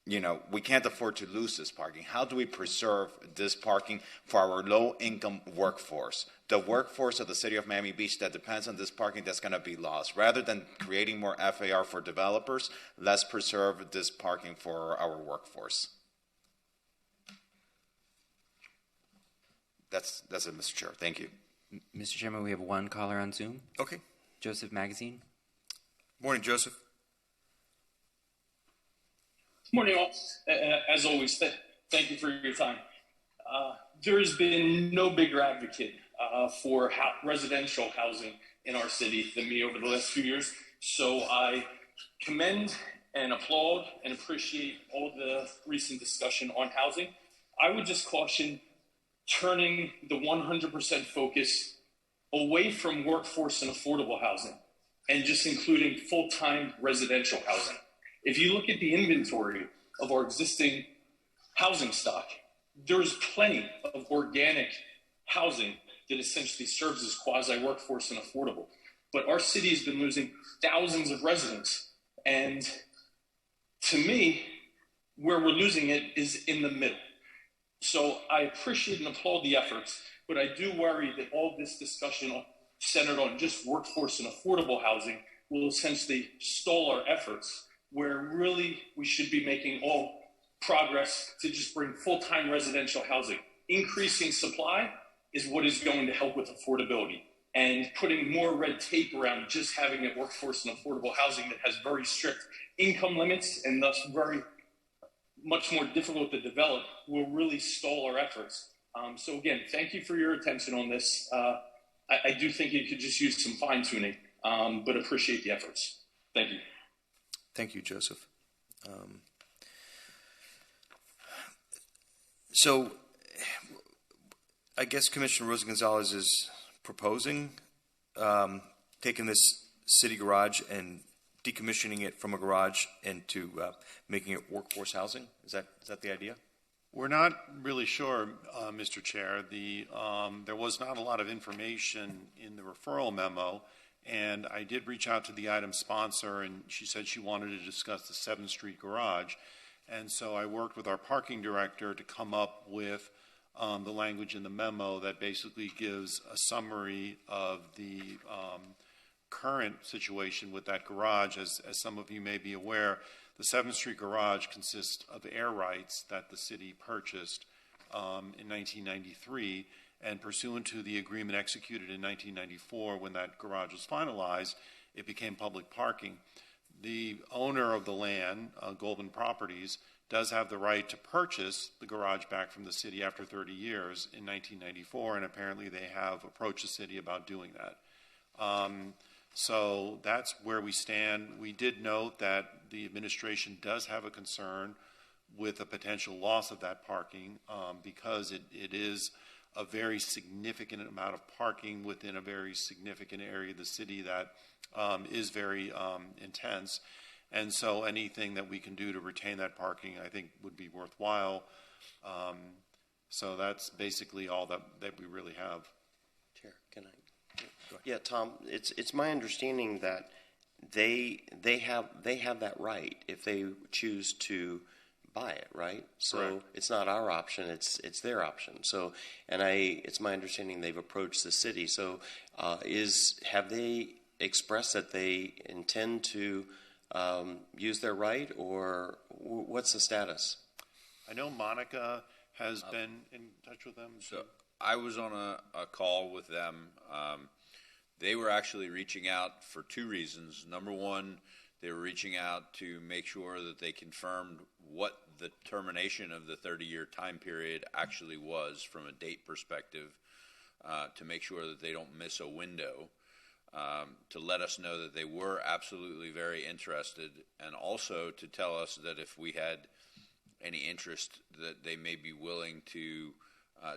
we can't afford to lose this parking. How do we preserve this parking for our low-income workforce? The workforce of the city of Miami Beach that depends on this parking that's going to be lost. Rather than creating more FAR for developers, let's preserve this parking for our workforce. That's it, Mr. Chair. Thank you. Mr. Chairman, we have one caller on Zoom. Okay. Joseph Magazine. Morning, Joseph. Morning, all. As always, thank you for your time. There has been no bigger advocate for residential housing in our city than me over the last few years. So I commend and applaud and appreciate all the recent discussion on housing. I would just caution turning the 100% focus away from workforce and affordable housing and just including full-time residential housing. If you look at the inventory of our existing housing stock, there's plenty of organic housing that essentially serves as quasi-workforce and affordable. But our city has been losing thousands of residents. And to me, where we're losing it is in the middle. So I appreciate and applaud the efforts, but I do worry that all this discussion centered on just workforce and affordable housing will essentially stall our efforts, where really we should be making all progress to just bring full-time residential housing. Increasing supply is what is going to help with affordability, and putting more red tape around just having a workforce and affordable housing that has very strict income limits and thus very much more difficult to develop will really stall our efforts. So again, thank you for your attention on this. I do think it could just use some fine tuning, but appreciate the efforts. Thank you. Thank you, Joseph. So I guess Commissioner Rosa Gonzalez is proposing taking this city garage and decommissioning it from a garage into making it workforce housing. Is that the idea? We're not really sure, Mr. Chair. There was not a lot of information in the referral memo, and I did reach out to the item sponsor, and she said she wanted to discuss the 7th Street garage. And so I worked with our parking director to come up with the language in the memo that basically gives a summary of the current situation with that garage. As some of you may be aware, the 7th Street garage consists of air rights that the city purchased in 1993, and pursuant to the agreement executed in 1994 when that garage was finalized, it became public parking. The owner of the land, Goldman Properties, does have the right to purchase the garage back from the city after 30 years in 1994, and apparently they have approached the city about doing that. So that's where we stand. We did note that the administration does have a concern with a potential loss of that parking because it is a very significant amount of parking within a very significant area of the city that is very intense. And so anything that we can do to retain that parking, I think, would be worthwhile. So that's basically all that we really have. Chair, can I? Yeah, Tom, it's my understanding that they have that right if they choose to buy it, right? So Correct. It's not our option; it's their option. So, it's my understanding they've approached the city. So, have they expressed that they intend to use their right, or what's the status? I know Monica has been in touch with them. So I was on a call with them. They were actually reaching out for two reasons. Number one, they were reaching out to make sure that they confirmed what the termination of the 30-year time period actually was from a date perspective, to make sure that they don't miss a window, to let us know that they were absolutely very interested, and also to tell us that if we had any interest, that they may be willing to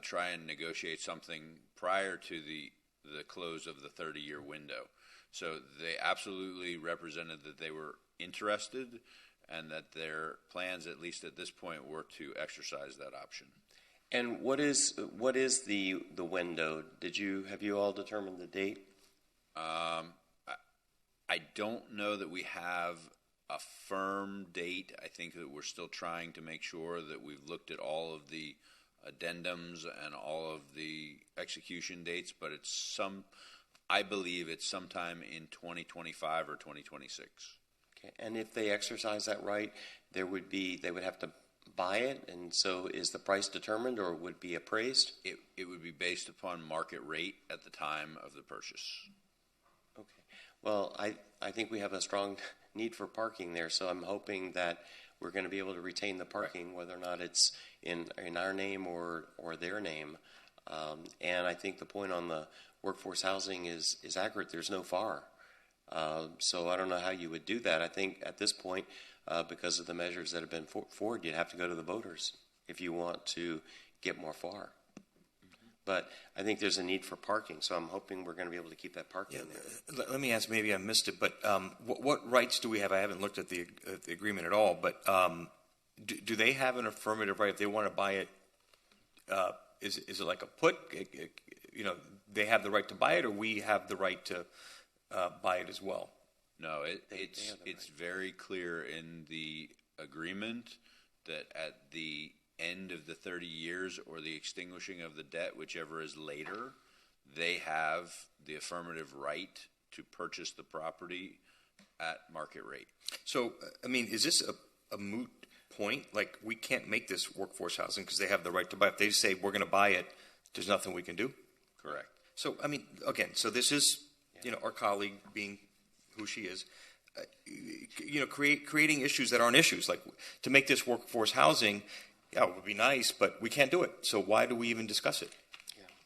try and negotiate something prior to the close of the 30-year window. So they absolutely represented that they were interested and that their plans, at least at this point, were to exercise that option. And what is the window? Have you all determined the date? I don't know that we have a firm date. I think that we're still trying to make sure that we've looked at all of the addendums and all of the execution dates, but I believe it's sometime in 2025 or 2026. Okay. And if they exercise that right, they would have to buy it, and so is the price determined or would be appraised? It would be based upon market rate at the time of the purchase. Okay. Well, I think we have a strong need for parking there, so I'm hoping that we're going to be able to retain the parking, whether or not it's in our name or their name. And I think the point on the workforce housing is accurate. There's no FAR. So I don't know how you would do that. I think at this point, because of the measures that have been forward, you'd have to go to the voters if you want to get more FAR. But I think there's a need for parking, so I'm hoping we're going to be able to keep that parking there. Let me ask, maybe I missed it, but what rights do we have? I haven't looked at the agreement at all, but do they have an affirmative right if they want to buy it? Is it like a put? They have the right to buy it, or we have the right to buy it as well? No, it's very clear in the agreement that at the end of the 30 years or the extinguishing of the debt, whichever is later, they have the affirmative right to purchase the property at market rate. So, I mean, is this a moot point? Like, we can't make this workforce housing because they have the right to buy it. If they say we're going to buy it, there's nothing we can do? Correct. So, I mean, again, so this is, our colleague being who she is, creating issues that aren't issues. Like, to make this workforce housing, Yeah, it would be nice, but we can't do it. So why do we even discuss it?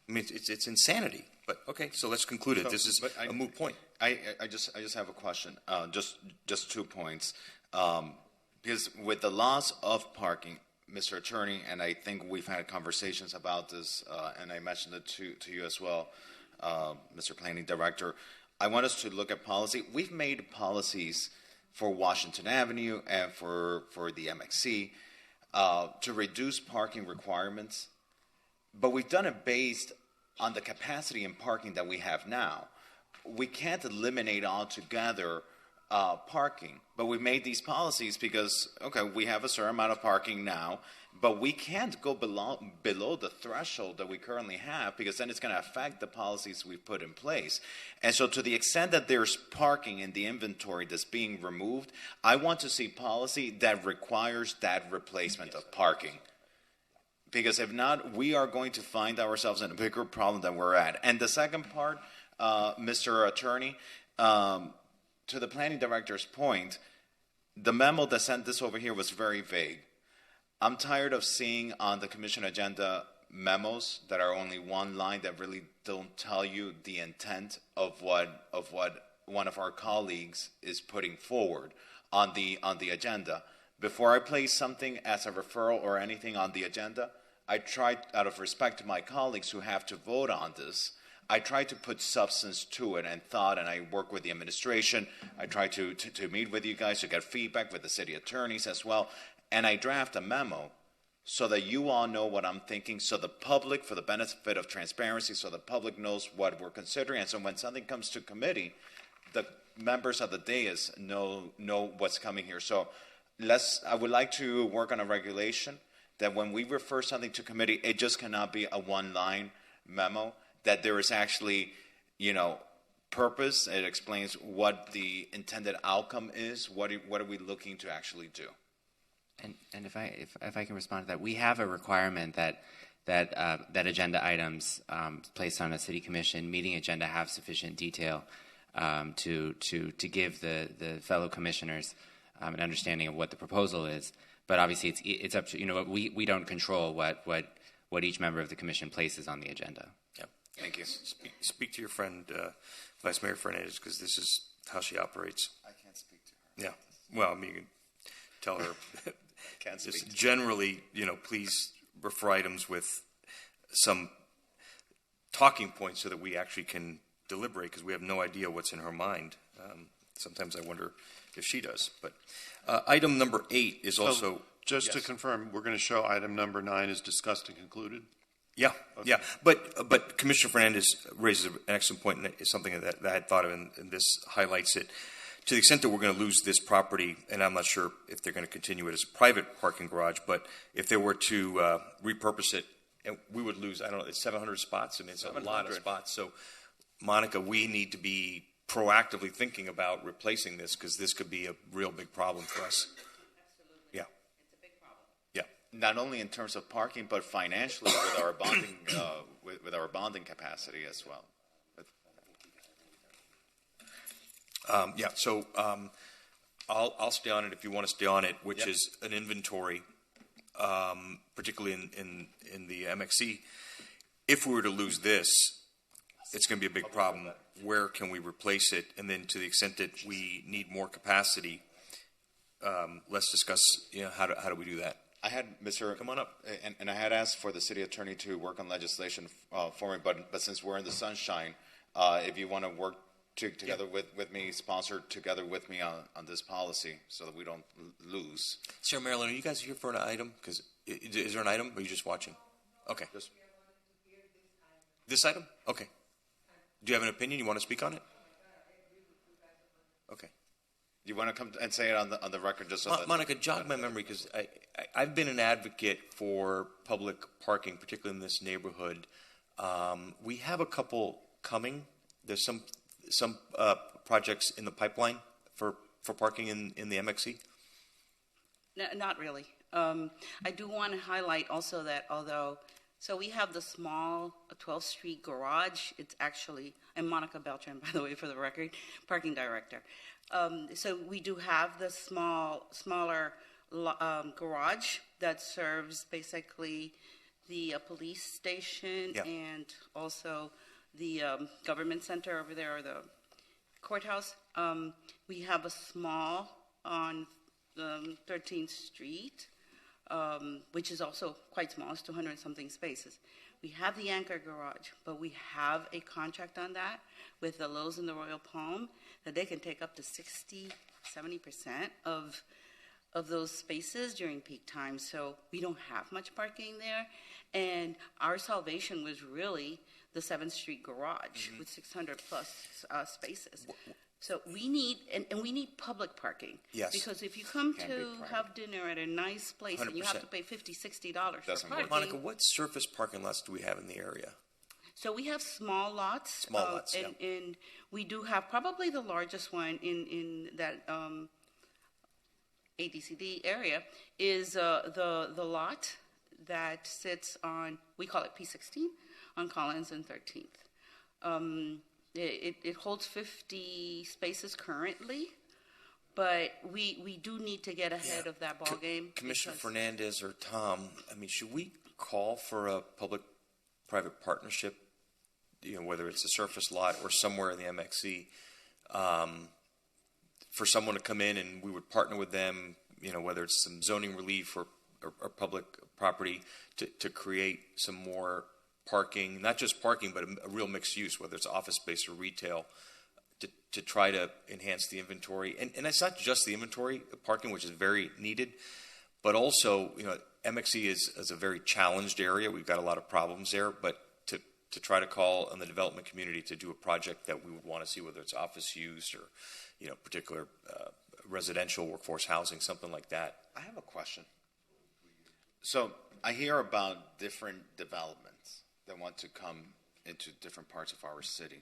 I mean, it's insanity. But okay, so let's conclude it. This is a moot point. I just have a question. Just 2 points. Because with the loss of parking, Mr. Attorney, and I think we've had conversations about this, and I mentioned it to you as well, Mr. Planning Director. I want us to look at policy. We've made policies for Washington Avenue and for the MXC to reduce parking requirements, but we've done it based on the capacity and parking that we have now. We can't eliminate altogether parking, but we made these policies because, okay, we have a certain amount of parking now, but we can't go below the threshold that we currently have, because then it's going to affect the policies we've put in place. And so to the extent that there's parking in the inventory that's being removed, I want to see policy that requires that replacement of parking. Because if not, we are going to find ourselves in a bigger problem than we're at. And the second part, Mr. Attorney, to the planning director's point, the memo that sent this over here was very vague. I'm tired of seeing on the commission agenda memos that are only one line that really don't tell you the intent of what one of our colleagues is putting forward on the agenda. Before I place something as a referral or anything on the agenda, I try, out of respect to my colleagues who have to vote on this, I try to put substance to it and thought, and I work with the administration. I try to meet with you guys to get feedback with the city attorneys as well. And I draft a memo so that you all know what I'm thinking, so the public, for the benefit of transparency, so the public knows what we're considering. And so when something comes to committee, the members of the dais know what's coming here. So I would like to work on a regulation that when we refer something to committee, it just cannot be a one-line memo, that there is actually, purpose. It explains what the intended outcome is. What are we looking to actually do? And if I can respond to that, we have a requirement that agenda items placed on a city commission meeting agenda have sufficient detail to give the fellow commissioners an understanding of what the proposal is. But obviously, it's up to we don't control what each member of the commission places on the agenda. Yeah, thank you. Speak to your friend Vice Mayor Fernandez, because this is how she operates. I can't speak to her. Yeah, well, I mean, you can tell her. Just generally, please refer items with some talking points so that we actually can deliberate, because we have no idea what's in her mind. Sometimes I wonder if she does. But item number 8 is also... Just to confirm, we're going to show item number 9 is discussed and concluded? Yeah, okay. Yeah. But Commissioner Fernandez raises an excellent point, and it's something that I had thought of, and this highlights it. To the extent that we're going to lose this property, and I'm not sure if they're going to continue it as a private parking garage, but if they were to repurpose it, and we would lose, I don't know, it's 700 spots. I mean, it's a lot of spots. So, Monica, we need to be proactively thinking about replacing this, because this could be a real big problem for us. Absolutely. Yeah. It's a big problem. Yeah. Not only in terms of parking, but financially with our bonding with our bonding capacity as well. So I'll stay on it if you want to stay on it, which is an inventory, particularly in the MXC. If we were to lose this, it's going to be a big problem. Where can we replace it? And then to the extent that we need more capacity, let's discuss, how do we do that? I had come on up, and I had asked for the city attorney to work on legislation for me, but since we're in the sunshine, if you want to work together with me, sponsor together with me on this policy, so that we don't lose. Sarah Marilyn, are you guys here for an item? Because is there an item, or are you just watching? Okay. This item? Okay. Do you have an opinion? You want to speak on it? Okay. You want to come and say it on the record, just so that Monica, jog my memory, because I've been an advocate for public parking, particularly in this neighborhood. We have a couple coming. There's some projects in the pipeline for parking in the MXC. No, not really. I do want to highlight also that so we have the small 12th Street garage. It's actually, I'm Monica Beltran, by the way, for the record, parking director. So we do have the smaller garage that serves basically the police station and also the government center over there, or the courthouse. We have a small on 13th Street, which is also quite small. It's 200 something spaces. We have the Anchor Garage, but we have a contract on that with the Lowe's and the Royal Palm that they can take up to 60, 70% of those spaces during peak time. So we don't have much parking there. And our salvation was really the 7th Street Garage with 600 plus spaces. So we need, and we need public parking. Yes. Because if you come to have dinner at a nice place and you have to pay $50, $60 for parking. Monica, what surface parking lots do we have in the area? So we have small lots. Small lots, and we do have probably the largest one in that ADCD area is the lot that sits on, we call it P16, on Collins and 13th. It holds 50 spaces currently, but we do need to get ahead of that ball game. Commissioner Fernandez or Tom, I mean, should we call for a public-private partnership, whether it's a surface lot or somewhere in the MXC, for someone to come in and we would partner with them, whether it's some zoning relief or public property to create some more parking, not just parking, but a real mixed use, whether it's office space or retail, to try to enhance the inventory. And it's not just the inventory, the parking, which is very needed, but also, MXC is a very challenged area. We've got a lot of problems there, but to try to call on the development community to do a project that we would want to see, whether it's office use or, particular residential workforce housing, something like that. I have a question. So I hear about different developments that want to come into different parts of our city.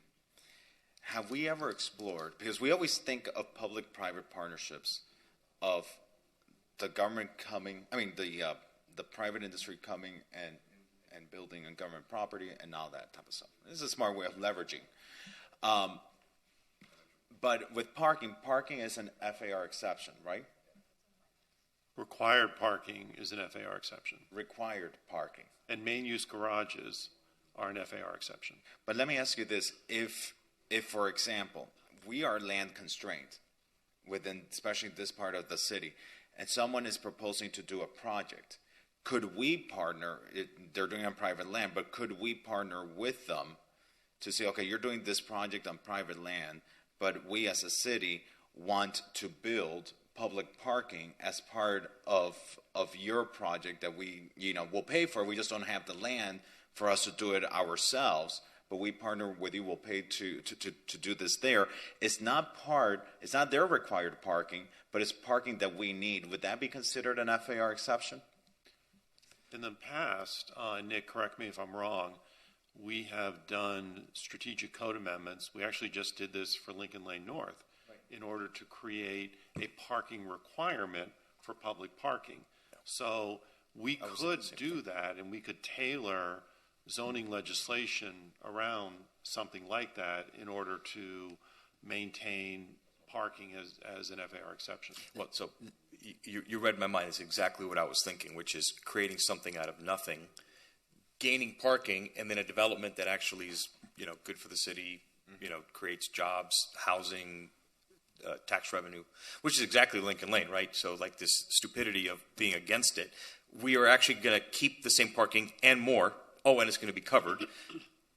Have we ever explored, because we always think of public-private partnerships of the government coming, the private industry coming and building on government property and all that type of stuff. This is a smart way of leveraging. But with parking is an FAR exception, right? Required parking is an FAR exception. Required parking. And main use garages are an FAR exception. But let me ask you this. If for example, we are land constrained within, especially this part of the city, and someone is proposing to do a project, could we partner, they're doing it on private land, but could we partner with them to say, okay, you're doing this project on private land, but we as a city want to build public parking as part of your project that we, will pay for. We just don't have the land for us to do it ourselves, but we partner with you, we'll pay to do this there. It's not their required parking, but it's parking that we need. Would that be considered an FAR exception? In the past, Nick, correct me if I'm wrong, we have done strategic code amendments. We actually just did this for Lincoln Lane North in order to create a parking requirement for public parking. So we could do that, and we could tailor zoning legislation around something like that in order to maintain parking as an FAR exception. Well, so you read my mind. It's exactly what I was thinking, which is creating something out of nothing, gaining parking, and then a development that actually is, good for the city, creates jobs, housing, tax revenue, which is exactly Lincoln Lane, right? So like this stupidity of being against it, we are actually going to keep the same parking and more. Oh, and it's going to be covered.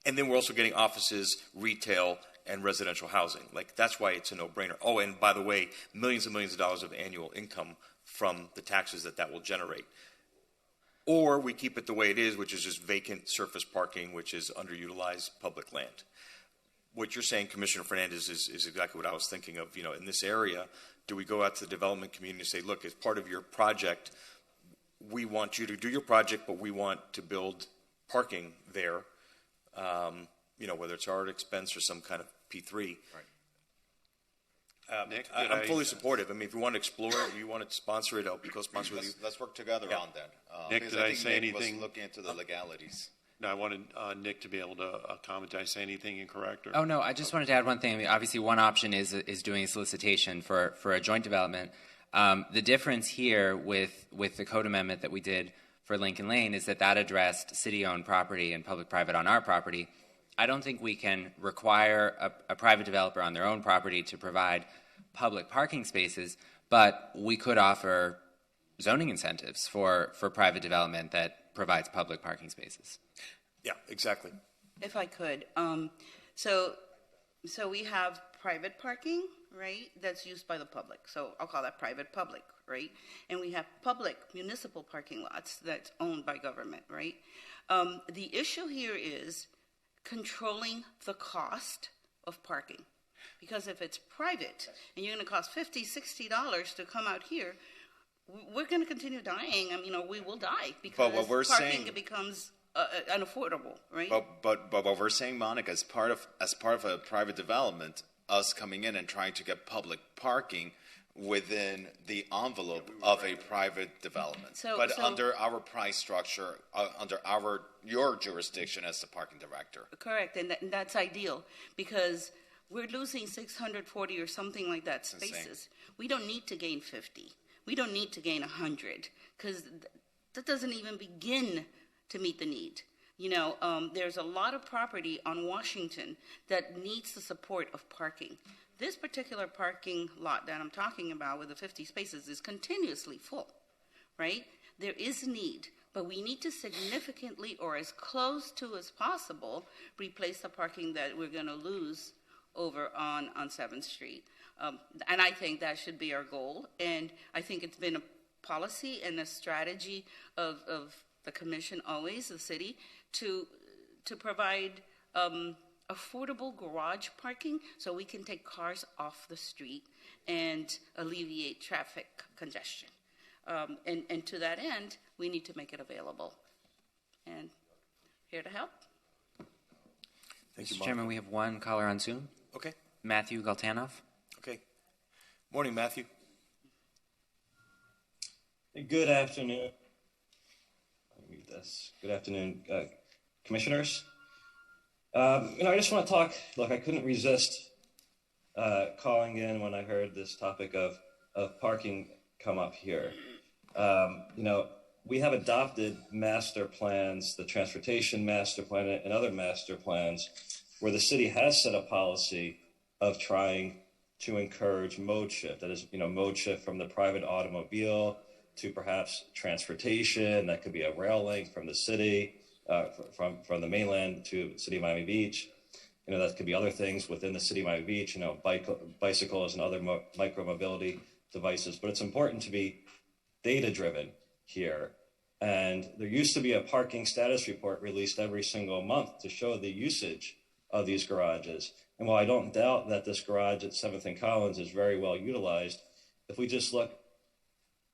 And then we're also getting offices, retail, and residential housing. Like, that's why it's a no-brainer. Oh, and by the way, millions and millions of dollars of annual income from the taxes that will generate. Or we keep it the way it is, which is just vacant surface parking, which is underutilized public land. What you're saying, Commissioner Fernandez, is exactly what I was thinking of. In this area, do we go out to the development community and say, look, as part of your project, we want you to do your project, but we want to build parking there, whether it's our expense or some kind of P3. Right. Nick, I'm fully supportive. I mean, if you want to explore it, you want to sponsor it, I'll co-sponsor with you. Let's work together on that. Nick, did I say anything? Looking into the legalities. No, I wanted Nick to be able to comment. Did I say anything incorrect? Oh, no, I just wanted to add one thing. I mean, obviously, one option is doing a solicitation for a joint development. The difference here with the code amendment that we did for Lincoln Lane is that addressed city-owned property and public-private on our property. I don't think we can require a private developer on their own property to provide public parking spaces, but we could offer zoning incentives for private development that provides public parking spaces. Yeah, exactly. If I could, so we have private parking, right? That's used by the public. So I'll call that private public, right? And we have public municipal parking lots that's owned by government, right? The issue here is controlling the cost of parking. Because if it's private and you're going to cost $50, $60 to come out here, we're going to continue dying. I mean, we will die because what we're parking saying, becomes unaffordable, right? But what we're saying, Monica, as part of a private development, us coming in and trying to get public parking within the envelope of a private development, but under our price structure, under your jurisdiction as the parking director. Correct, and that's ideal because we're losing 640 or something like that spaces. We don't need to gain 50. We don't need to gain 100 because that doesn't even begin to meet the need. There's a lot of property on Washington that needs the support of parking. This particular parking lot that I'm talking about with the 50 spaces is continuously full, right? There is need, but we need to significantly or as close to as possible replace the parking that we're going to lose over on 7th Street. And I think that should be our goal. And I think it's been a policy and a strategy of the commission always, the city, to provide affordable garage parking so we can take cars off the street and alleviate traffic congestion. And to that end, we need to make it available. And here to help. Thank you, Mr. Chairman, we have one caller on Zoom. Okay. Matthew Galtanov. Okay. Morning, Matthew. Good afternoon. Let me read this. Good afternoon, commissioners. I just want to talk. Look, I couldn't resist calling in when I heard this topic of parking come up here. We have adopted master plans, the transportation master plan and other master plans, where the city has set a policy of trying to encourage mode shift. That is, mode shift from the private automobile to perhaps transportation. That could be a rail link from the city, from the mainland to the city of Miami Beach. That could be other things within the city of Miami Beach, bicycles and other micro-mobility devices. But it's important to be data-driven here. And there used to be a parking status report released every single month to show the usage of these garages. And while I don't doubt that this garage at 7th and Collins is very well utilized, if we just look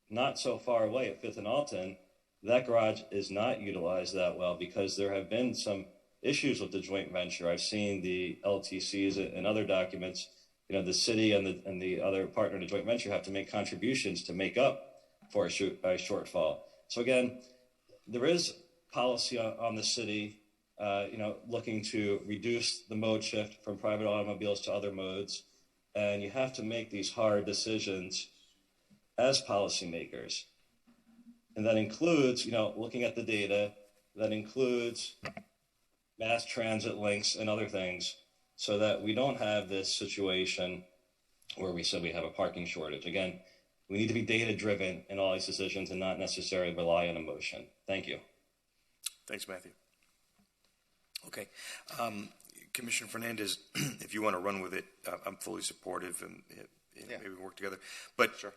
not so far away at 5th and Alton, that garage is not utilized that well because there have been some issues with the joint venture. I've seen the LTCs and other documents. The city and the other partner in the joint venture have to make contributions to make up for a shortfall. So again, there is policy on the city, looking to reduce the mode shift from private automobiles to other modes, and you have to make these hard decisions as policymakers. And that includes, looking at the data, that includes mass transit links and other things so that we don't have this situation where we said we have a parking shortage. Again, we need to be data-driven in all these decisions and not necessarily rely on emotion. Thank you. Thanks, Matthew. Okay. Commissioner Fernandez, if you want to run with it, I'm fully supportive and maybe we work together. But sure.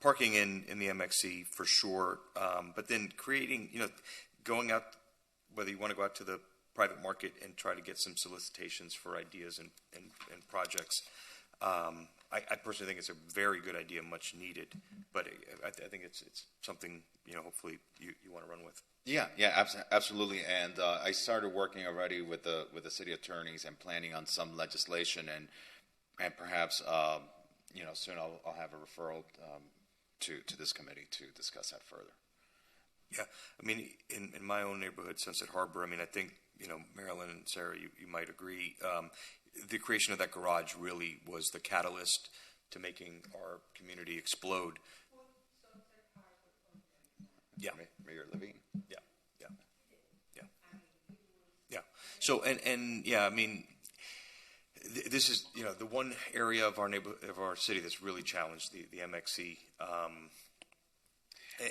Parking in the MXC for sure, but then creating, going out, whether you want to go out to the private market and try to get some solicitations for ideas and projects. I personally think it's a very good idea, much needed, but I think it's something, hopefully you want to run with. Yeah, absolutely. And I started working already with the city attorneys and planning on some legislation, and perhaps soon I'll have a referral to this committee to discuss that further. Yeah, I mean, in my own neighborhood, Sunset Harbor, I think Marilyn and Sarah, you might agree. The creation of that garage really was the catalyst to making our community explode. Yeah. Mayor Levine. Yeah. Yeah. Yeah. Yeah. So, and yeah, I mean, this is, you know, the one area of our city that's really challenged, the MXC.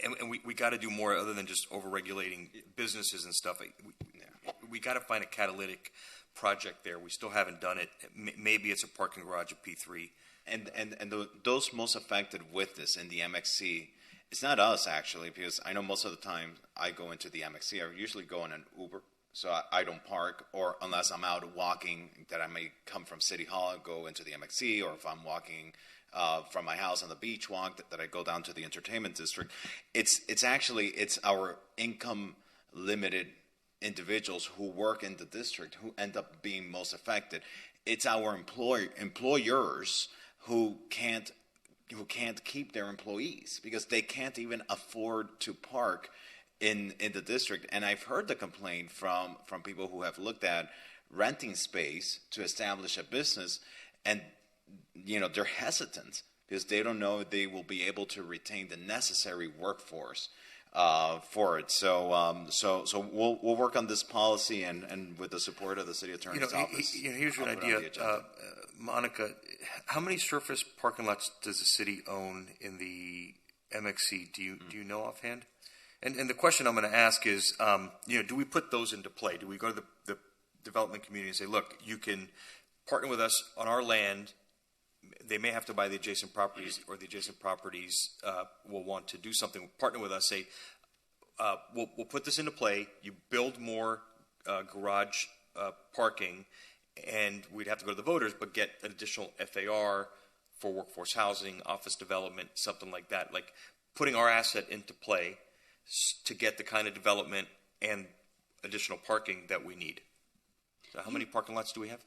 And we got to do more other than just over-regulating businesses and stuff. We got to find a catalytic project there. We still haven't done it. Maybe it's a parking garage at P3. And those most affected with this in the MXC, it's not us actually, because I know most of the time I go into the MXC, I usually go in an Uber, so I don't park, or unless I'm out walking, that I may come from City Hall and go into the MXC, or if I'm walking from my house on the beach walk, that I go down to the entertainment district. It's our income limited individuals who work in the district who end up being most affected. It's our employers who can't keep their employees because they can't even afford to park in the district. And I've heard the complaint from people who have looked at renting space to establish a business, and they're hesitant because they don't know if they will be able to retain the necessary workforce for it. So we'll work on this policy and with the support of the city attorney's office. Here's an idea, Monica. How many surface parking lots does the city own in the MXC? Do you know offhand? And the question I'm going to ask is, do we put those into play? Do we go to the development community and say, look, you can partner with us on our land? They may have to buy the adjacent properties, or the adjacent properties will want to do something. Partner with us, say, we'll put this into play. You build more garage parking, and we'd have to go to the voters, but get an additional FAR for workforce housing, office development, something like that. Like putting our asset into play to get the kind of development and additional parking that we need. So how many parking lots do we have?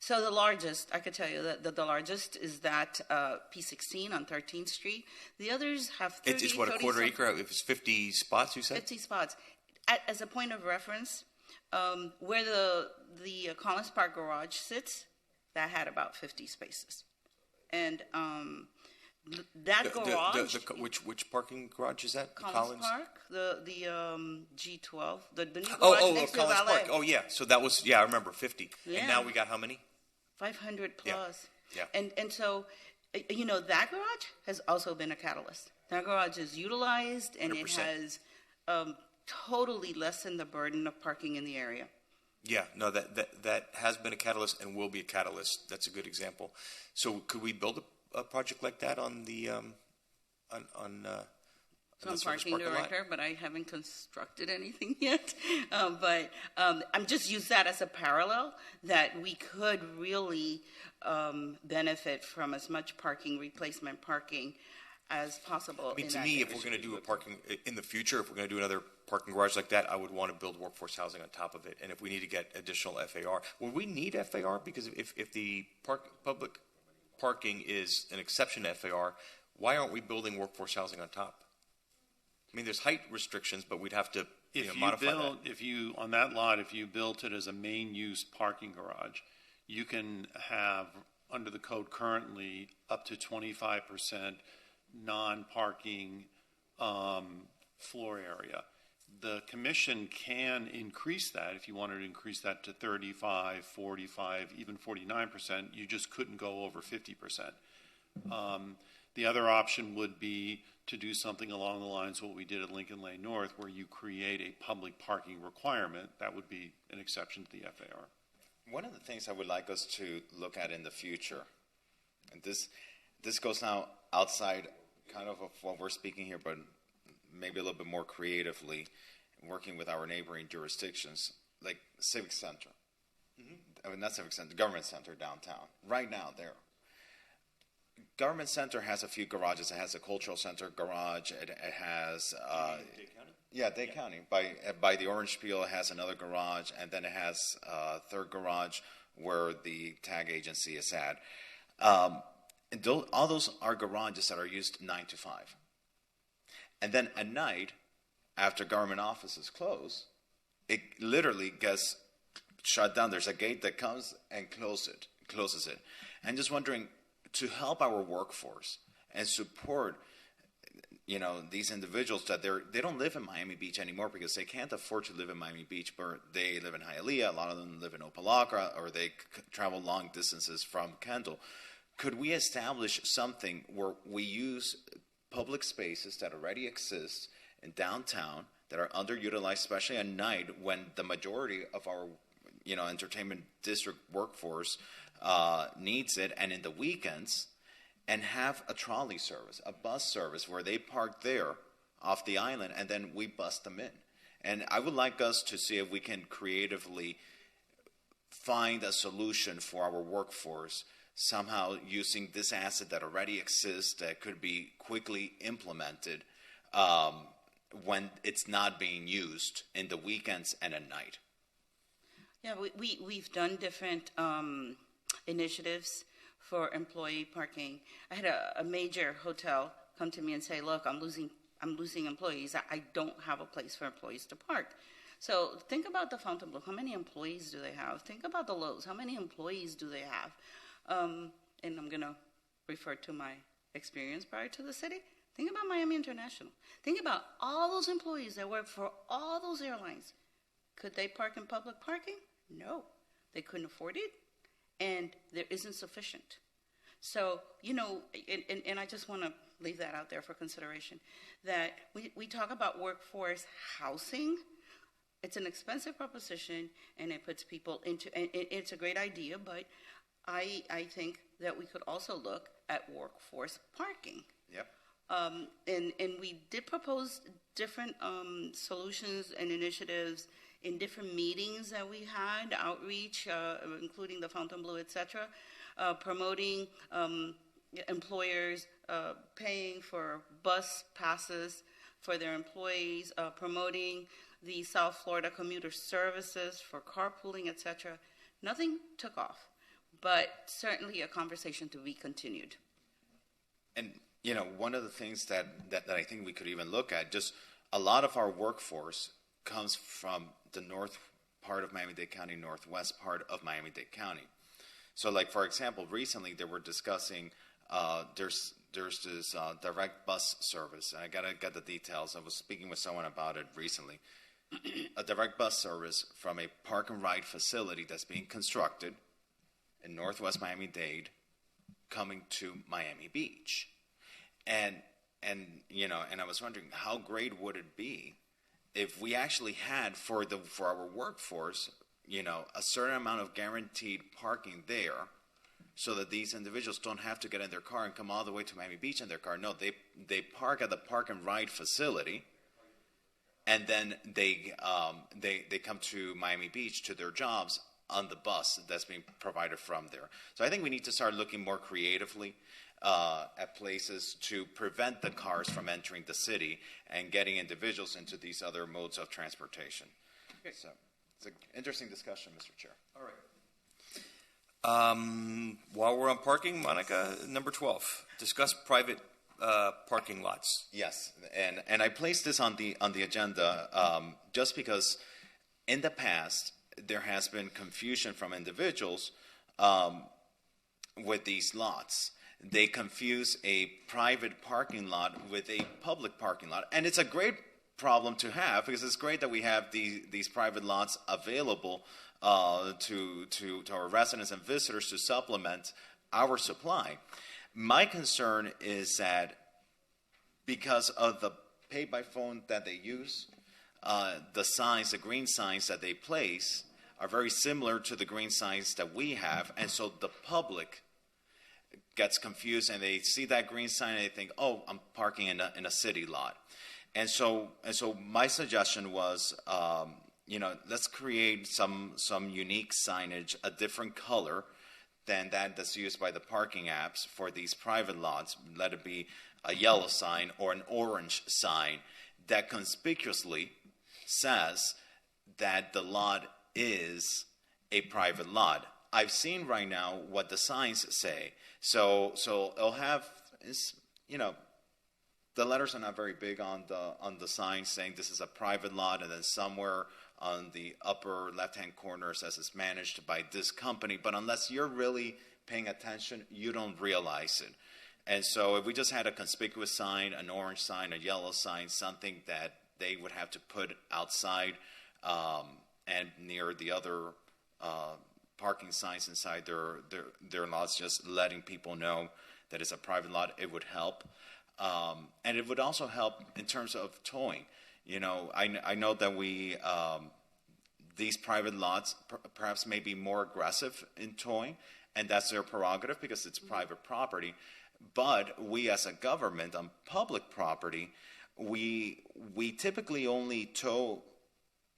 So the largest, I could tell you that the largest is that P16 on 13th Street. The others have 30, It's what, a quarter acre? If it's 50 spots, you said? 50 spots. As a point of reference, where the Collins Park garage sits, that had about 50 spaces. And that garage... Which parking garage is that? Collins Park, the G12, the new garage Collins next to the Ballet. Park. Oh, yeah. So that was, I remember, 50. Yeah. And now we got how many? 500 plus. Yeah. And so, that garage has also been a catalyst. That garage is utilized, and 100%. It has totally lessened the burden of parking in the area. Yeah, no, that has been a catalyst and will be a catalyst. That's a good example. So could we build a project like that on the So I'm parking director, but I haven't constructed anything yet. But I'm just use that as a parallel that we could really benefit from as much replacement parking as possible. I mean, to me, if we're going to do a parking in the future, if we're going to do another parking garage like that, I would want to build workforce housing on top of it. And if we need to get additional FAR, will we need FAR? Because if the public parking is an exception to FAR, why aren't we building workforce housing on top? I mean, there's height restrictions, but we'd have to modify that. If you built it as a main use parking garage, you can have, under the code currently, up to 25% non-parking floor area. The commission can increase that if you wanted to increase that to 35, 45, even 49%. You just couldn't go over 50%. The other option would be to do something along the lines of what we did at Lincoln Lane North, where you create a public parking requirement. That would be an exception to the FAR. One of the things I would like us to look at in the future, and this goes now outside kind of what we're speaking here, but maybe a little bit more creatively, working with our neighboring jurisdictions, like Civic Center. Mm-hmm. I mean, not Civic Center, Government Center downtown. Right now, there. Government Center has a few garages. It has a cultural center garage. It has Dade County? Yeah, Dade County. By the Orange Peel, it has another garage, and then it has a third garage where the tag agency is at. All those are garages that are used 9 to 5. And then at night, after government offices close, it literally gets shut down. There's a gate that comes and closes it. And just wondering, to help our workforce and support, these individuals that they don't live in Miami Beach anymore because they can't afford to live in Miami Beach, but they live in Hialeah. A lot of them live in Opa-locka, or they travel long distances from Kendall. Could we establish something where we use public spaces that already exist in downtown that are underutilized, especially at night when the majority of our entertainment district workforce needs it, and in the weekends, and have a trolley service, a bus service where they park there off the island, and then we bus them in. And I would like us to see if we can creatively find a solution for our workforce, somehow using this asset that already exists that could be quickly implemented when it's not being used in the weekends and at night. Yeah, we've done different initiatives for employee parking. I had a major hotel come to me and say, "Look, I'm losing employees. I don't have a place for employees to park." So think about the Fontainebleau. How many employees do they have? Think about the Lowe's. How many employees do they have? And I'm going to refer to my experience prior to the city. Think about Miami International. Think about all those employees that work for all those airlines. Could they park in public parking? No, they couldn't afford it, and there isn't sufficient. So, and I just want to leave that out there for consideration, that we talk about workforce housing. It's an expensive proposition, and it puts people into, and it's a great idea, but I think that we could also look at workforce parking. Yep. And we did propose different solutions and initiatives in different meetings that we had, outreach, including the Fontainebleau, et cetera, promoting employers paying for bus passes for their employees, promoting the South Florida commuter services for carpooling, et cetera. Nothing took off, but certainly a conversation to be continued. And, one of the things that I think we could even look at, just a lot of our workforce comes from the north part of Miami-Dade County, northwest part of Miami-Dade County. So, like, for example, recently they were discussing there's this direct bus service, and I got to get the details. I was speaking with someone about it recently. A direct bus service from a park and ride facility that's being constructed in northwest Miami-Dade coming to Miami Beach. And I was wondering, how great would it be if we actually had for our workforce, a certain amount of guaranteed parking there, so that these individuals don't have to get in their car and come all the way to Miami Beach in their car. No, they park at the park and ride facility, and then they come to Miami Beach to their jobs on the bus that's being provided from there. So I think we need to start looking more creatively at places to prevent the cars from entering the city and getting individuals into these other modes of transportation. Okay. So it's an interesting discussion, Mr. Chair. All right. While we're on parking, Monica, number 12, discuss private parking lots. Yes, and I placed this on the agenda just because in the past there has been confusion from individuals with these lots. They confuse a private parking lot with a public parking lot, and it's a great problem to have because it's great that we have these private lots available to our residents and visitors to supplement our supply. My concern is that because of the pay by phone that they use, the signs, the green signs that they place are very similar to the green signs that we have, and so the public gets confused and they see that green sign and they think, "Oh, I'm parking in a city lot." And so my suggestion was, let's create some unique signage, a different color than that's used by the parking apps for these private lots. Let it be a yellow sign or an orange sign that conspicuously says that the lot is a private lot. I've seen right now what the signs say. So it'll have, the letters are not very big on the sign saying this is a private lot, and then somewhere on the upper left-hand corner says it's managed by this company. But unless you're really paying attention, you don't realize it. And so if we just had a conspicuous sign, an orange sign, a yellow sign, something that they would have to put outside and near the other parking signs inside their lots, just letting people know that it's a private lot, it would help. And it would also help in terms of towing. You know, I know that these private lots perhaps may be more aggressive in towing, and that's their prerogative because it's private property. But we as a government on public property, we typically only tow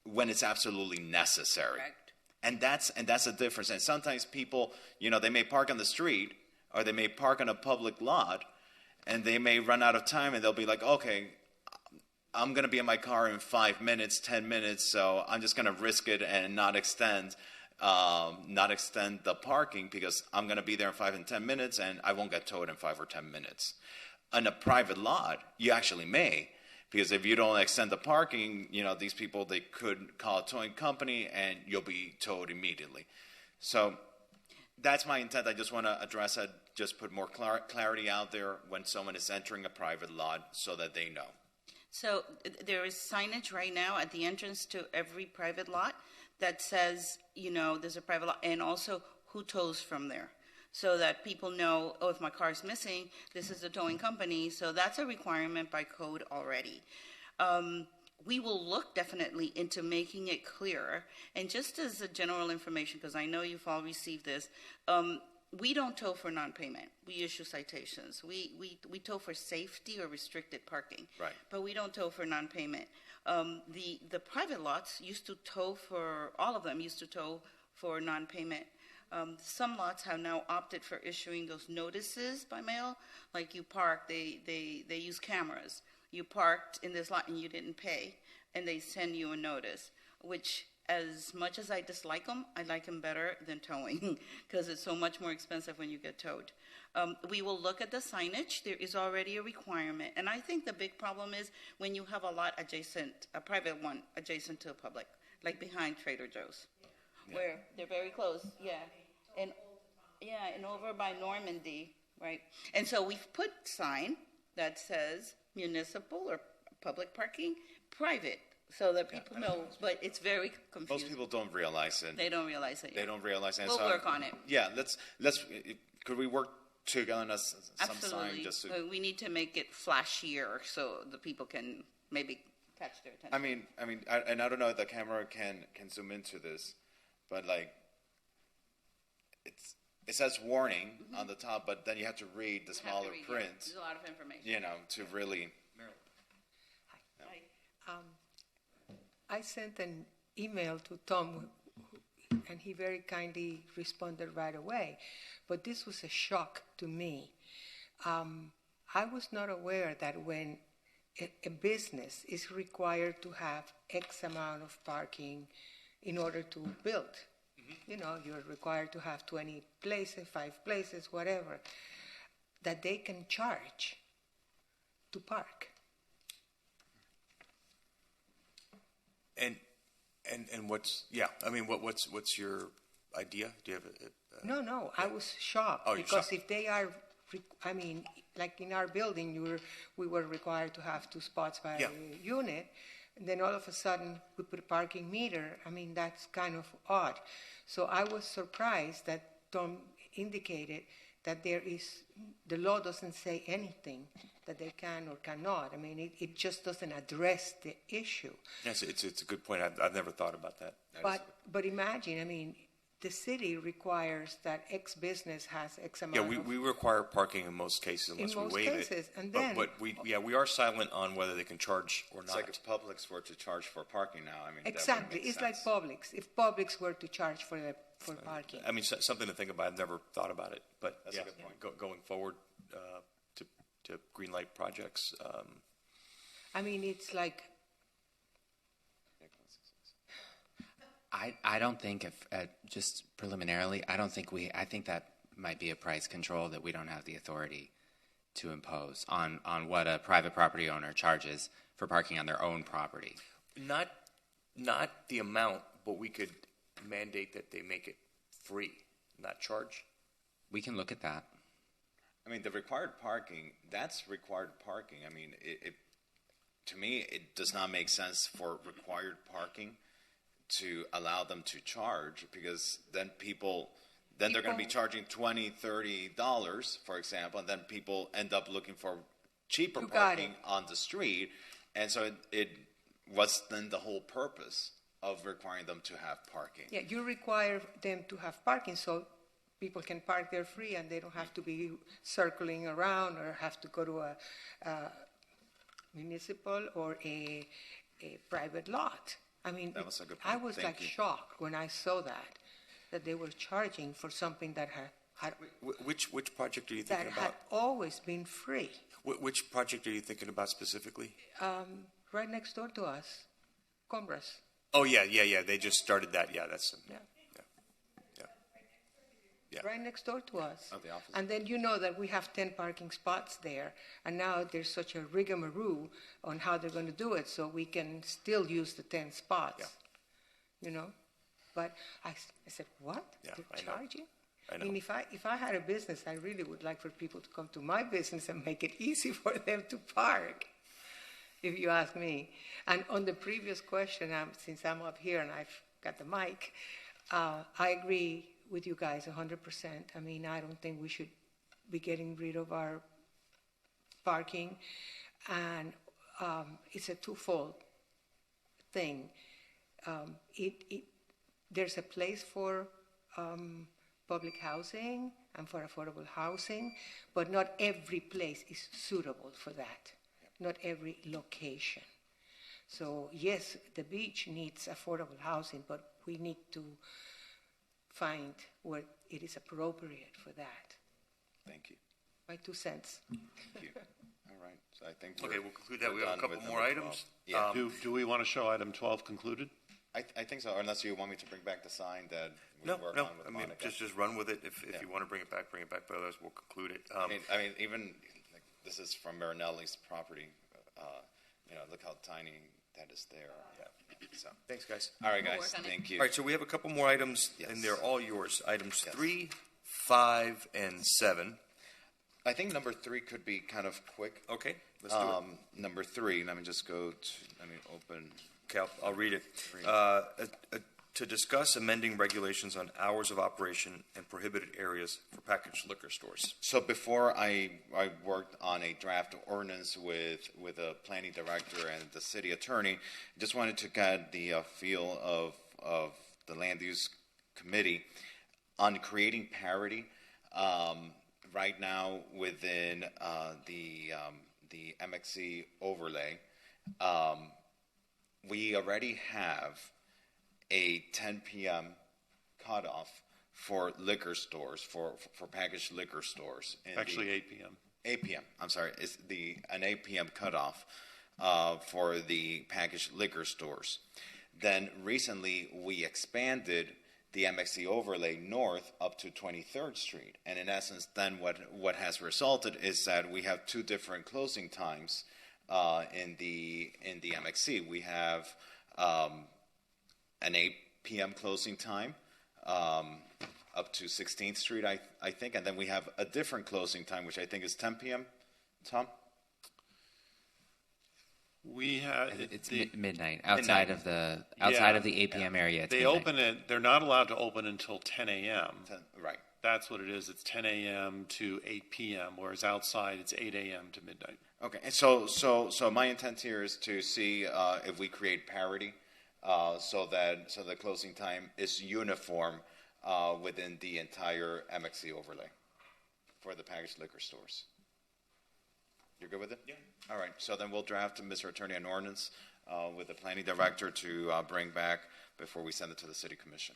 when it's absolutely necessary. Correct. And that's a difference. And sometimes people, you know, they may park on the street or they may park on a public lot and they may run out of time and they'll be like, okay, I'm going to be in my car in 5 minutes, 10 minutes, so I'm just going to risk it and not extend the parking because I'm going to be there in 5 and 10 minutes and I won't get towed in 5 or 10 minutes. On a private lot, you actually may, because if you don't extend the parking, you know, these people, they could call a towing company and you'll be towed immediately. So that's my intent. I just want to address it, just put more clarity out there when someone is entering a private lot so that they know. So there is signage right now at the entrance to every private lot that says, you know, there's a private lot, and also who tows from there, so that people know, oh, if my car is missing, this is the towing company. So that's a requirement by code already. We will look definitely into making it clearer. And just as a general information, because I know you've all received this, we don't tow for non-payment. We issue citations. We tow for safety or restricted parking. Right. But we don't tow for non-payment. The private lots used to tow for, all of them used to tow for non-payment. Some lots have now opted for issuing those notices by mail. Like you park, they use cameras. You parked in this lot and you didn't pay, and they send you a notice, which, as much as I dislike them, I like them better than towing because it's so much more expensive when you get towed. We will look at the signage. There is already a requirement. And I think the big problem is when you have a lot adjacent, a private one adjacent to a public, like behind Trader Joe's, where they're very close. And over by Normandy, right? And so we've put sign that says municipal or public parking, private, so that people know, but it's very confusing. Most people don't realize it. They don't realize it. They don't realize it. We'll work on it. Yeah, let's. Could we work together on some Absolutely. sign just to? We need to make it flashier so the people can maybe catch their attention. I don't know if the camera can zoom into this, but like, it says warning on the top, but then you have to read the smaller print. There's a lot of information. You know, to really. I sent an email to Tom, and he very kindly responded right away. But this was a shock to me. I was not aware that when a business is required to have X amount of parking in order to build, you know, you're required to have 20 places, 5 places, whatever, that they can charge to park. And what's what's your idea? Do you have a No, I was shocked because if they are, like in our building, we were required to have 2 spots by unit, and then all of a sudden we put a parking meter. That's kind of odd. So I was surprised that Tom indicated that the law doesn't say anything that they can or cannot. It just doesn't address the issue. Yes, it's a good point. I've never thought about that. But imagine, the city requires that X business has X amount. Yeah, we require parking in most cases unless we waive it. And then, but we are silent on whether they can charge or not. It's like if Publix were to charge for parking now. Exactly, it's like Publix. If Publix were to charge for parking. Something to think about. I've never thought about it, but that's a good point. Going forward to green light projects. It's like. I don't think just preliminarily, I think that might be a price control that we don't have the authority to impose on what a private property owner charges for parking on their own property. Not the amount, but we could mandate that they make it free, not charge. We can look at that. I mean, the required parking, that's required parking. I mean, to me, it does not make sense for required parking to allow them to charge, because then they're going to be charging $20, $30, for example, and then people end up looking for cheaper parking on the street. And so it was then the whole purpose of requiring them to have parking. Yeah, you require them to have parking so people can park there free and they don't have to be circling around or have to go to a municipal or a private lot. I mean, that was a good point. I was shocked when I saw that they were charging for something that had Which project are you thinking that about? had always been free. Which project are you thinking about specifically? Right next door to us, Combras. Oh, yeah. They just started that. Yeah, that's... Yeah. Yeah. Right next door to us. Oh, the office. And then you know that we have 10 parking spots there, and now there's such a rigmarole on how they're going to do it, so we can still use the 10 spots. Yeah. But I said, what? Yeah, They're charging? I know. I mean, if I had a business, I really would like for people to come to my business and make it easy for them to park, if you ask me. And on the previous question, since I'm up here and I've got the mic, I agree with you guys 100%. I mean, I don't think we should be getting rid of our parking. And it's a twofold thing. There's a place for public housing and for affordable housing, but not every place is suitable for that, not every location. So yes, the beach needs affordable housing, but we need to find where it is appropriate for that. Thank you. My 2 cents. Thank you. All right. So I think Okay, we'll conclude that. We have a done couple with more number items. 12. Yeah. Do we want to show item 12 concluded? I think so, unless you want me to bring back the sign that we No. worked on with I mean, Monica. just run with it. If you want to bring it back, but otherwise we'll conclude it. I mean, even this is from Marinelli's property. Look how tiny that is there. Yeah. So thanks, guys. All right, guys. Thank you. All right, so we have a couple more items, and they're all yours. Items 3, 5, and 7. I think number 3 could be kind of quick. Okay, let's do it. Number 3. Let me open. Okay, I'll read it. To discuss amending regulations on hours of operation and prohibited areas for packaged liquor stores. So before I worked on a draft ordinance with a planning director and the city attorney, just wanted to get the feel of the land use committee on creating parity. Right now within the MXC overlay, we already have a 10 p.m. cutoff for liquor stores, for packaged liquor stores. Actually, 8 p.m. 8 p.m. I'm sorry. It's an 8 p.m. cutoff for the packaged liquor stores. Then recently we expanded the MXC overlay north up to 23rd Street. And in essence, then what has resulted is that we have 2 different closing times in the MXC. We have an 8 p.m. closing time up to 16th Street, I think, and then we have a different closing time, which I think is 10 p.m. Tom? We have It's midnight outside of the 8 p.m. area. It's they midnight. open it. They're not allowed to open until 10 a.m. Right. That's what it is. It's 10 a.m. to 8 p.m. Whereas outside it's 8 a.m. to midnight. Okay, and so my intent here is to see if we create parity, so the closing time is uniform within the entire MXC overlay for the packaged liquor stores. You're good with it? Yeah. All right. So then we'll draft, Mr. Attorney, an ordinance with the planning director to bring back before we send it to the city commission.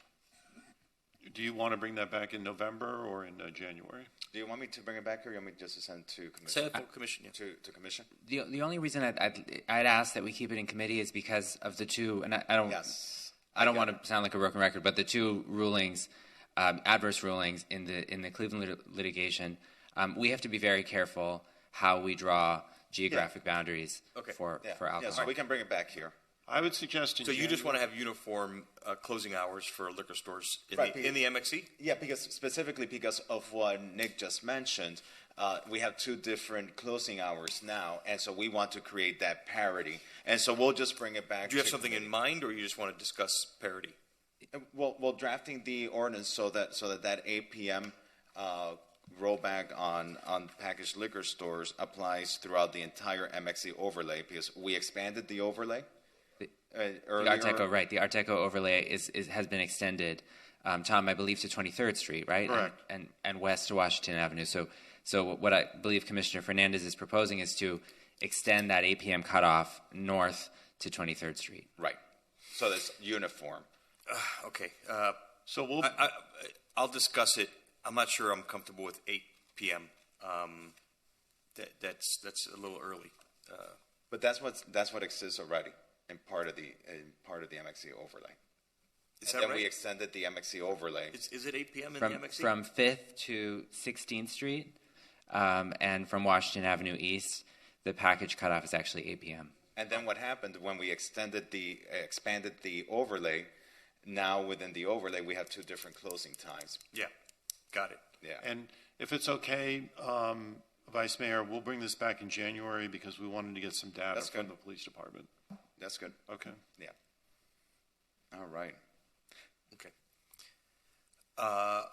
Do you want to bring that back in November or in January? Do you want me to bring it back, or you want me just to send to commission? Send it to commission. Yeah. To commission. The only reason I'd ask that we keep it in committee is because of the 2, and I don't. Yes. I don't want to sound like a broken record, but the 2 rulings, adverse rulings in the Cleveland litigation, we have to be very careful how we draw geographic boundaries for alcohol. Yeah, so we can bring it back here. I would suggest in So you just January- want to have uniform closing hours for liquor stores in, Right, in the MXE? Yeah, specifically because of what Nick just mentioned, we have two different closing hours now, and so we want to create that parity. And so we'll just bring it back. Do you have something in mind, or you just want to discuss parity? Well, drafting the ordinance so that 8 p.m. Rollback on packaged liquor stores applies throughout the entire MXE overlay, because we expanded the overlay. The Art Deco, right? The Art Deco overlay has been extended, Tom, I believe, to 23rd Street, right? Correct. And west to Washington Avenue. So what I believe Commissioner Fernandez is proposing is to extend that 8 p.m. cutoff north to 23rd Street. Right. So that's uniform. Okay. So I'll discuss it. I'm not sure I'm comfortable with 8 p.m. That's a little early. But that's what exists already in part of the MXE overlay. Is and that then right? we extended the MXE overlay. Is it 8 p.m. in From, the MXE? from 5th to 16th Street, and from Washington Avenue East, the package cutoff is actually 8 p.m. And then what happened when we expanded the overlay? Now within the overlay, we have two different closing times. Yeah, got it. Yeah. And if it's okay, Vice Mayor, we'll bring this back in January because we wanted to get some data That's from good. the police department. That's good. Okay. Yeah. All right. Okay.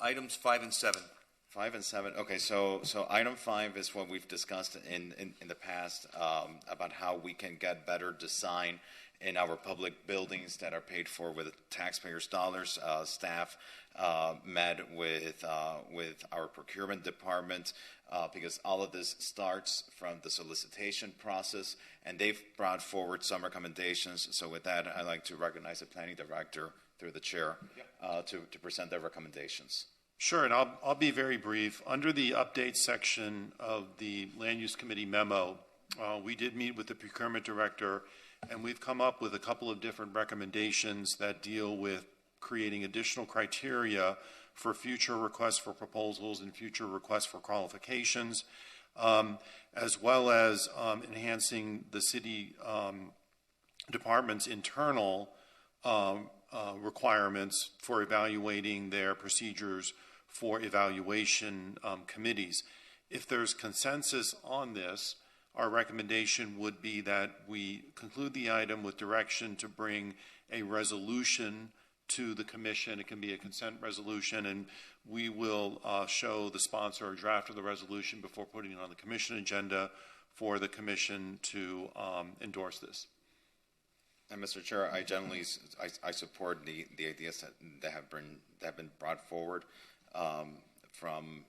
Items 5 and 7. 5 and 7. Okay, so item 5 is what we've discussed in the past about how we can get better design in our public buildings that are paid for with taxpayers' dollars. Staff met with our procurement department because all of this starts from the solicitation process, and they've brought forward some recommendations. So with that, I'd like to recognize the planning director through the chair to present their recommendations. Sure, and I'll be very brief. Under the update section of the Land Use Committee memo, we did meet with the procurement director, and we've come up with a couple of different recommendations that deal with creating additional criteria for future requests for proposals and future requests for qualifications, as well as enhancing the city department's internal requirements for evaluating their procedures for evaluation committees. If there's consensus on this, our recommendation would be that we conclude the item with direction to bring a resolution to the commission. It can be a consent resolution, and we will show the sponsor a draft of the resolution before putting it on the commission agenda for the commission to endorse this. And Mr. Chair, I generally I support the ideas that have been brought forward from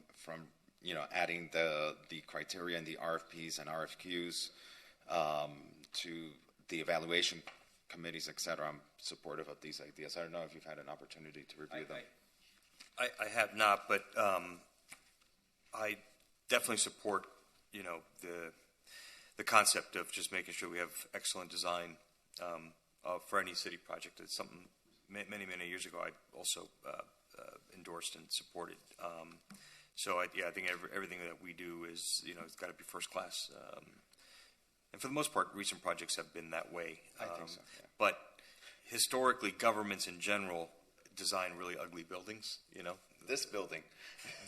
adding the criteria in the RFPs and RFQs to the evaluation committees, et cetera. I'm supportive of these ideas. I don't know if you've had an opportunity to review them. I have not, but I definitely support, the concept of just making sure we have excellent design for any city project. It's something many years ago I also endorsed and supported. So I think everything that we do is, it's got to be first class. And for the most part, recent projects have been that way. I think so. Yeah. But historically, governments in general design really ugly buildings. This building,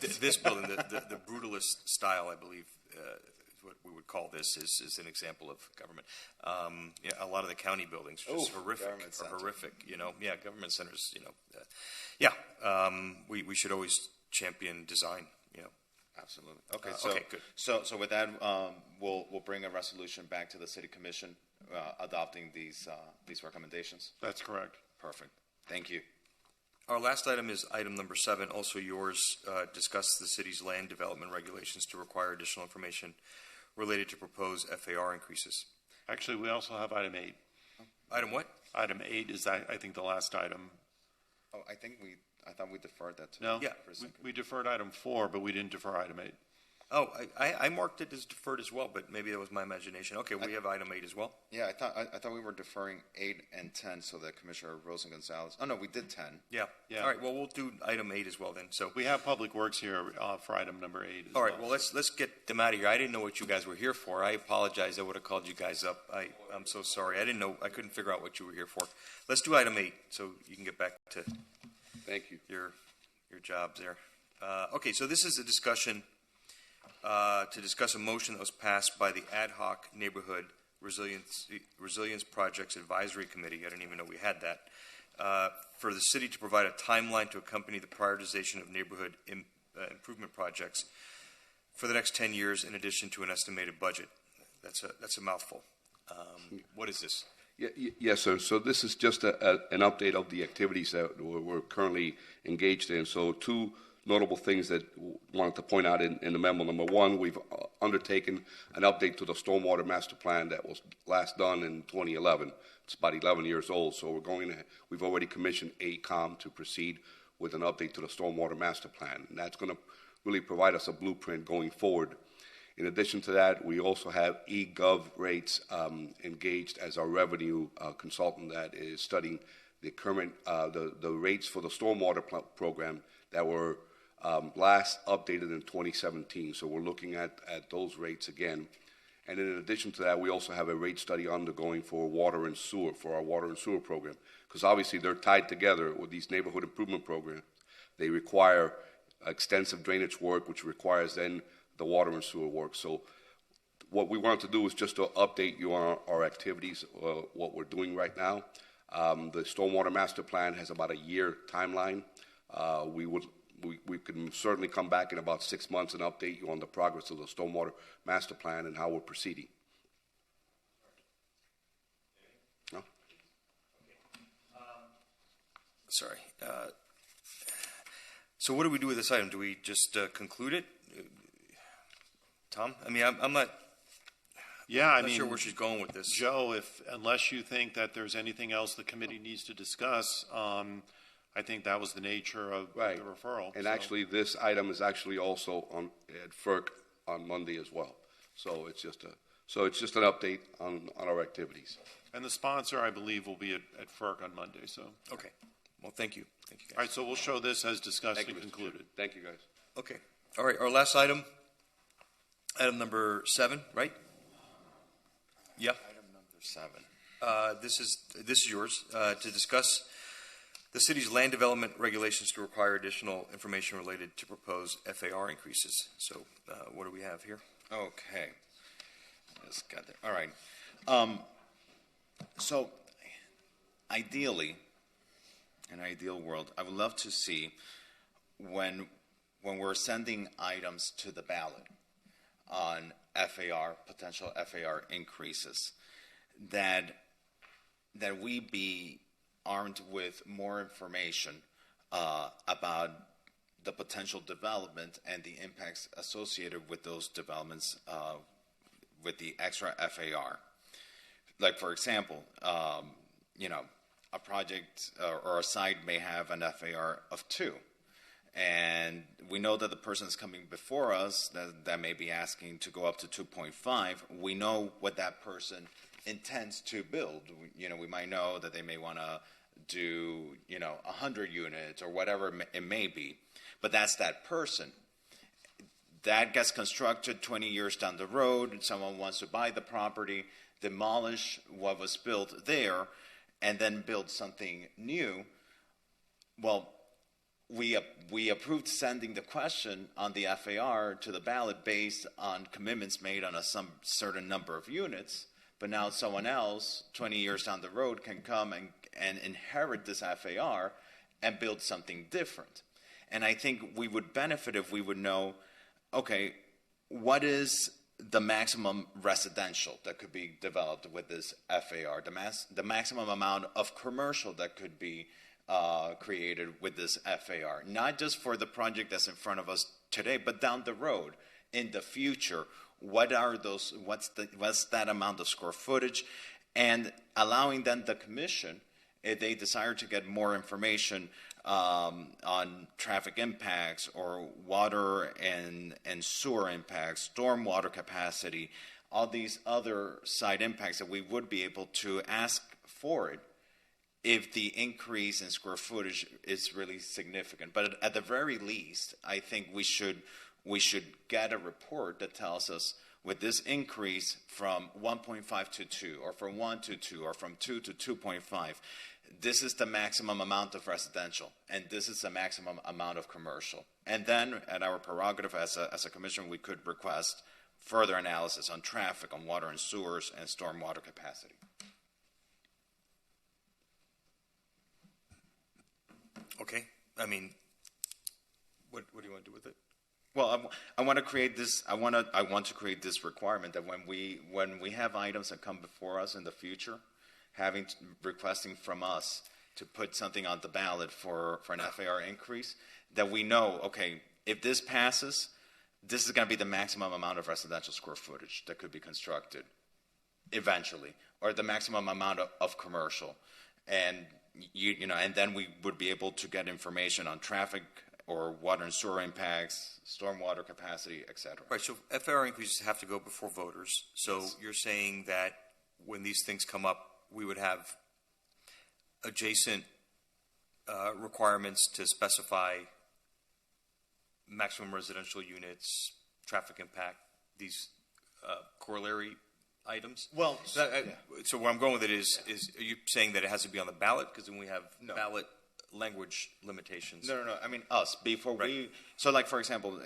this building, the brutalist style, I believe, is what we would call this, is an example of government. A lot of the county buildings are just horrific. Government centers. We should always champion design. Absolutely. Okay. Okay. Good. So with that, we'll bring a resolution back to the city commission adopting these recommendations. That's correct. Perfect. Thank you. Our last item is item number 7, also yours. Discuss the city's land development regulations to require additional information related to proposed FAR increases. Actually, we also have item 8. Item what? Item 8 is, I think, the last item. Oh, I thought we deferred that to. No, yeah. we deferred item 4, but we didn't defer item 8. Oh, I marked it as deferred as well, but maybe that was my imagination. Okay, we have item 8 as well. Yeah, I thought we were deferring 8 and 10 so that Commissioner Rosen Gonzalez. Oh no, we did 10. Yeah. All right. Well, we'll do item 8 as well then. So We have Public Works here for item number 8. all right. Well, let's get them out of here. I didn't know what you guys were here for. I apologize. I would have called you guys up. I'm so sorry. I didn't know. I couldn't figure out what you were here for. Let's do item 8 so you can get back to Thank you. your jobs there. Okay. So this is a discussion to discuss a motion that was passed by the Ad Hoc Neighborhood Resilience Projects Advisory Committee. I didn't even know we had that. For the city to provide a timeline to accompany the prioritization of neighborhood improvement projects for the next 10 years, in addition to an estimated budget. That's a mouthful. What is this? Yes, sir. So this is just an update of the activities that we're currently engaged in. So two notable things that wanted to point out in the memo. Number one, we've undertaken an update to the Stormwater Master Plan that was last done in 2011. It's about 11 years old, so we've already commissioned AECOM to proceed with an update to the Stormwater Master Plan, and that's going to really provide us a blueprint going forward. In addition to that, we also have eGov Rates engaged as our revenue consultant that is studying the current the rates for the stormwater program that were last updated in 2017. So we're looking at those rates again. And in addition to that, we also have a rate study undergoing for water and sewer, for our water and sewer program. Because obviously they're tied together with these neighborhood improvement programs. They require extensive drainage work, which requires then the water and sewer work. So what we wanted to do is just to update you on our activities, what we're doing right now. The Stormwater Master Plan has about a year timeline. We can certainly come back in about 6 months and update you on the progress of the Stormwater Master Plan and how we're proceeding. No? Sorry. So what do we do with this item? Do we just conclude it? Tom? I mean, I'm not... Yeah, I'm not sure where she's going with this. Joe, unless you think that there's anything else the committee needs to discuss, I think that was the nature of the referral. And actually, this item is actually also at FERC on Monday as well. So it's just an update on our activities. And the sponsor, I believe, will be at FERC on Monday. So okay. Well, thank you. Thank you, guys. All right. So we'll show this as discussed and concluded. Thank you, guys. Okay. All right. Our last item, item number 7, right? Yeah. Item number 7. This is yours to discuss the city's land development regulations to require additional information related to proposed FAR increases. So, what do we have here? Okay. Just got there. All right. So, ideally, in an ideal world, I would love to see when we're sending items to the ballot on FAR, potential FAR increases, that we be armed with more information about the potential development and the impacts associated with those developments with the extra FAR. Like, for example, a project or a site may have an FAR of 2. And we know that the person is coming before us that may be asking to go up to 2.5. We know what that person intends to build. We might know that they may want to do, 100 units or whatever it may be. But that's that person. That gets constructed 20 years down the road. Someone wants to buy the property, demolish what was built there, and then build something new. Well, we approved sending the question on the FAR to the ballot based on commitments made on some certain number of units, but now someone else, 20 years down the road, can come and inherit this FAR and build something different. And I think we would benefit if we would know, okay, what is the maximum residential that could be developed with this FAR, the maximum amount of commercial that could be created with this FAR, not just for the project that's in front of us today, but down the road, in the future. What are those? What's that amount of square footage, and allowing then the commission, if they desire to get more information on traffic impacts or water and sewer impacts, stormwater capacity, all these other side impacts that we would be able to ask for it if the increase in square footage is really significant. But at the very least, I think we should get a report that tells us, with this increase from 1.5 to 2, or from 1 to 2, or from 2 to 2.5, this is the maximum amount of residential, and this is the maximum amount of commercial. And then, at our prerogative as a commission, we could request further analysis on traffic, on water and sewers, and stormwater capacity. Okay. I mean, what do you want to do with it? Well, I want to create this. I want to create this requirement that when we have items that come before us in the future, requesting from us to put something on the ballot for an FAR increase, that we know, okay, if this passes, this is going to be the maximum amount of residential square footage that could be constructed eventually, or the maximum amount of commercial, and and then we would be able to get information on traffic or water and sewer impacts, stormwater capacity, etc. Right. So FAR increases have to go before voters. So yes. You're saying that when these things come up, we would have adjacent requirements to specify maximum residential units, traffic impact, these corollary items? Well, so where I'm going with it is are you saying that it has to be on the ballot? Because then we have ballot language limitations. No. I mean us, before we... So, like, for example,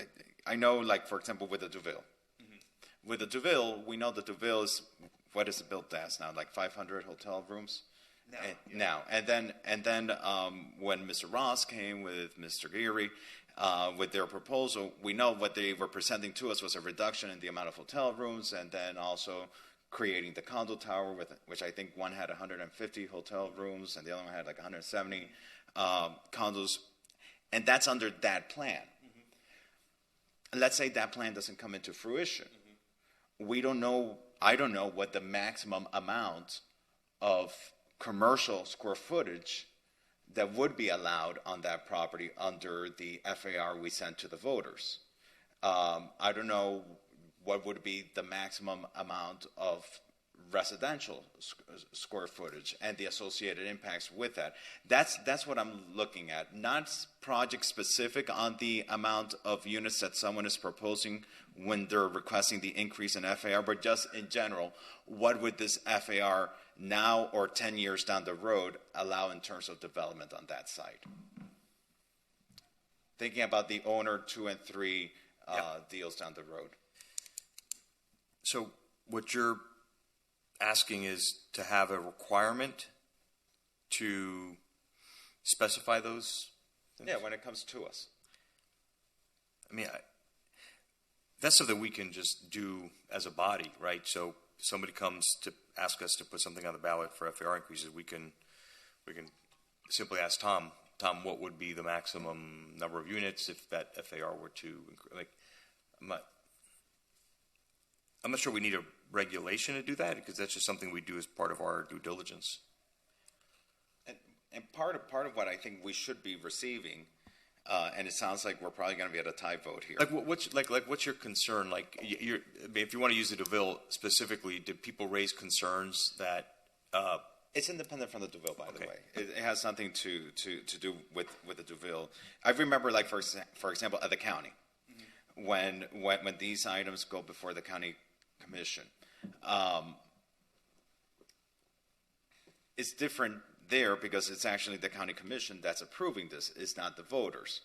I know, like, for example, with the Deauville. Mm-hmm. With the Deauville, we know the Deauville is... What is it built as now? Like 500 hotel rooms? Now. And then when Mr. Ross came with Mr. Geary with their proposal, we know what they were presenting to us was a reduction in the amount of hotel rooms, and then also creating the condo tower, which I think one had 150 hotel rooms and the other one had like 170 condos. And that's under that plan. Mm-hmm. Let's say that plan doesn't come into fruition. Mm-hmm. I don't know what the maximum amount of commercial square footage that would be allowed on that property under the FAR we sent to the voters. I don't know what would be the maximum amount of residential square footage and the associated impacts with that. That's what I'm looking at, not project specific on the amount of units that someone is proposing when they're requesting the increase in FAR, but just in general, what would this FAR now or 10 years down the road allow in terms of development on that site? Thinking about the owner 2 and 3 deals down the road. So what you're asking is to have a requirement to specify those things? Yeah, when it comes to us. I mean, that's something we can just do as a body, right? So somebody comes to ask us to put something on the ballot for FAR increases, we can simply ask Tom, what would be the maximum number of units if that FAR were to, like, I'm not sure we need a regulation to do that, because that's just something we do as part of our due diligence. And part of what I think we should be receiving, and it sounds like we're probably going to be at a tie vote here. What's your concern? Like, if you want to use the Deauville specifically, did people raise concerns that? It's independent from the Deauville, by the way. It has nothing to do with the Deauville. I remember, like, for example, at the county, when these items go before the county commission, it's different there because it's actually the county commission that's approving this. It's not the voters.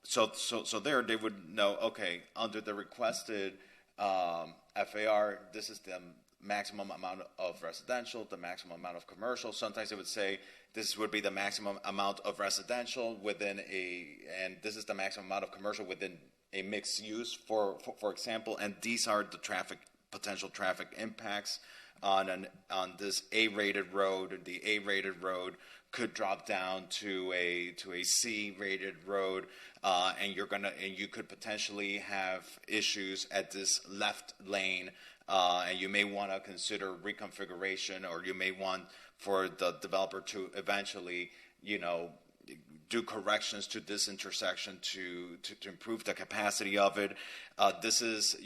So there they would know, okay, under the requested FAR, this is the maximum amount of residential, the maximum amount of commercial. Sometimes they would say this would be the maximum amount of residential and this is the maximum amount of commercial within a mixed use, for example, and these are the potential traffic impacts on this A-rated road. The A-rated road could drop down to a C-rated road, and you could potentially have issues at this left lane, and you may want to consider reconfiguration, or you may want for the developer to eventually, do corrections to this intersection to improve the capacity of it. This is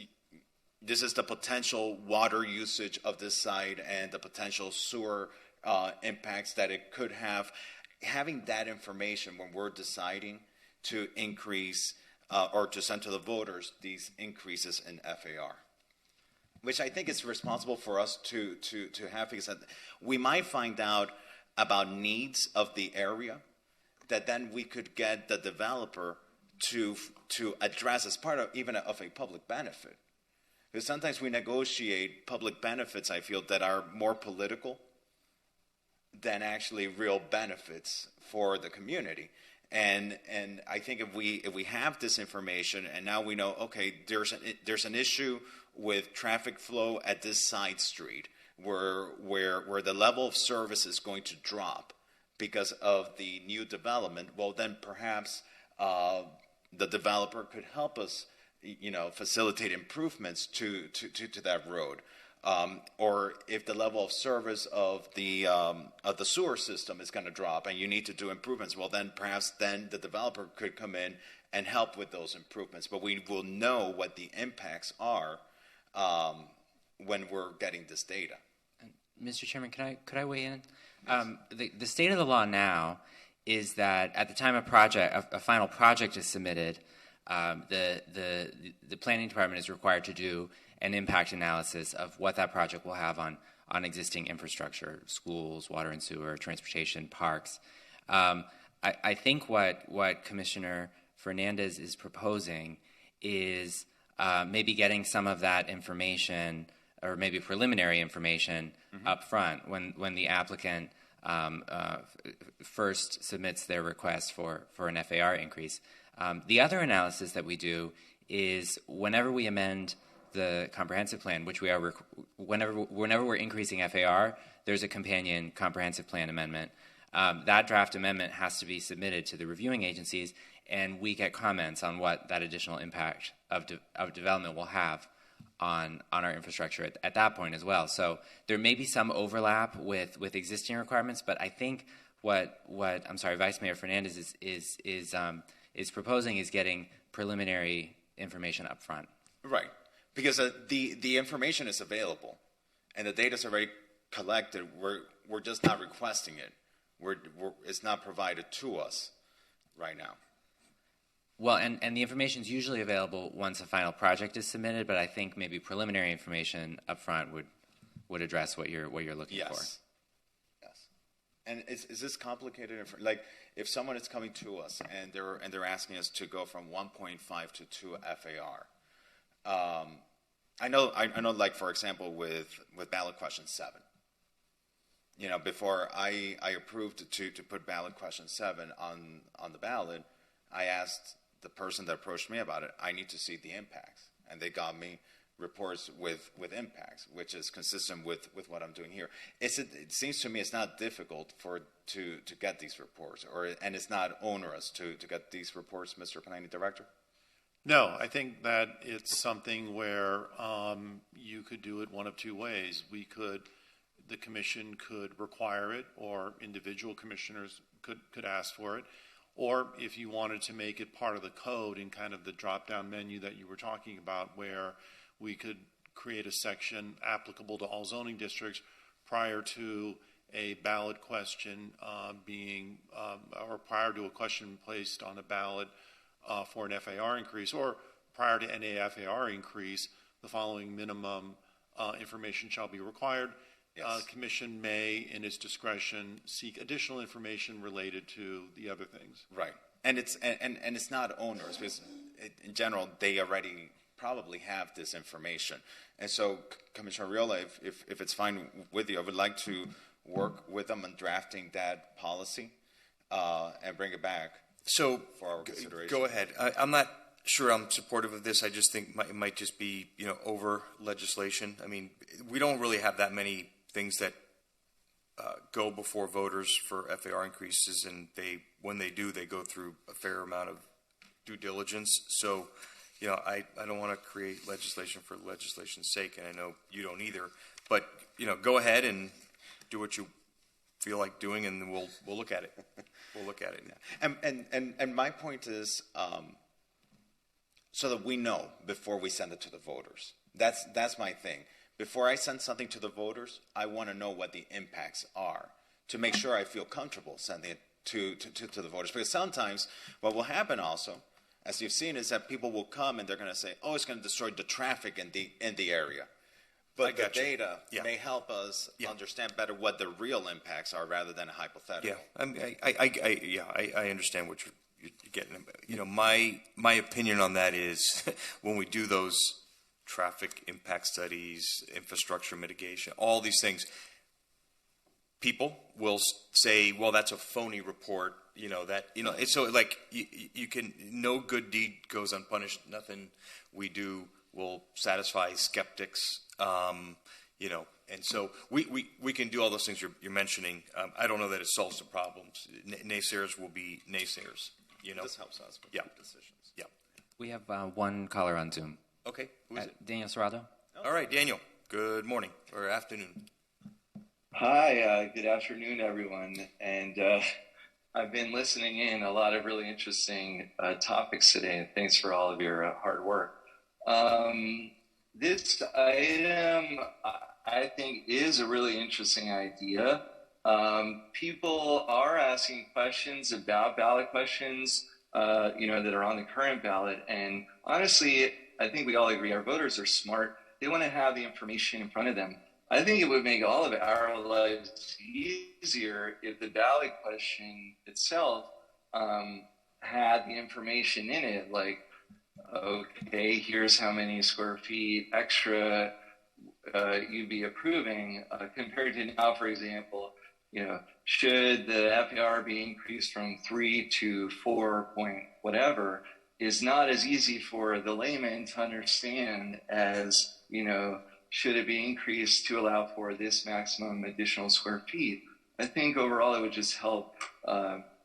the potential water usage of this site and the potential sewer impacts that it could have. Having that information when we're deciding to increase or to send to the voters these increases in FAR, which I think is responsible for us to have, because we might find out about needs of the area that then we could get the developer to address as part of even of a public benefit. Because sometimes we negotiate public benefits, I feel, that are more political than actually real benefits for the community. And I think if we have this information and now we know, okay, there's an issue with traffic flow at this side street where the level of service is going to drop because of the new development, well, then perhaps the developer could help us, facilitate improvements to that road. Or if the level of service of the sewer system is going to drop and you need to do improvements, well, then perhaps the developer could come in and help with those improvements. But we will know what the impacts are when we're getting this data. Mr. Chairman, could I weigh in? The state of the law now is that at the time a final project is submitted, the planning department is required to do an impact analysis of what that project will have on existing infrastructure, schools, water and sewer, transportation, parks. I think what Commissioner Fernandez is proposing is maybe getting some of that information, or maybe preliminary information, up front when the applicant first submits their request for an FAR increase. The other analysis that we do is whenever we amend the comprehensive plan, which we are whenever we're increasing FAR, there's a companion comprehensive plan amendment. That draft amendment has to be submitted to the reviewing agencies, and we get comments on what that additional impact of development will have on our infrastructure at that point as well. So there may be some overlap with existing requirements, but I think what Vice Mayor Fernandez is proposing is getting preliminary information up front. Right, because the information is available, and the data is already collected. We're just not requesting it. It's not provided to us right now. Well, and the information is usually available once a final project is submitted, but I think maybe preliminary information up front would address what you're looking for. Yes. And is this complicated? Like, if someone is coming to us and they're asking us to go from 1.5 to 2 FAR, I know. Like, for example, with ballot question 7. Before I approved to put ballot question 7 on the ballot, I asked the person that approached me about it, I need to see the impacts. And they got me reports with impacts, which is consistent with what I'm doing here. It seems to me it's not difficult to get these reports, and it's not onerous to get these reports, Mr. Planning Director? No, I think that it's something where you could do it one of two ways. The commission could require it, or individual commissioners could ask for it. Or if you wanted to make it part of the code in kind of the drop-down menu that you were talking about, where we could create a section applicable to all zoning districts prior to a ballot question or prior to a question placed on a ballot for an FAR increase, or prior to any FAR increase, the following minimum information shall be required. Yes. Commission may, in its discretion, seek additional information related to the other things. Right, and it's not onerous, because in general they already probably have this information. And so, Commissioner Arriola, if it's fine with you, I would like to work with them on drafting that policy and bring it back. So, for our consideration. Go ahead. I'm not sure I'm supportive of this. I just think it might just be over legislation. I mean, we don't really have that many things that go before voters for FAR increases, and when they do, they go through a fair amount of due diligence. So, I don't want to create legislation for legislation's sake, and I know you don't either. But go ahead and do what you feel like doing, and we'll look at it. We'll look at it. And my point is, so that we know before we send it to the voters. That's my thing. Before I send something to the voters, I want to know what the impacts are to make sure I feel comfortable sending it to the voters. Because sometimes what will happen also, as you've seen, is that people will come and they're going to say, "Oh, it's going to destroy the traffic in the area." But the data may help us understand better what the real impacts are rather than a hypothetical. I understand what you're getting. You know, my opinion on that is when we do those traffic impact studies, infrastructure mitigation, all these things, people will say, well, that's a phony report, so like you can, no good deed goes unpunished. Nothing we do will satisfy skeptics, and so we can do all those things you're mentioning. I don't know that it solves the problems. Naysayers will be naysayers, This helps us with decisions. Yeah. We have one caller on Zoom. Okay, who is it? Daniel Serrato. All right, Daniel. Good morning or afternoon. Hi, good afternoon, everyone. And I've been listening in a lot of really interesting topics today, and thanks for all of your hard work. This item, I think, is a really interesting idea. People are asking questions about ballot questions, that are on the current ballot. And honestly, I think we all agree our voters are smart. They want to have the information in front of them. I think it would make all of our lives easier if the ballot question itself had the information in it, like, okay, here's how many square feet extra you'd be approving compared to now, for example, should the FAR be increased from 3 to 4 point whatever is not as easy for the layman to understand as, should it be increased to allow for this maximum additional square feet? I think overall it would just help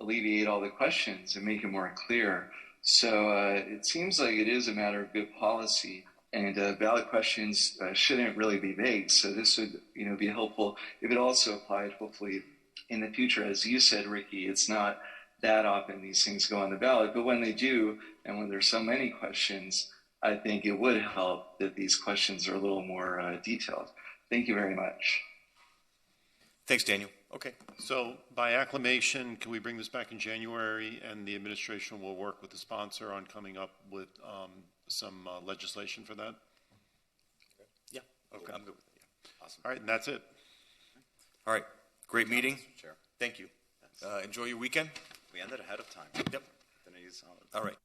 alleviate all the questions and make it more clear. So it seems like it is a matter of good policy, and ballot questions shouldn't really be vague. So this would, be helpful if it also applied, hopefully, in the future. As you said, Ricky, it's not that often these things go on the ballot, but when they do, and when there's so many questions, I think it would help that these questions are a little more detailed. Thank you very much. Thanks, Daniel. Okay. So by acclamation, can we bring this back in January, and the administration will work with the sponsor on coming up with some legislation for that? Yeah. Okay. I'm good with it. Yeah. Awesome. All right, and that's it. All right. Great meeting. Chair. Thank you. Enjoy your weekend. We ended ahead of time. Yep. All All right.